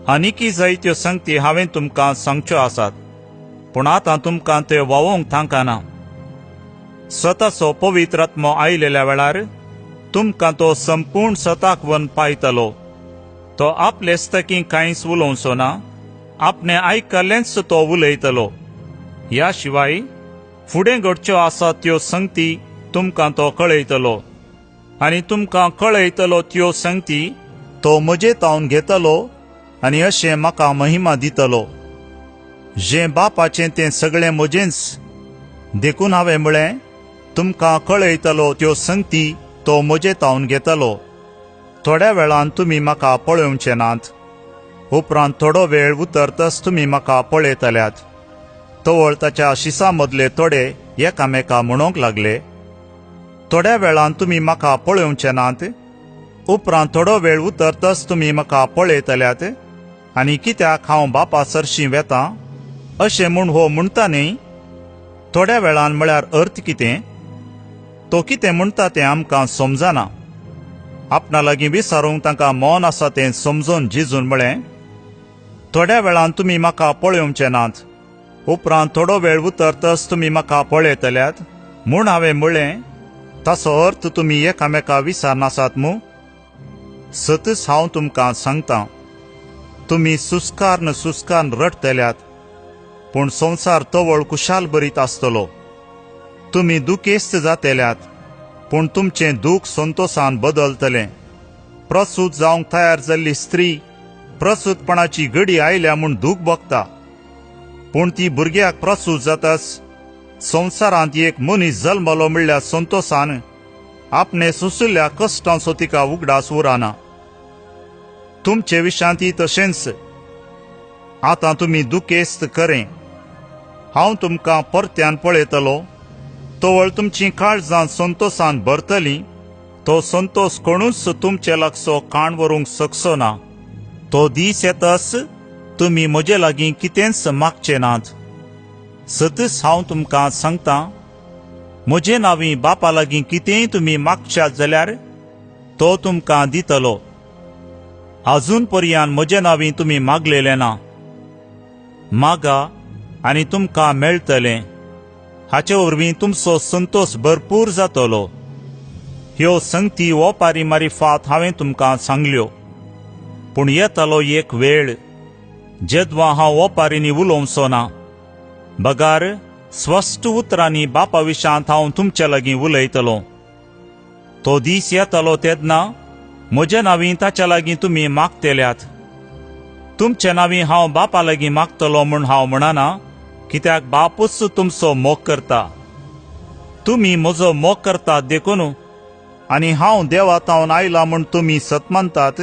आनीकय जायत्यो संगती हांवें तुमकां सांगच्यो आसात, पूण आतां तुमकां त्यो वावोवंक थांकाना. स्वताचो पवित्र आत्मो आयलेल्या वेळार तुमकां तो संपूर्ण स्वताक वन पायतलो. तो आपले स्तकी कांयच उलोवचो ना, आपणे आयकल्लेंच तो उलयतलो. ह्या शिवाय फुडें घडच्यो आसात त्यो संगती तुमकां तो कळयतलो. आनी तुमकां कळयतलो त्यो संगती तो म्हजे तावन घेतलो आनी अशें म्हाका महिमा दितलो. जें बापाचें तें सगळें म्हजेंच देखून हांवें म्हळें तुमकां कळयतलो त्यो संगती तो म्हजे तावन घेतलो. थोड्या वेळान तुमी म्हाका पळोवचे नात. उपरांत थोडो वेळ उतरतच तुमी म्हाका पळयतल्यात. तवळ ताच्या शिसा मदले थोडे एकामेका म्हणूंक लागले, थोड्या वेळान तुमी म्हाका पळोवचे नात. उपरांत थोडो वेळ उतरतच तुमी म्हाका पळयतल्यात. आनी कित्याक हांव बापा सरशीं वेतां अशें म्हूण हो म्हणटा न्ही. थोड्या वेळान म्हळ्यार अर्थ कितें? तो कितें म्हणटा तें आमकां समजना. आपणा लागीं विचारूंक तांकां मौन आसा तें समजून जिजून म्हळें, थोड्या वेळान तुमी म्हाका पळोवचे नात. उपरांत थोडो वेळ उतरतच तुमी म्हाका पळयतल्यात म्हूण हांवें म्हळें. ताचो अर्थ तुमी एकामेका विचारनासात मू. सतच हांव तुमकां सांगतां, तुमी सुस्कार्न रडतल्यात, पूण संवसार तवळ कुशाल बरीत आसतलो. तुमी दुखेस्त जातल्यात, पूण तुमचें दूख संतोशान बदलतलें. प्रसूत जावंक तयार जाल्ली स्त्री प्रसूतपणाची घडी आयल्या म्हूण दूख भोगता, पूण ती भुरग्याक प्रसूत जाताच संवसारांत एक मनीस जल्मलो म्हणल्यार संतोशान आपणे सोंसिल्ल्या कश्टांचो तिका उगडास उरना. तुमचे विशांती तशेंच. आतां तुमी दुखेस्त खरें. हांव तुमकां परत्यान पळयतलो. तवळ तुमचीं काळजां संतोशान भरतलीं. तो संतोश कोणूच तुमचे लागसो काण व्हरूंक शकचो ना. तो दीस येताच तुमी म्हजे लागीं कितेंच मागचे नात. सतच हांव तुमकां सांगतां, म्हजे नांवी बापा लागीं कितेंय तुमी मागशात जाल्यार तो तुमकां दितलो. अजून पर्यंत म्हजे नांवी तुमी मागलेलें ना. मागा आनी तुमकां मेळटलें. हाचे वरवीं तुमचो संतोष भरपूर जातलो. ह्यो संगती ओपारी मारिफात हांवें तुमकां सांगल्यो. पूण येतलो एक वेळ जेदवा हांव ओपारींनी उलोवचो ना. बगार स्पश्ट उतरांनी बापा विशांत हांव तुमचे लागीं उलयतलों. तो दीस येतलो तेन्ना म्हजे नांवी ताच्या लागीं तुमी मागतल्यात. तुमचे नांवी हांव बापा लागीं मागतलों म्हूण हांव म्हणना, कित्याक बापूच तुमचो मोग करता. तुमी म्हजो मोग करतात देखून, आनी हांव देवातावन आयला म्हूण तुमी सतमानतात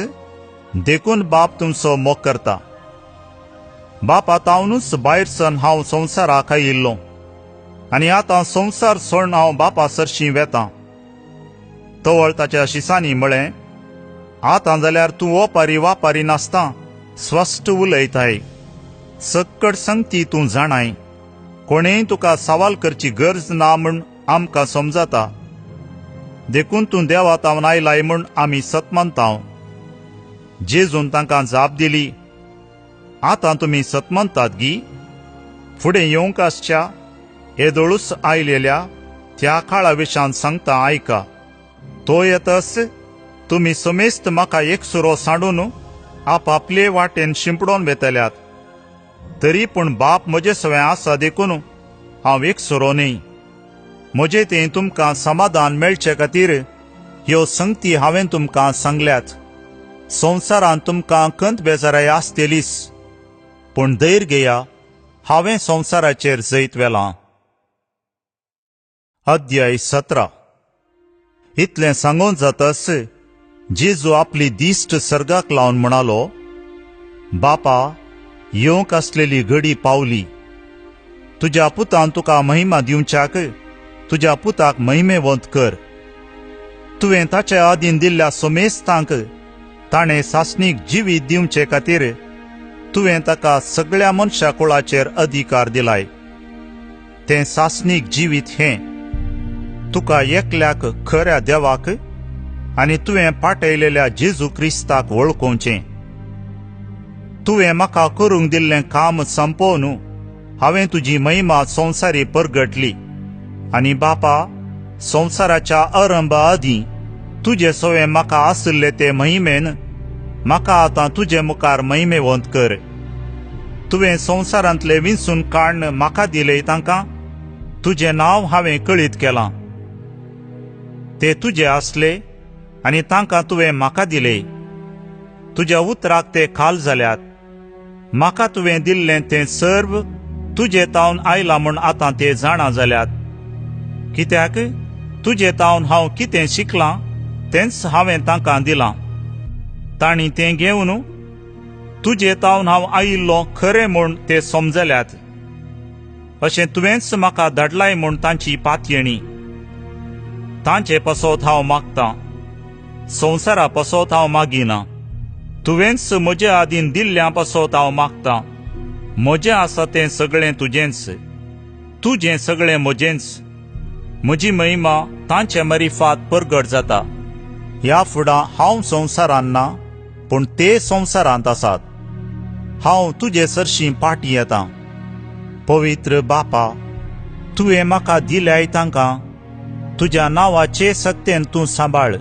देखून बाप तुमचो मोग करता. बापातावनूच भायर सन हांव संवसाराक आयिल्लों, आनी आतां संवसार सोडून हांव बापा सरशीं वेतां. तवळ ताच्या शिसांनी म्हळें, आतां जाल्यार तूं ओपारी वापारी नासता स्पश्ट उलयताय. सक्कड संगती तूं जाणाय. कोणेय तुका सवाल करची गरज ना म्हूण आमकां समजता. देखून तूं देवातावन आयलाय म्हूण आमी सतमंतांव. जेजून तांकां जाप दिली, आतां तुमी सतमंतात गी. फुडें येवंक आसच्या येदोळूच आयलेल्या त्या काळा विशांत सांगता आयका. तो येतस तुमी समेस्त म्हाका एकसुरो सांडून आपापले वाटेन शिंपडोन वेतल्यात. तरी पूण बाप म्हजे सवें आसा देखून हांव एकसुरो न्ही. म्हजे तें तुमकां समाधान मेळचे खातीर ह्यो संगती हांवें तुमकां सांगल्यात. संवसारांत तुमकां कंत बेजाराय आसतलीच, पूण धैर्य घेया, हांवें संवसाराचेर जैत वेलां. अध्याय 17. इतलें सांगून जातस जेजू आपली दिश्ट सर्गाक लावन म्हणालो, बापा, येवंक आसलेली घडी पावली. तुज्या पुतान तुका महिमा दिवच्याक तुज्या पुताक महिमेवंत कर. तुवें ताच्या आदीन दिल्ल्या सोमेस्तांक ताणें सासणीक जिवीत दिवचे खातीर तुवें ताका सगळ्या मनशा कुळाचेर अधिकार दिलाय. तें सासणीक जिवीत हें तुका एकल्याक खऱ्या देवाक आनी तुवें पाठयलेल्या जेजू क्रिस्ताक वळखोवचें. तुवें म्हाका करूंक दिल्लें काम संपोवन हांवें तुजी महिमा संवसारी परगटली. आनी बापा, संवसाराच्या आरंभा आदीं तुजे सवें म्हाका आसले ते महिमेन म्हाका आतां तुजे मुखार महिमेवंत कर. तुवें संवसारांतले विंचून काडून म्हाका दिलें तांकां तुजें नांव हांवें कळीत केलां. ते तुजे आसले आनी तांकां तुवें म्हाका दिले. तुज्या उतराक ते खाल जाल्यात. म्हाका तुवें दिल्लें तें सर्व तुजे तावन आयलां म्हूण आतां ते जाणा जाल्यात. कित्याक तुजे तावन हांव कितें शिकलां तेंच हांवें तांकां दिलां. तांणी तें घेवन तुजे तावन हांव आयिल्लो खरें म्हूण ते समजल्यात. अशें तुवेंच म्हाका धाडलाय म्हूण तांची पातयेणी. तांचे पासत हांव मागतां, संवसारा पासत हांव मागिना. तुवेंच म्हजे आदीन दिल्ल्या पासत हांव मागतां. म्हजें आसा तें सगळें तुजेंच, तुजें सगळें म्हजेंच. म्हजी महिमा तांचे मारिफात परगट जाता. ह्या फुडां हांव संवसारांत ना, पूण ते संवसारांत आसात. हांव तुजे सरशीं पाटी येतां. पवित्र बापा, तुवें म्हाका दिल्याय तांकां तुज्या नांवाचे सक्तेन तूं सांबाळ,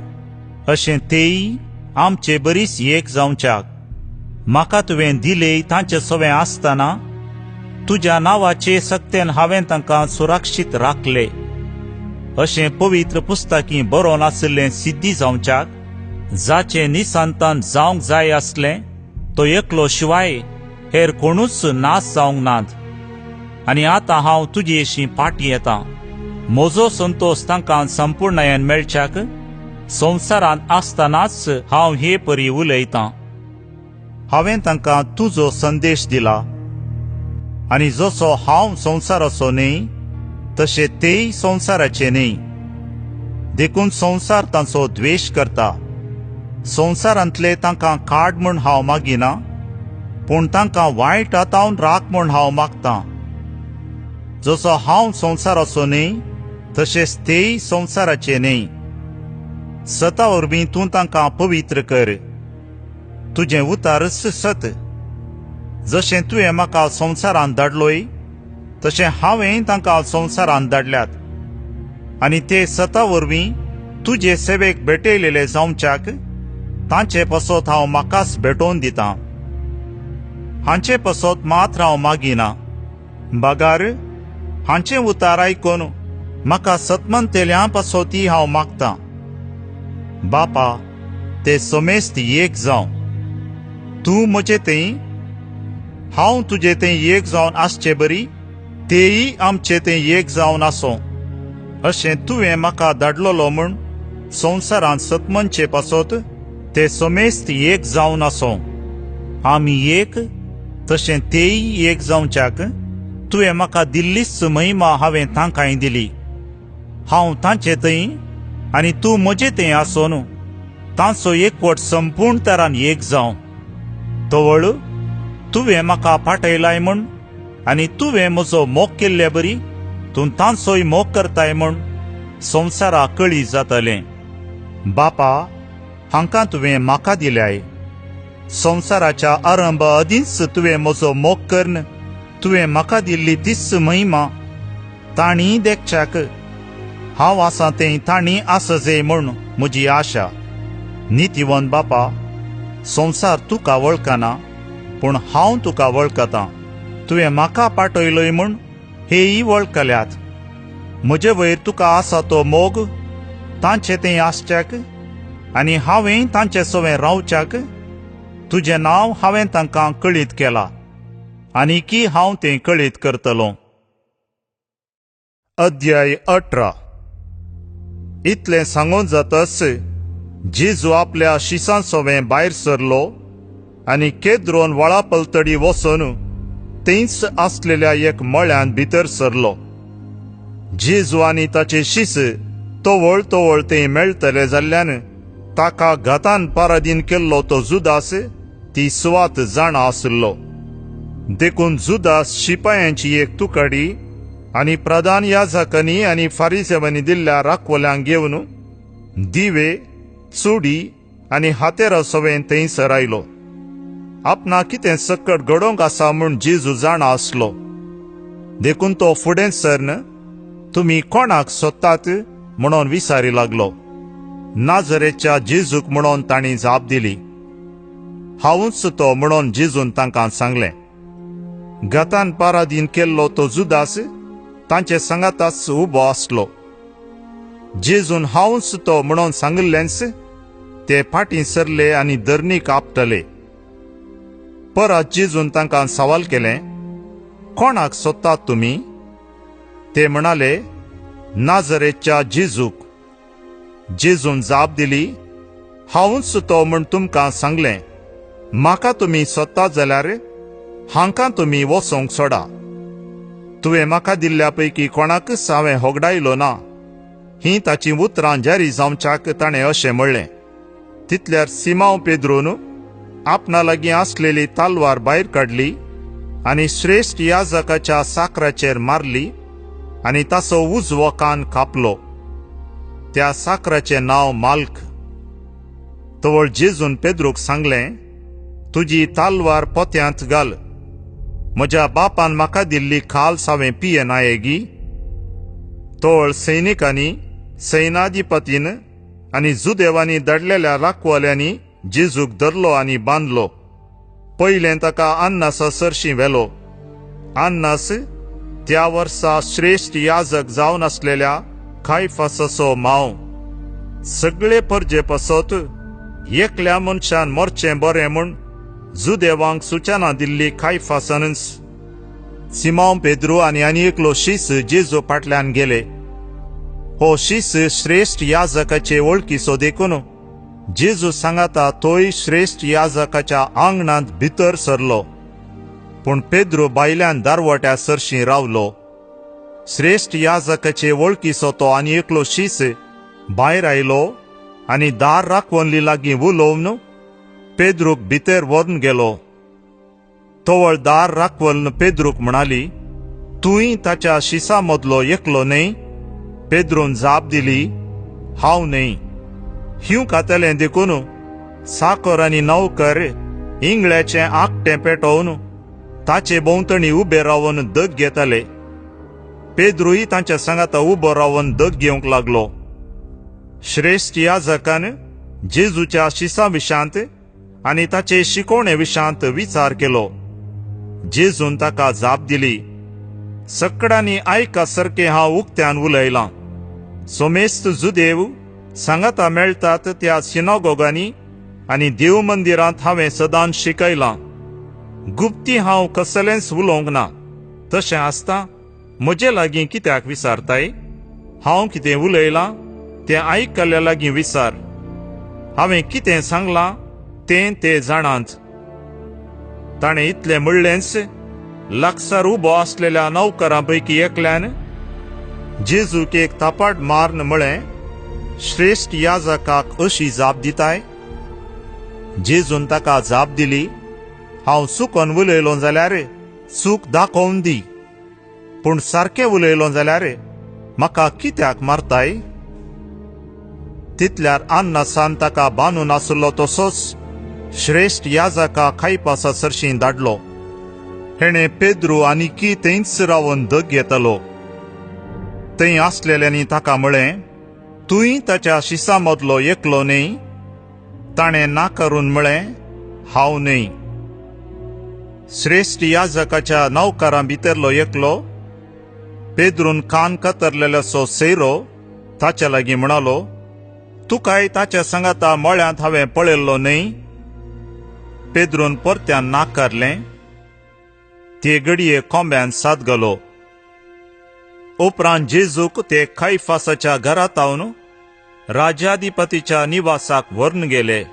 अशें तेय आमचे बरीच एक जावच्याक. म्हाका तुवें दिलें तांचे सवें आसतना तुज्या नांवाचे सक्तेन हांवें तांकां सुरक्षीत राखले. अशें पवित्र पुस्तकी बरोवन आशिल्लें सिद्धी जावच्याक, जाचें निसांतान जावंक जाय आसलें तो एकलो शिवाय हेर कोणूच नास जावंक नात. आनी आतां हांव तुजे अशीं पाटी येतां. म्हजो संतोष तांकां संपूर्णयेन मेळच्याक संवसारांत आसतनाच हांव हे परी उलयतां. हांवें तांकां तुजो संदेश दिला, आनी जसो हांव संवसाराचो न्ही तशें तेय संवसाराचे न्ही. देखून संवसार तांचो द्वेश करता. संवसारांतले तांकां काड म्हूण हांव मागिना, पूण तांकां वायट हातावन राख म्हूण हांव मागतां. जसो हांव संवसाराचो न्ही तशेंच तेय संवसाराचे न्ही. सता वरवीं तूं तांकां पवित्र कर. तुजें उतारच सत. जशें तुवें म्हाका संवसारांत धाडलोय तशें हांवें तांकां संवसारांत धाडल्यात. आनी ते सता वरवीं तुजे सेवेक भेटयलेले जावच्याक तांचे पसत हांव म्हाकाच भेटोवन दितां. हांचे पसत मात हांव मागिना. बागार, हांचें उतार आयकून म्हाका सतमंतेल्या पसोती हांव मागतां. बापा, ते समेस्त एक जावं. तूं म्हजे थंय, हांव तुजे थंय एक जावन आसचें बरी, तेय आमचे थंय एक जावन आसूं. अशें तुवें म्हाका धाडलोलो म्हूण संवसारांत सतमनचे पासत ते समेस्त एक जावन आसूं. आमी एक, तशें तेय एक जावच्याक तुवें म्हाका दिल्लीच महिमा हांवें तांकांय दिली. हांव तांचे थंय आनी तूं म्हजे थंय आसून तांचो एकवट संपूर्ण तरान एक जावं. तवळ तुवें म्हाका पाठयलाय म्हूण आनी तुवें म्हजो मोग केल्ले बरी तूं तांचोय मोग करताय म्हूण संवसाराक कळी जातलें. बापा, हांकां तुवें म्हाका दिल्याय. संवसाराच्या आरंभ आदींच तुवें म्हजो मोग करन तुवें म्हाका दिल्ली तीच महिमा तांणी देखच्याक हांव आसां तें तांणी आसजे म्हूण म्हजी आशा. नितीवन बापा, संवसार तुका वळखना पूण हांव तुका वळखतां. तुवें म्हाका पाठयलोय म्हूण हेय वळखल्यात. म्हजे वयर तुका आसा तो मोग तांचे तें आसच्याक आनी हांवें तांचे सवें रावच्याक तुजें नांव हांवें तांकां कळीत केलां आनी की हांव तें कळीत करतलों. अध्याय 18. इतलें सांगून जातच जेजू आपल्या शिसां सवें भायर सरलो आनी केद्रोन वळा पलतडी वचून थंयच आसलेल्या एक मळ्यान भितर सरलो. जेजू आनी ताचे शिस तोवळ तोवळ थंय मेळटले जाल्ल्यान ताका घातान पाराधीन केल्लो तो जुदास ती सुवात जाणा आसलो. देखून जुदास शिपायांची एक तुकडी आनी प्रधान याजकांनी आनी फारिसेवांनी दिल्ल्या राखवल्यांक घेवन दिवे, चुडी आनी हातेरां सवें थंयसर आयलो. आपणा कितें सकट घडोवंक आसा म्हूण जेजू जाणा आसलो. देखून तो फुडें सरन तुमी कोणाक सोदतात म्हणून विचारी लागलो. नाजरेच्या जेजूक म्हणून तांणी जाप दिली. हांवूच तो म्हणून जेजून तांकां सांगलें. घातान पाराधीन केल्लो तो जुदास तांचे सांगाताच उबो आसलो. जेजून हांवूच तो म्हणून सांगलेंच ते फाटीं सरले आनी धरणीक आपटले. परत जेजून तांकां सवाल केलें, कोणाक सोदतात तुमी? ते म्हणाले, नाजरेच्या जेजूक. जेजून जाप दिली, हांवूच तो म्हूण तुमकां सांगलें. म्हाका तुमी सोदतात जाल्यार हांकां तुमी वचोंक सोडा. तुवें म्हाका दिल्ल्या पैकी कोणाकच हांवें होगडायलो ना. ही ताची उतरां जारी जावच्याक ताणें अशें म्हणलें. तितल्यार सिमांव पेद्रोन आपणा लागीं आसलेली तालवार भायर काडली आनी श्रेष्ठ याजकाच्या साकराचेर मारली आनी ताचो उजवो कान कापलो. त्या साकराचें नांव माल्क. तवळ जेजून पेद्रूक सांगलें, तुजी तालवार पोत्यांत घाल. म्हज्या बापान म्हाका दिल्ली खाल्स हांवें पियेनाये गी. तवळ सैनिकांनी, सैनाधिपतीन आनी जुदेवांनी धाडलेल्या राखवाल्यांनी जेजूक धरलो आनी बांदलो. पयलें ताका अन्नासा सरशीं व्हेलो. अन्नास त्या वर्सा श्रेष्ठ याजक जावन आसलेल्या कायफासाचो मांव. सगळे परजे पासत एकल्या मनशान मरचें बरें म्हूण जुदेवांक सुचना दिल्ली कायफासानच. सिमांव पेद्रू आनी एकलो शिस जेजू फाटल्यान गेले. हो शिस श्रेष्ठ याजकाचे वळखीचो देखून जेजू सांगाता तोय श्रेष्ठ याजकाच्या आंगणांत भितर सरलो. पूण पेद्रू भायल्यान दारवट्या सरशीं रावलो. श्रेष्ठ याजकाचे वळखीचो तो आनी एकलो शिस भायर आयलो आनी दार राखवली लागीं उलोवन पेद्रूक भितर व्हरून गेलो. तवळ दार राखवल पेद्रूक म्हणाली, तूंय ताच्या शिसा मदलो एकलो न्हय? पेद्रोन जाप दिली, हांव न्ही. हिंव खातलें देखून साकर आनी नौकर इंगळ्याचें आकटें पेटोवन ताचे भोंवतणी उबे रावन दग घेताले. पेद्रूय तांच्या सांगाता उबो रावन दग घेवंक लागलो. श्रेष्ठ याजकान जेजूच्या शिसा विशांत आनी ताचे शिकोवणे विशांत विचार केलो. जेजून ताका जाप दिली, सकडांनी आयका सारकें हांव उक्त्यान उलयलां. सोमेस्त जुदेव सांगाता मेळटात त्या सिनागोगांनी आनी देव मंदिरांत हांवें सदांच शिकयलां. गुप्ती हांव कसलेंच उलोवंक ना. तशें आसता म्हजे लागीं कित्याक विचारताय? हांव कितें उलयलां तें आयकल्ल्या लागीं विचार. हांवें कितें सांगलां तें ते जाणांत. ताणें इतलें म्हणलेंच लागसार उबो आसलेल्या नौकरां पैकी एकल्यान जेजूक एक थापाट मारन म्हळें, श्रेष्ठ याजकाक अशी जाप दिताय? जेजून ताका जाप दिली, हांव चुकोन उलयलों जाल्यार चूक दाखोवन दी. पूण सारकें उलयलों जाल्यार म्हाका कित्याक मारताय? तितल्यार अन्नासान ताका बांदून आसलो तसोच श्रेष्ठ याजका खायपासा सरशीं धाडलो. हेणे पेद्रू आनीकी थंयच रावन दग घेतलो. थंय आसलेल्यांनी ताका म्हळें, तुंय ताच्या शिसा मदलो एकलो न्ही? ताणें नाकारून म्हळें, हांव न्ही. श्रेष्ठ याजकाच्या नौकरां भितरलो एकलो पेद्रून कान कतरलेलोसो सेरो ताच्या लागीं म्हणालो, तुकाय ताच्या सांगाता मळ्यांत हांवें पळयल्लो न्ही? पेद्रून परत्यान नाकारलें. ते घडये कोंब्यान सादगलो. उपरांत जेजूक ते कायफासाच्या घरांत हावन राजाधिपतीच्या निवासाक व्हरून गेले.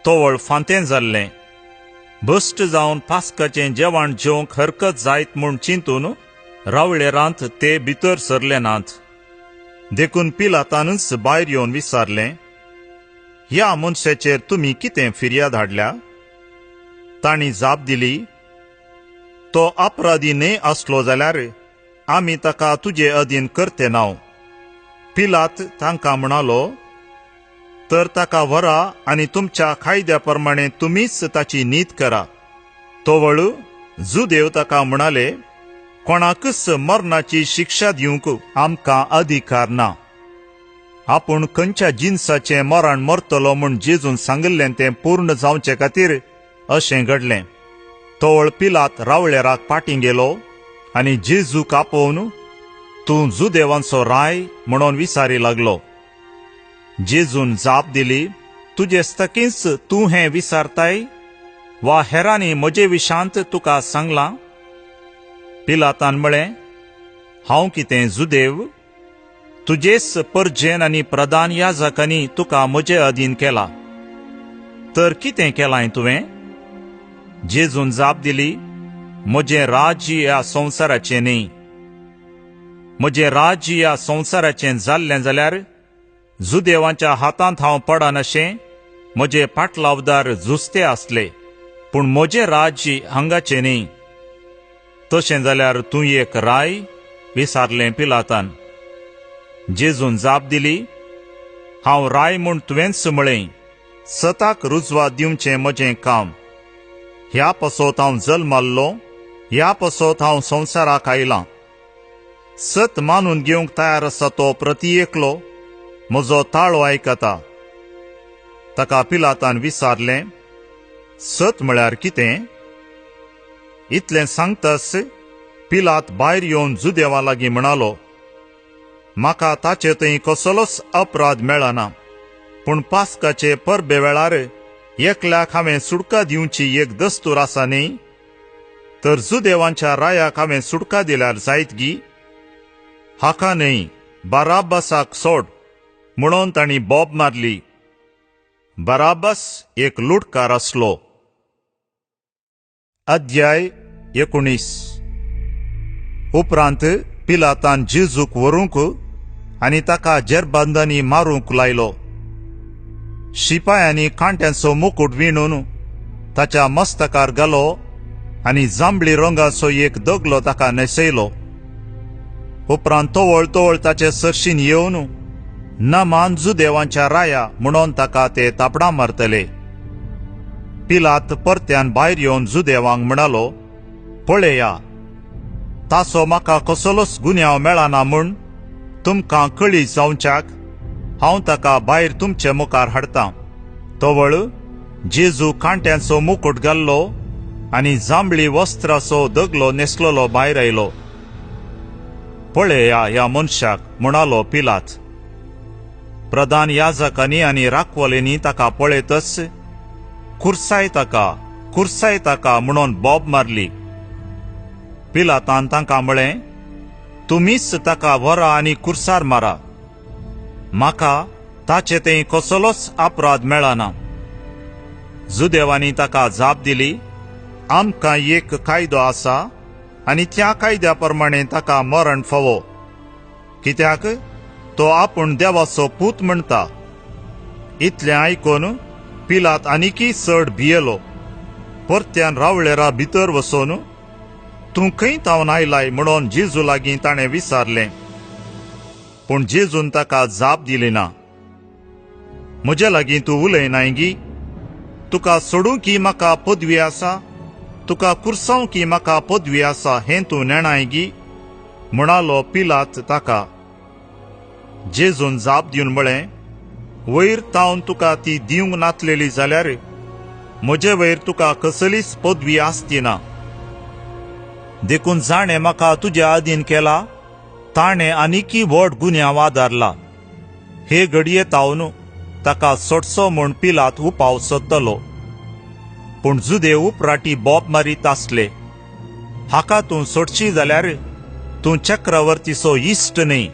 तोवळ फांतें जाल्लें. भश्ट जावन पास्काचें जेवण जेवंक हरकत जायत म्हूण चिंतून रावळेरांत ते भितर सरले नात. देखून पिलातानच भायर येवन विचारलें, ह्या मनशाचेर तुमी कितें फिर्याद हाडल्या? तांणी जाप दिली, तो अपराधी न्ही आसलो जाल्यार आमी ताका तुजे अधीन करते नाव. पिलात तांकां म्हणालो, तर ताका व्हरा आनी तुमच्या कायद्या प्रमाणे तुमीच ताची नीत करा. तोवळ जुदेव ताका म्हणाले, कोणाकच मरणाची शिक्षा दिवंक आमकां अधिकार ना. आपूण खंयच्या जिन्साचें मरण मरतलो म्हूण जेजून सांगिल्लें तें पूर्ण जावचे खातीर अशें घडलें. तोवळ पिलात रावळेराक फाटीं गेलो आनी जेजूक आपोवन तूं जुदेवांचो राय म्हणून विचारी लागलो. जेजून जाप दिली, तुजेस्तकीच तूं हें विचारताय वा हेरांनी म्हजे विशांत तुका सांगलां? पिलातान म्हळें, हांव कितें जुदेव? तुजेच परजेन आनी प्रधान याजकांनी तुका म्हजे अधीन केला. तर कितें केलाय तुवें? जेजून जाप दिली, म्हजें राज्य ह्या संवसाराचें न्ही. म्हजें राज्य ह्या संवसाराचें जाल्लें जाल्यार जुदेवांच्या हातांत हांव पडनाशें म्हजे पाटलावदार झुजते आसले. पूण म्हजें राज्य हांगाचें न्ही. तशें जाल्यार तूं एक राय? विचारलें पिलातान. जेजून जाप दिली, हांव राय म्हूण तुवेंच म्हळें. सताक रुजवात दिवचें म्हजें काम. ह्या पासत हांव जल्माल्लो, ह्या पासत हांव संवसाराक आयलां. सत मानून घेवंक तयार आसा तो प्रती एकलो म्हजो ताळो आयकता. ताका पिलातान विचारलें, सत म्हळ्यार कितें? इतलें सांगतास पिलात भायर येवन जुदेवां लागीं म्हणालो, म्हाका ताचे थंय कसलोच अपराध मेळना. पूण पास्काचे परबे वेळार एकल्याक हांवें सुटका दिवची एक दस्तूर आसा न्ही? तर जुदेवांच्या रायाक हांवें सुटका दिल्यार जायत गी. हाका न्ही, बाराब्बासाक सोड म्हणून तांणी बोब मारली. बाराब्बास एक लुटकार आसलो. अध्याय 19. उपरांत पिलातान जेजूक व्हरूंक आनी ताका जेरबंदांनी मारूंक लायलो. शिपायांनी कांट्यांचो मुकुट विणून ताच्या मस्तकार घालो आनी जांबळी रंगाचो एक दगलो ताका न्हेसयलो. उपरांत तोवळ ताचे सरशीन येवन नमान जुदेवांच्या राया म्हणून ताका ते तापडां मारतले. पिलात परत्यान भायर येवन जुदेवांक म्हणालो, पळया, तासो म्हाका कसलोच गुन्यांव मेळना म्हूण तुमकां कळी जावच्याक हांव ताका भायर तुमचे मुखार हाडटां. तोवळ जेजू कांट्यांचो मुकुट घाल्लो आनी जांबळी वस्त्राचो दगलो न्हेसलोलो भायर आयलो. पळया ह्या मनशाक, म्हणालो पिलात. प्रधान याजकांनी आनी राखवलेंनी ताका पळयतच कुर्साय ताका म्हणून बोब मारली. पिलातान तांकां म्हळें, तुमीच ताका व्हरा आनी कुर्सार मारा. म्हाका ताचे थंय कसलोच अपराध मेळना. जुदेवांनी ताका जाप दिली, आमकां एक कायदो आसा आनी त्या कायद्या प्रमाणें ताका मरण फावो, कित्याक तो आपूण देवाचो पूत म्हणटा. इतलें आयकून पिलात आनीकी चड भियेलो. परत्यान रावळेरा भितर वचून तूं खंय तावन आयलाय म्हणून जेजू लागीं ताणें विचारलें. पूण जेजून ताका जाप दिली ना. म्हजे लागीं तूं उलयनाय गी? तुका सोडूं की म्हाका पदवी आसा? तुका कुर्सांव की म्हाका पदवी आसा हें तूं नेणाय गी? म्हणालो पिलात ताका. जेजून जाप दिवन म्हळें, वयर तावन तुका ती दिवंक नातलेली जाल्यार म्हजे वयर तुका कसलीच पदवी आसची ना. देखून जाणें म्हाका तुज्या आदीन केला ताणें आनीकी व्हड गुन्यांव आदारला. हे घडये तावन ताका सोडचो म्हूण पिलात उपाव सोदतलो. पूण जुदे उपराटी बोब मारीत आसले, हाका तूं सोडची जाल्यार तूं चक्रवर्तीचो इश्ट न्ही.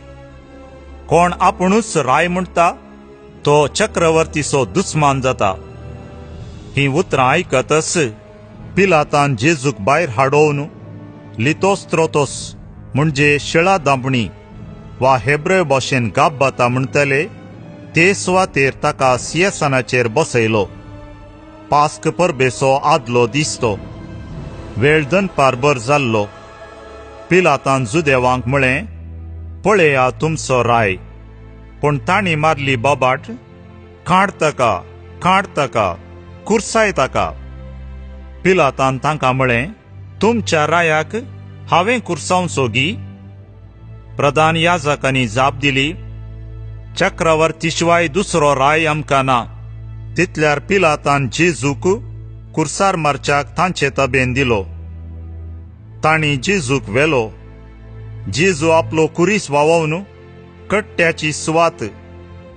कोण आपुणूच राय म्हणटा तो चक्रवर्तीचो दुस्मान जाता. ही उतरां आयकतच पिलातान जेजूक भायर हाडोवन लितोस्त्रोतोस म्हणजे शिळा दांपणी वा हेब्रेव भाशेन गाब्बाता म्हणटले ते सुवातेर ताका सिंहासनाचेर बसयलो. पास्क परबेचो आदलो दिसतो. वेळ दनपार भर जाल्लो. पिलातान जुदेवांक म्हळें, पळया तुमचो राय. पूण तांणी मारली बोबाट, काड ताका, कुर्साय ताका. पिलातान तांकां म्हळें, तुमच्या रायाक हांवें कुर्सावचो गी? प्रधान याजकांनी जाप दिली, चक्रवर्ती शिवाय दुसरो राय आमकां ना. तितल्यार पिलातान जेजूक कुर्सार मारच्याक तांचे तबेन दिलो. तांणी जेजूक व्हेलो. जेजू आपलो कुरीस वावोवन कट्ट्याची सुवात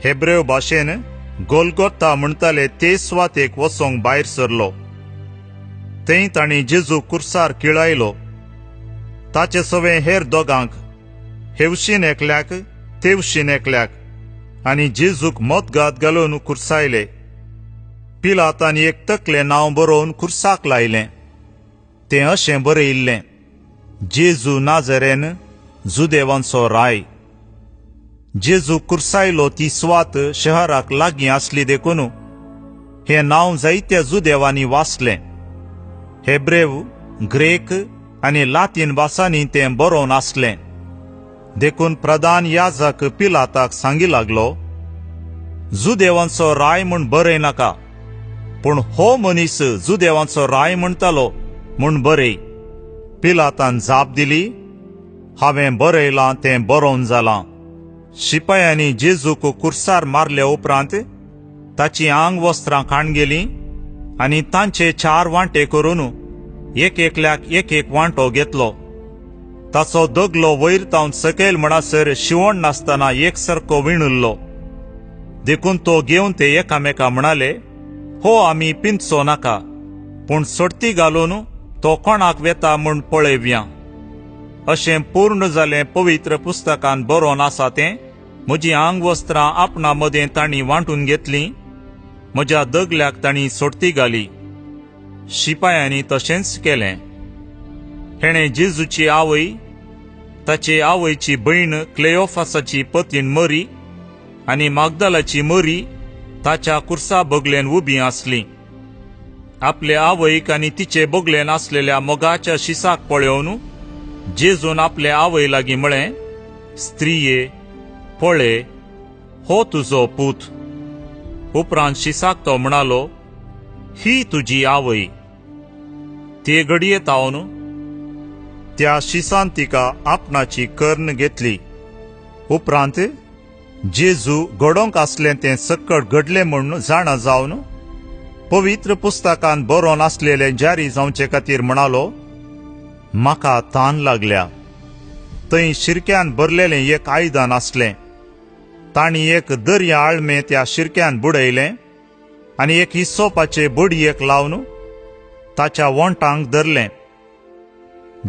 हेब्रेव भाशेन गोलगोथा म्हणटले ते सुवातेक वचोंक भायर सरलो. थंय तांणी जेजू कुर्सार किळयलो. ताचे सवें हेर दोगांक, हेवशीन एकल्याक तेवशीन एकल्याक, आनी जेजूक मोतघात घालून कुर्सायले. पिलातान एक तकलें नांव बरोवन कुर्साक लायलें. तें अशें बरयिल्लें, जेजू नाजरेन जुदेवांचो राय. जेजू कुर्सायलो ती सुवात शहराक लागीं आसली देखून हें नांव जायत्या जुदेवांनी वाचलें. हेब्रेव, ग्रेक आनी लातीन भासांनी तें बरोवन आसलें. देखून प्रधान याजक पिलाताक सांगी लागलो, जुदेवांचो राय म्हूण बरय नाका, पूण हो मनीस जुदेवांचो राय म्हणटालो म्हूण बरय. पिलातान जाप दिली, हांवें बरयलां तें बरोवन जालां. शिपायांनी जेजूक कुर्सार मारले उपरांत ताची आंग वस्त्रां काण गेलीं आनी तांचे 4 वांटे करून एक एकल्याक एक एक वांटो घेतलो. ताचो दगलो वयर तावन सकयल म्हणसर शिवण नासतना एकसारको विणुल्लो. देखून तो घेवन ते एकामेका म्हणाले, हो आमी पिंचो नाका, पूण सोडती घालून तो कोणाक वेता म्हूण पळयव्या. अशें पूर्ण जालें पवित्र पुस्तकांत बरोवन आसा तें, म्हजी आंग वस्त्रां आपणा मदें तांणी वांटून घेतलीं, म्हज्या दगल्याक तांणी सोडती घाली. शिपायांनी तशेंच केलें. हेणें जेजूची आवय, ताचे आवयची भयण क्लेओफासाची पतीण मरी आनी मागदलाची मरी ताच्या कुर्सा बगलेन उबीं आसलीं. आपले आवयक आनी तिचे बगलेन आसलेल्या मोगाच्या शिसाक पळोवन जेजून आपले आवय लागीं म्हळें, स्त्रिये, पळे, हो तुजो पूत. उपरांत शिसाक तो म्हणालो, ही तुजी आवय. ते घडयेत आवन त्या शिसान तिका आपणाची कर्ण घेतली. उपरांत जेजू घडोवंक आसलें तें सकट घडलें म्हूण जाणा जावन पवित्र पुस्तकांत बरोवन आसलेलें जारी जावचे खातीर म्हणालो, म्हाका तान लागल्या. थंय शिरक्यान भरलेलें एक आयदन आसलें. तांणी एक दर्या आळमें त्या शिरक्यान बुडयलें आनी एक हिस्सोपाचे बडयेक लावन ताच्या वोंटांक धरलें.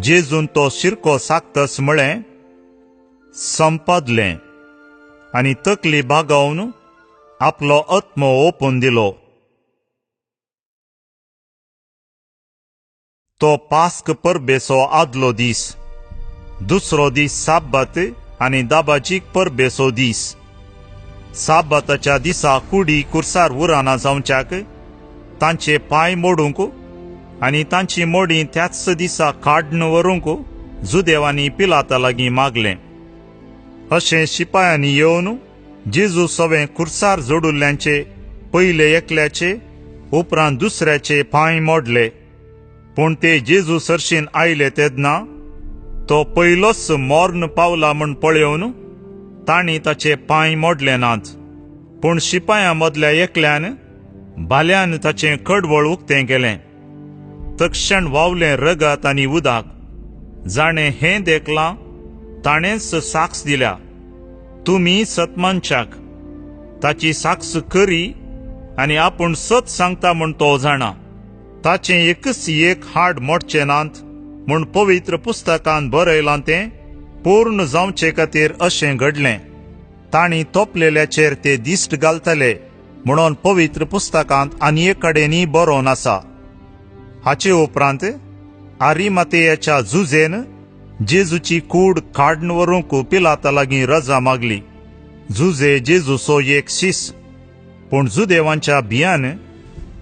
जेजून तो शिरको साकतस म्हळें, संपदलें, आनी तकली बागोवन आपलो आत्मो ओपून दिलो. तो पास्क परबेचो आदलो दीस. दुसरो दीस साब्बात आनी दाबाजीक परबेचो दीस. साब्बाताच्या दिसा कुडी कुर्सार उराना जावच्याक तांचे पांय मोडूंक आनी तांची मोडी त्याच दिसा काडून व्हरूंक जुदेवांनी पिलाता लागीं मागलें. अशें शिपायांनी येवन जेजू सवें कुर्सार जोडुल्ल्यांचे पयले एकल्याचे उपरांत दुसऱ्याचे पांय मोडले. पूण ते जेजू सरशीन आयले तेदना तो पयलोच मॉर्न पावला म्हूण पळयोवन तांणी ताचे पांय मोडले नात. पूण शिपायां मदल्या एकल्यान भाल्यान ताचें कडवळ उक्तें केलें. तक्षण वावलें रगत आनी उदक. जाणें हें देखलां ताणेंच साक्ष दिल्या. तुमी सतमनशाक ताची साक्ष करी आनी आपूण सत सांगता म्हूण तो जाणा. ताचें एकच एक हाड मोडचें नात म्हूण पवित्र पुस्तकांत बरयलां तें पूर्ण जावचे खातीर अशें घडलें. तांणी तोपलेल्याचेर ते दिश्ट घालतले म्हणून पवित्र पुस्तकांत आनी एक कडेनय बरोवन आसा. हाचे उपरांत आरिमातेयाच्या जुजेन जेजूची कूड काडून व्हरूंक पिलाता लागीं रजा मागली. जुजे जेजूचो एक शीस. पूण जुदेवांच्या भियान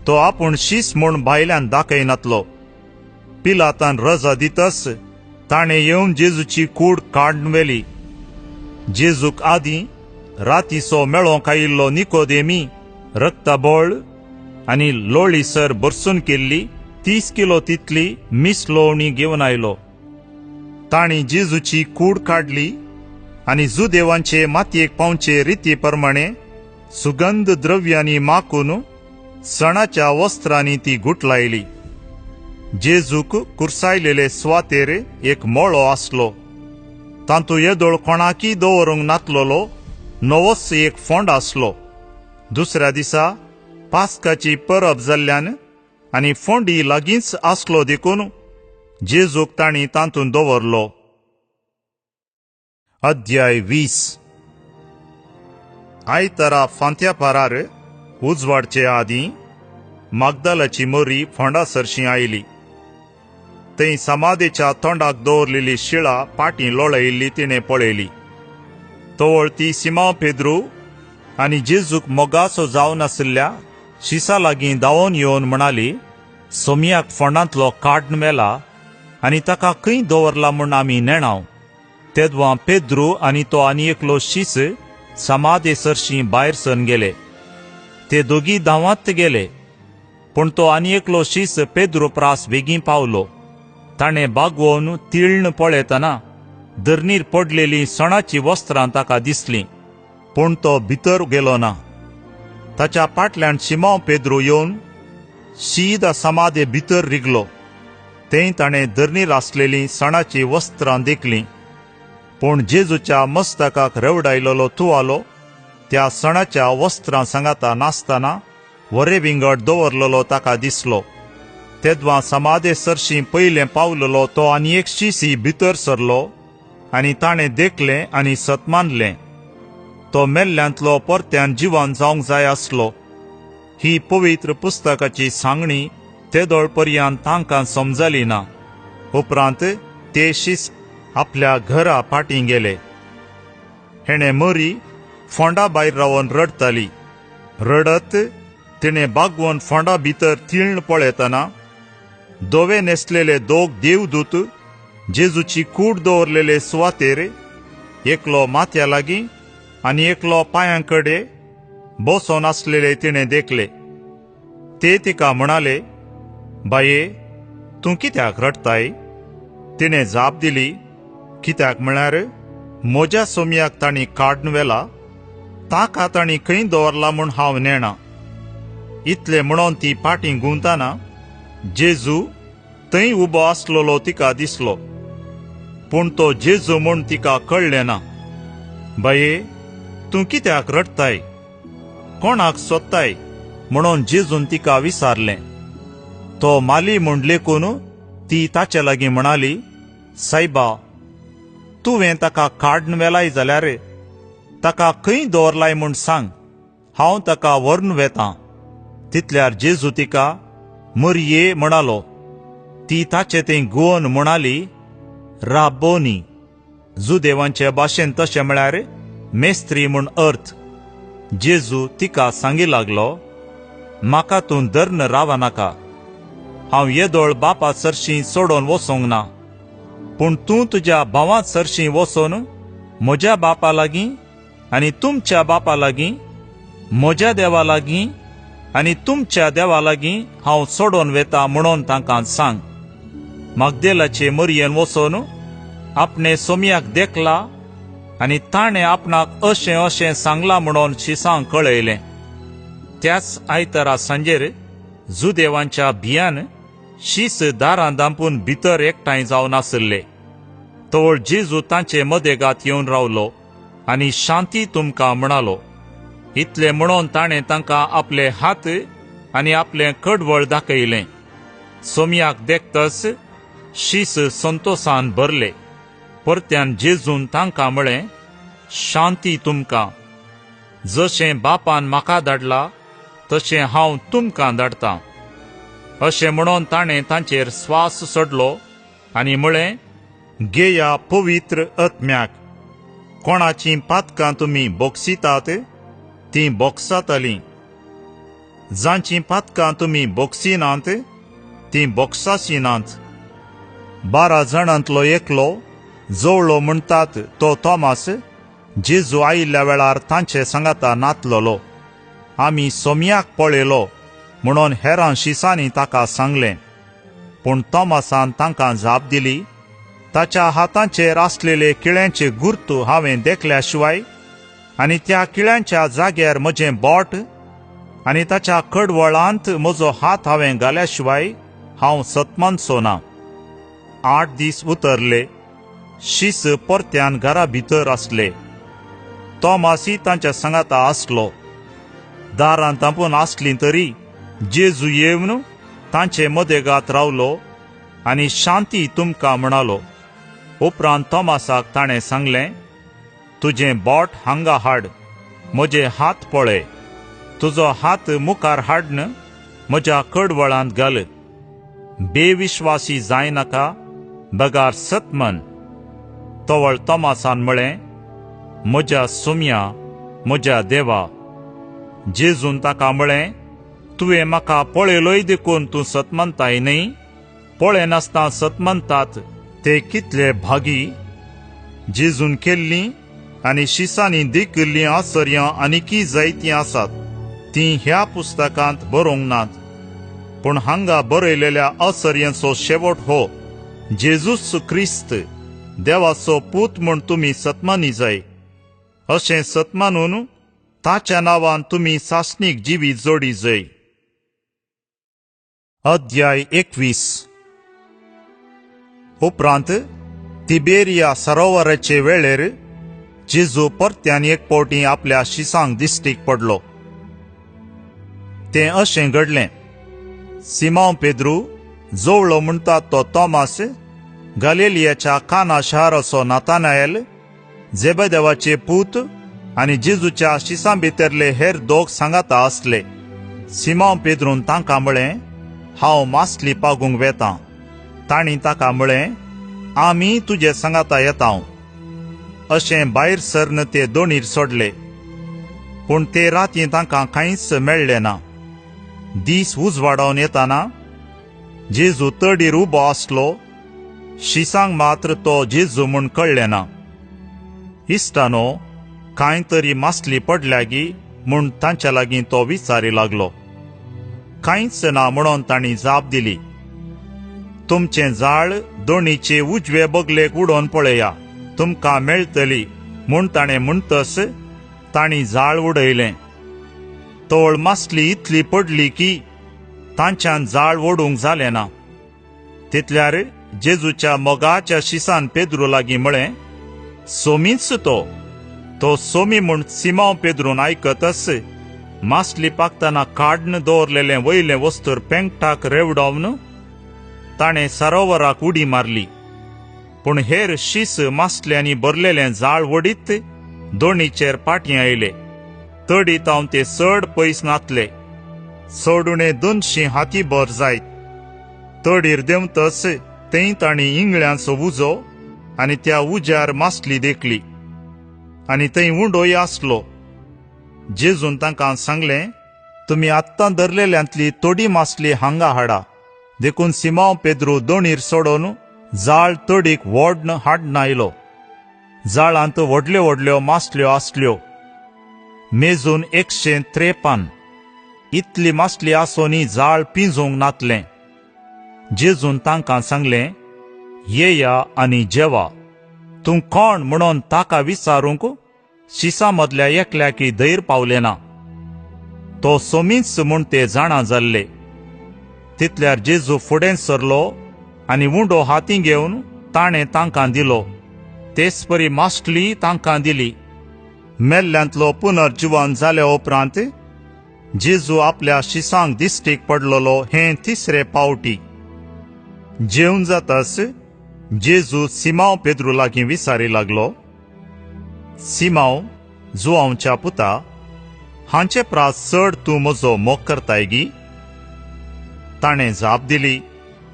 तो आपूण शीस म्हूण भायल्यान दाखयनातलो. पिलातान रजा दितस ताणें येवन जेजूची कूड काडून व्हेली. जेजूक आदीं रातीचो मेळोंक आयिल्लो निकोदेमी रक्तबोळ आनी लोळीसर भरसून केल्ली 30 किलो तितली मिसलोवणी घेवन आयलो. तांणी जेजूची कूड काडली आनी जुदेवांचे मातयेक पावचे रिती प्रमाणे सुगंध द्रव्यांनी माकून सणाच्या वस्त्रांनी ती गुटलायली. जेजूक कुर्सायलेले सुवातेर एक मोळो आसलो. तांतूं येदोळ कोणाकीय दवरूंक नातलोलो नवोच एक फोंड आसलो. दुसऱ्या दिसा पास्काची परब जाल्ल्यान आनी फोंडी लागींच आसलो देखून जेजूक तांणी तांतून दवरलो. अध्याय 20. आयतारा फांत्या पारार उजवाडचे आदीं मागदालाची मोरी फोंडा सरशी आयली. थंय समाधेच्या तोंडाक दवरलेली शिळा पाटी लोळयिल्ली तिणें पळयली. तवळ ती सिमोन पेद्रू आनी जेजूक मोगाचो जावन आशिल्ल्या शिसा लागीं धांवून येवन म्हणाली, सोमयाक फोंडांतलो काडून मेला आनी ताका खंय दवरला म्हूण आमी नेणाव. तेदवां पेद्रू आनी तो आनी एकलो शीस समाधे सरशी भायर सरून गेले. ते दोगी धांवत गेले. पूण तो आनी एकलो शीस पेद्रू प्रास बेगीन पावलो. ताणें बागवून तिळण पळयतना धरणीर पडलेली सणाची वस्त्रां ताका दिसलीं. पूण तो भितर गेलो ना. ताच्या फाटल्यान शिमोन पेद्रू येवन शीदा समाधे भितर रिगलो. थंय ताणें धरणीर आसलेलीं सणाची वस्त्रां देखलीं. पूण जेजूच्या मस्तकाक रेवडायलोलो तुवालो त्या सणाच्या वस्त्रां सांगाता नासतना वरे विंगड दवरलेलो ताका दिसलो. तेदवां समाधे सरशी पयलें पावलेलो तो आनी एक शिसी भितर सरलो आनी ताणें देखलें आनी सतमानलें. तो मेल्ल्यांतलो परत्यान जिवान जावंक जाय आसलो. ही पवित्र पुस्तकाची सांगणी तेदोळ पर्यंत तांकां समजली ना. उपरांत ते शीस आपल्या घरा फाटीं गेले. हेणें मोरी फोंडा भायर रावन रडताली. रडत तिणें बागवून फोंडा भितर तिळण पळयतना धोवे न्हेसलेले दोग देवदूत जेजूची कूड दवरलेले सुवातेर एकलो माथ्या लागीं आनी एकलो पांयांकडे बसोन आसलेले तिणें देखले. ते तिका म्हणाले, बाये, तूं कित्याक रडताय? तिणें जाप दिली, कित्याक म्हळ्यार म्हज्या सोमयाक तांणी काडून व्हेला, ताका तांणी खंय दवरला म्हूण हांव नेना. इतले म्हणोन ती पाटी गुंवताना जेजू थंय उबो आसलोलो तिका दिसलो. पूण तो जेजू म्हूण तिका कळ्ळें ना. बाये, तूं कित्याक रडताय? कोणाक सोदताय? म्हणून जेजून तिका विचारलें. तो माली म्हूण लेकून ती ताचे लागीं म्हणाली, सायबा, तुवें ताका काडून व्हेलाय जाल्यार ताका खंय दवरलाय म्हूण सांग, हांव ताका व्हरून वेतां. तितल्यार जेजू तिका मरिये म्हणालो. ती ताचे थंय घुंवन म्हणाली, राबोनी. जुदेवांचे भाशेन तशें म्हळ्यार मेस्त्री म्हूण अर्थ. जेजू तिका सांगी लागलो, म्हाका तूं धर्न रावनाका. हांव येदोळ बापा सरशीं सोडून वचोंक ना. पूण तूं तुज्या भावां सरशीं वचोन म्हज्या बापा लागीं आनी तुमच्या बापा लागीं, म्हज्या देवा लागीं आनी तुमच्या देवा लागीं हांव सोडून वेता म्हणून तांकां सांग. मागदेलाचे मरयेन वचोन आपणे सोमयाक देखला आनी ताणें आपणाक अशें अशें सांगलां म्हणून शिसांक कळयलें. त्याच आयतारा सांजेर जुदेवांच्या भियान शीस दारां धांपून भितर एकठांय जावन आसले. तवळ जेजू तांचे मदेगांत येवन रावलो आनी शांती तुमकां म्हणालो. इतले म्हणोन ताणें तांकां आपले हात आनी आपलें कडवळ दाखयलें. सोमयाक देखतच शीस संतोषान भरले. परत्यान जेजून तांकां म्हळें, शांती तुमकां. जशें बापान म्हाका धाडला तशें हांव तुमकां धाडटां. अशें म्हणोन ताणें तांचेर स्वास सोडलो आनी म्हळें, घेया पवित्र आत्म्याक. कोणाचीं पातकां तुमी बोगसितात तीं बोगसातलीं. जांचीं पातकां तुमी बोगसिनात तीं बोगसासिनात. 12 जाणांतलो एकलो जवळो म्हणटात तो तोमास जेजू आयिल्ल्या वेळार तांचे सांगाता नातलोलो. आमी सोमयाक पळयलो म्हणून हेरां शिसांनी ताका सांगलें. पूण तोमासान तांकां जाप दिली, ताच्या हातांचेर आसलेले किळ्यांचे गुर्तू हांवें देखल्या शिवाय आनी त्या किळ्यांच्या जाग्यार म्हजें बोट आनी ताच्या कडवळांत म्हजो हात हांवें घाल्या शिवाय हांव सतमानचो ना. 8 दीस उतरले. शीस परत्यान घरा भितर आसले. तोमासी तांच्या सांगाता आसलो. दारां धांपून आसलीं तरी जेजू येवन तांचे मदेगांत रावलो आनी शांती तुमकां म्हणालो. उपरांत तोमासाक ताणें सांगलें, तुजें बोट हांगा हाड, म्हजे हात पळय. तुजो हात मुखार हाडन म्हज्या कडवळांत घाल. बेविश्वासी जाय नाका, बगार सतमन. तवळ तोमासान म्हळें, म्हज्या सोमया, म्हज्या देवा. जेजून ताका म्हळें, तुवें म्हाका पळयलोय देखून तूं सतमनताय न्ही? पळयनासतना सतमनतात ते कितले भागी. जेजून केल्लीं आनी शिसांनी दिकिल्लीं आश्चर्यां आनीकी जायतीं आसात, तीं ह्या पुस्तकांत बरोवंक नात. पूण हांगा बरयलेल्या आश्चर्यांचो शेवट हो, जेजूच क्रिस्त देवाचो पूत म्हूण तुमी सतमानी जाय. अशें सतमानून ताच्या नांवान तुमी सासणीक जिवीत जोडी जाय. अध्याय 21. उपरांत तिबेरिया सरोवराचे वेळेर जेजू परत्यान एक पावटी आपल्या शिसांक दिश्टीक पडलो. तें अशें घडलें. सिमोन पेद्रू, जवळो म्हणटात तो तोमास, गलिलियाच्या काना शाराचो नातानाएल, जेबेदेवाचे पूत आनी जेजूच्या शिसां भितरले हेर दोग सांगाता आसले. सिमोन पेद्रून तांकां म्हळें, हांव मासली पागूंक वेतां. तांणी ताका म्हळें, आमी तुजे सांगाता येतां. अशें भायर सरन ते दोणीर सोडले. पूण ते रातीं तांकां कांयच मेळ्ळें ना. दीस उजवाडोवन येताना जेजू तडीर उबो आसलो. शिसांक मात्र तो जेजू म्हूण कळ्ळें ना. इश्टानो, कांय तरी मासली पडल्या गी म्हूण तांच्या लागीं तो विचारी लागलो. कांयच ना म्हणून तांणी जाप दिली. तुमचें जाळ दोणीचे उजवे बगलेक उडोवन पळया, तुमकां मेळटली म्हूण ताणें म्हणटस तांणी जाळ उडयलें. तोळ मासली इतली पडली की तांच्यान जाळ ओडूंक जालें ना. तितल्यार जेजूच्या मोगाच्या शिसान पेद्रू लागीं म्हळें, सोमीच तो सोमी म्हूण सिमांव पेद्रून आयकतस मासली पाकतना काडून दवरलेलें वयलें वस्तूर पेंगटाक रेवडावन ताणें सरोवराक उडी मारली. पूण हेर शीस मासल्यांनी भरलेलें जाळ वडीत दोणीचेर पाटी आयले. तडीत हांव ते चड पयस नातले, चड उणे 200 हातीभर जायत. तडीर देंवतस थंय तांणी इंगळ्यांचो उजो आनी त्या उज्यार मासली देखली, आनी थंय उंडोय आसलो. जेजून तांकां सांगलें, तुमी आत्तां धरलेल्यांतली थोडी मासली हांगा हाडा. देखून सिमांव पेद्रू दोणीर सोडून जाळ तडीक व्हड हाडून आयलो. जाळांत व्हडल्यो व्हडल्यो मासल्यो आसल्यो, मेजून 153. इतली मासली आसोनी जाळ पिंजूंक नातलें. जेजून तांकां सांगलें, येया आनी जेवा. तूं कोण म्हणून ताका विचारूंक शिसा मदल्या एकल्याकी धैर पावलें ना. तो सोमीच म्हूण ते जाणा जाल्ले. तितल्यार जेजू फुडें सरलो आनी उंडो हातीं घेवन ताणें तांकां दिलो. तेच परी मासली तांकां दिली. मेल्ल्यांतलो पुनर्जिवन जाल्या उपरांत जेजू आपल्या शिसांक दिश्टीक पडलोलो हें तिसरे पावटी. जेवून जाताच जेजू सिमांव पेद्रू लागीं विचारी लागलो, सिमांव, जुआंवच्या पुता, हांचे प्रास चड तूं म्हजो मोग करताय गी? ताणें जाप दिली,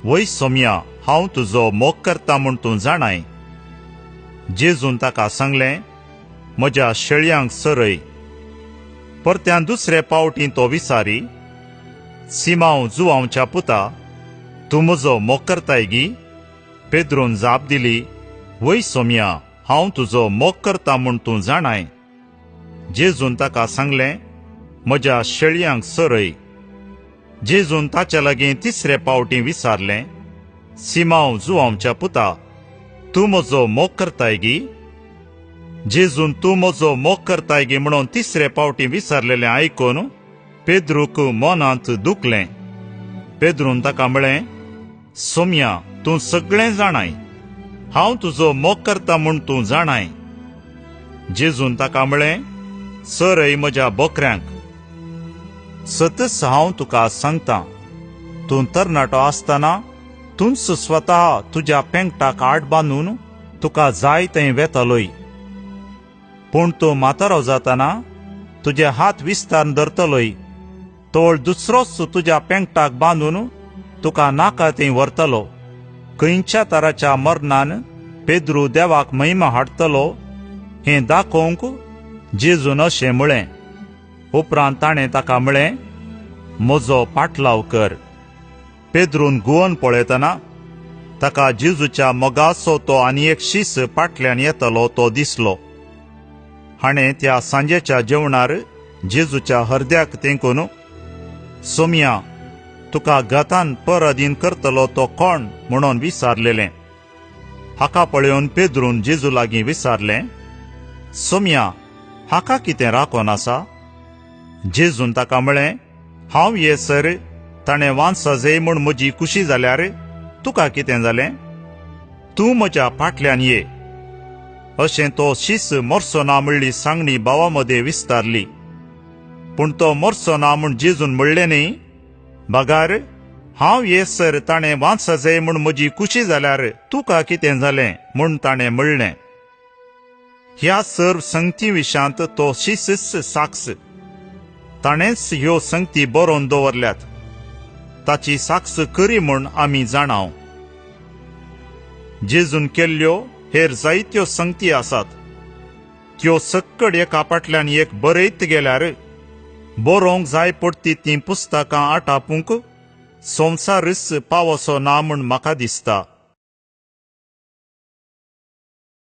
वय सोम्या, हांव तुजो मोग करता म्हूण तूं जाणाय. जेजून ताका सांगलें, म्हज्या शेळयांक सरय. परत्यान दुसरे पावटी तो विचारी, सिमांव, जुआंवच्या पुता, तूं म्हजो मोग करताय गी? पेद्रून जाप दिली, वय सोम्या, हांव तुजो मोग करता म्हूण तूं जाणाय. जेजून ताका सांगलें, म्हज्या शेळयांक सरय. जेजून ताच्या लागीं तिसरे पावटी विचारलें, सिमांव, जुआंवच्या पुता, तूं म्हजो मोग करताय गी? जेजून तूं म्हजो मोग करताय गी म्हणून तिसरे पावटी विचारलेलें आयकून पेद्रूक मनांत दुखलें. पेद्रून ताका म्हळें, सोम्या, तूं सगळें जाणाय, हांव तुजो मोग करता म्हूण तूं जाणाय. जेजून ताका म्हळें, सरय म्हज्या बोकऱ्यांक. सतच हांव तुका सांगतां, तूं तरणाटो आसतना तूंच स्वता तुज्या पेंगटाक आड बांदून तुका जाय थंय वेतलोय. पूण तूं म्हातारो जातना तुजे हात विस्तारून धरतलोय, तोळ दुसरोच तुज्या पेंगटाक बांदून तुका नाका थंय व्हरतलो. खंयच्या तराच्या मरणान पेद्रू देवाक महिमा हाडटलो हें दाखोवंक जेजून अशें म्हळें. उपरांत ताणें ताका म्हळें, म्हजो पाटलाव कर. पेद्रून घुंवन पळयतना ताका जेजूच्या मोगाचो तो आनी एक शीस फाटल्यान येतलो तो दिसलो. हाणें त्या सांजेच्या जेवणार जेजूच्या हृदयाक तेंकून, सोम्या, तुका गतान पर अधीन करतलो तो कोण म्हणून विचारलेलें. हाका पळयोवन पेद्रून जेजू लागीं विचारलें, सोम्या, हाका कितें राखोन आसा? जेजून ताका म्हळें, हांव येसर ताणें वांसा जय म्हूण म्हजी कुशी जाल्यार तुका कितें जालें? तूं म्हज्या फाटल्यान ये. अशें तो शीस मरचो ना म्हणली सांगणी भावा मदें विस्तारली. पूण तो मरचो ना म्हूण जेजून म्हणलें न्ही, बगार, हांव येसर ताणें वांसा जय म्हूण म्हजी कुशी जाल्यार तुका कितें जालें म्हूण ताणें म्हणलें. ह्या सर्व संगती विशांत तो शीसच साक्ष. ताणेंच ह्यो संगती बरोवन दवरल्यात. ताची साक्ष करी म्हूण आमी जाणाव. जेजून केल्ल्यो हेर जायत्यो संगती आसात. त्यो सक्कड एका फाटल्यान एक बरयत गेल्यार बरोवंक जाय पडटी तीं पुस्तकां आटापूंक संवसारच पावसो ना म्हूण म्हाका दिसता.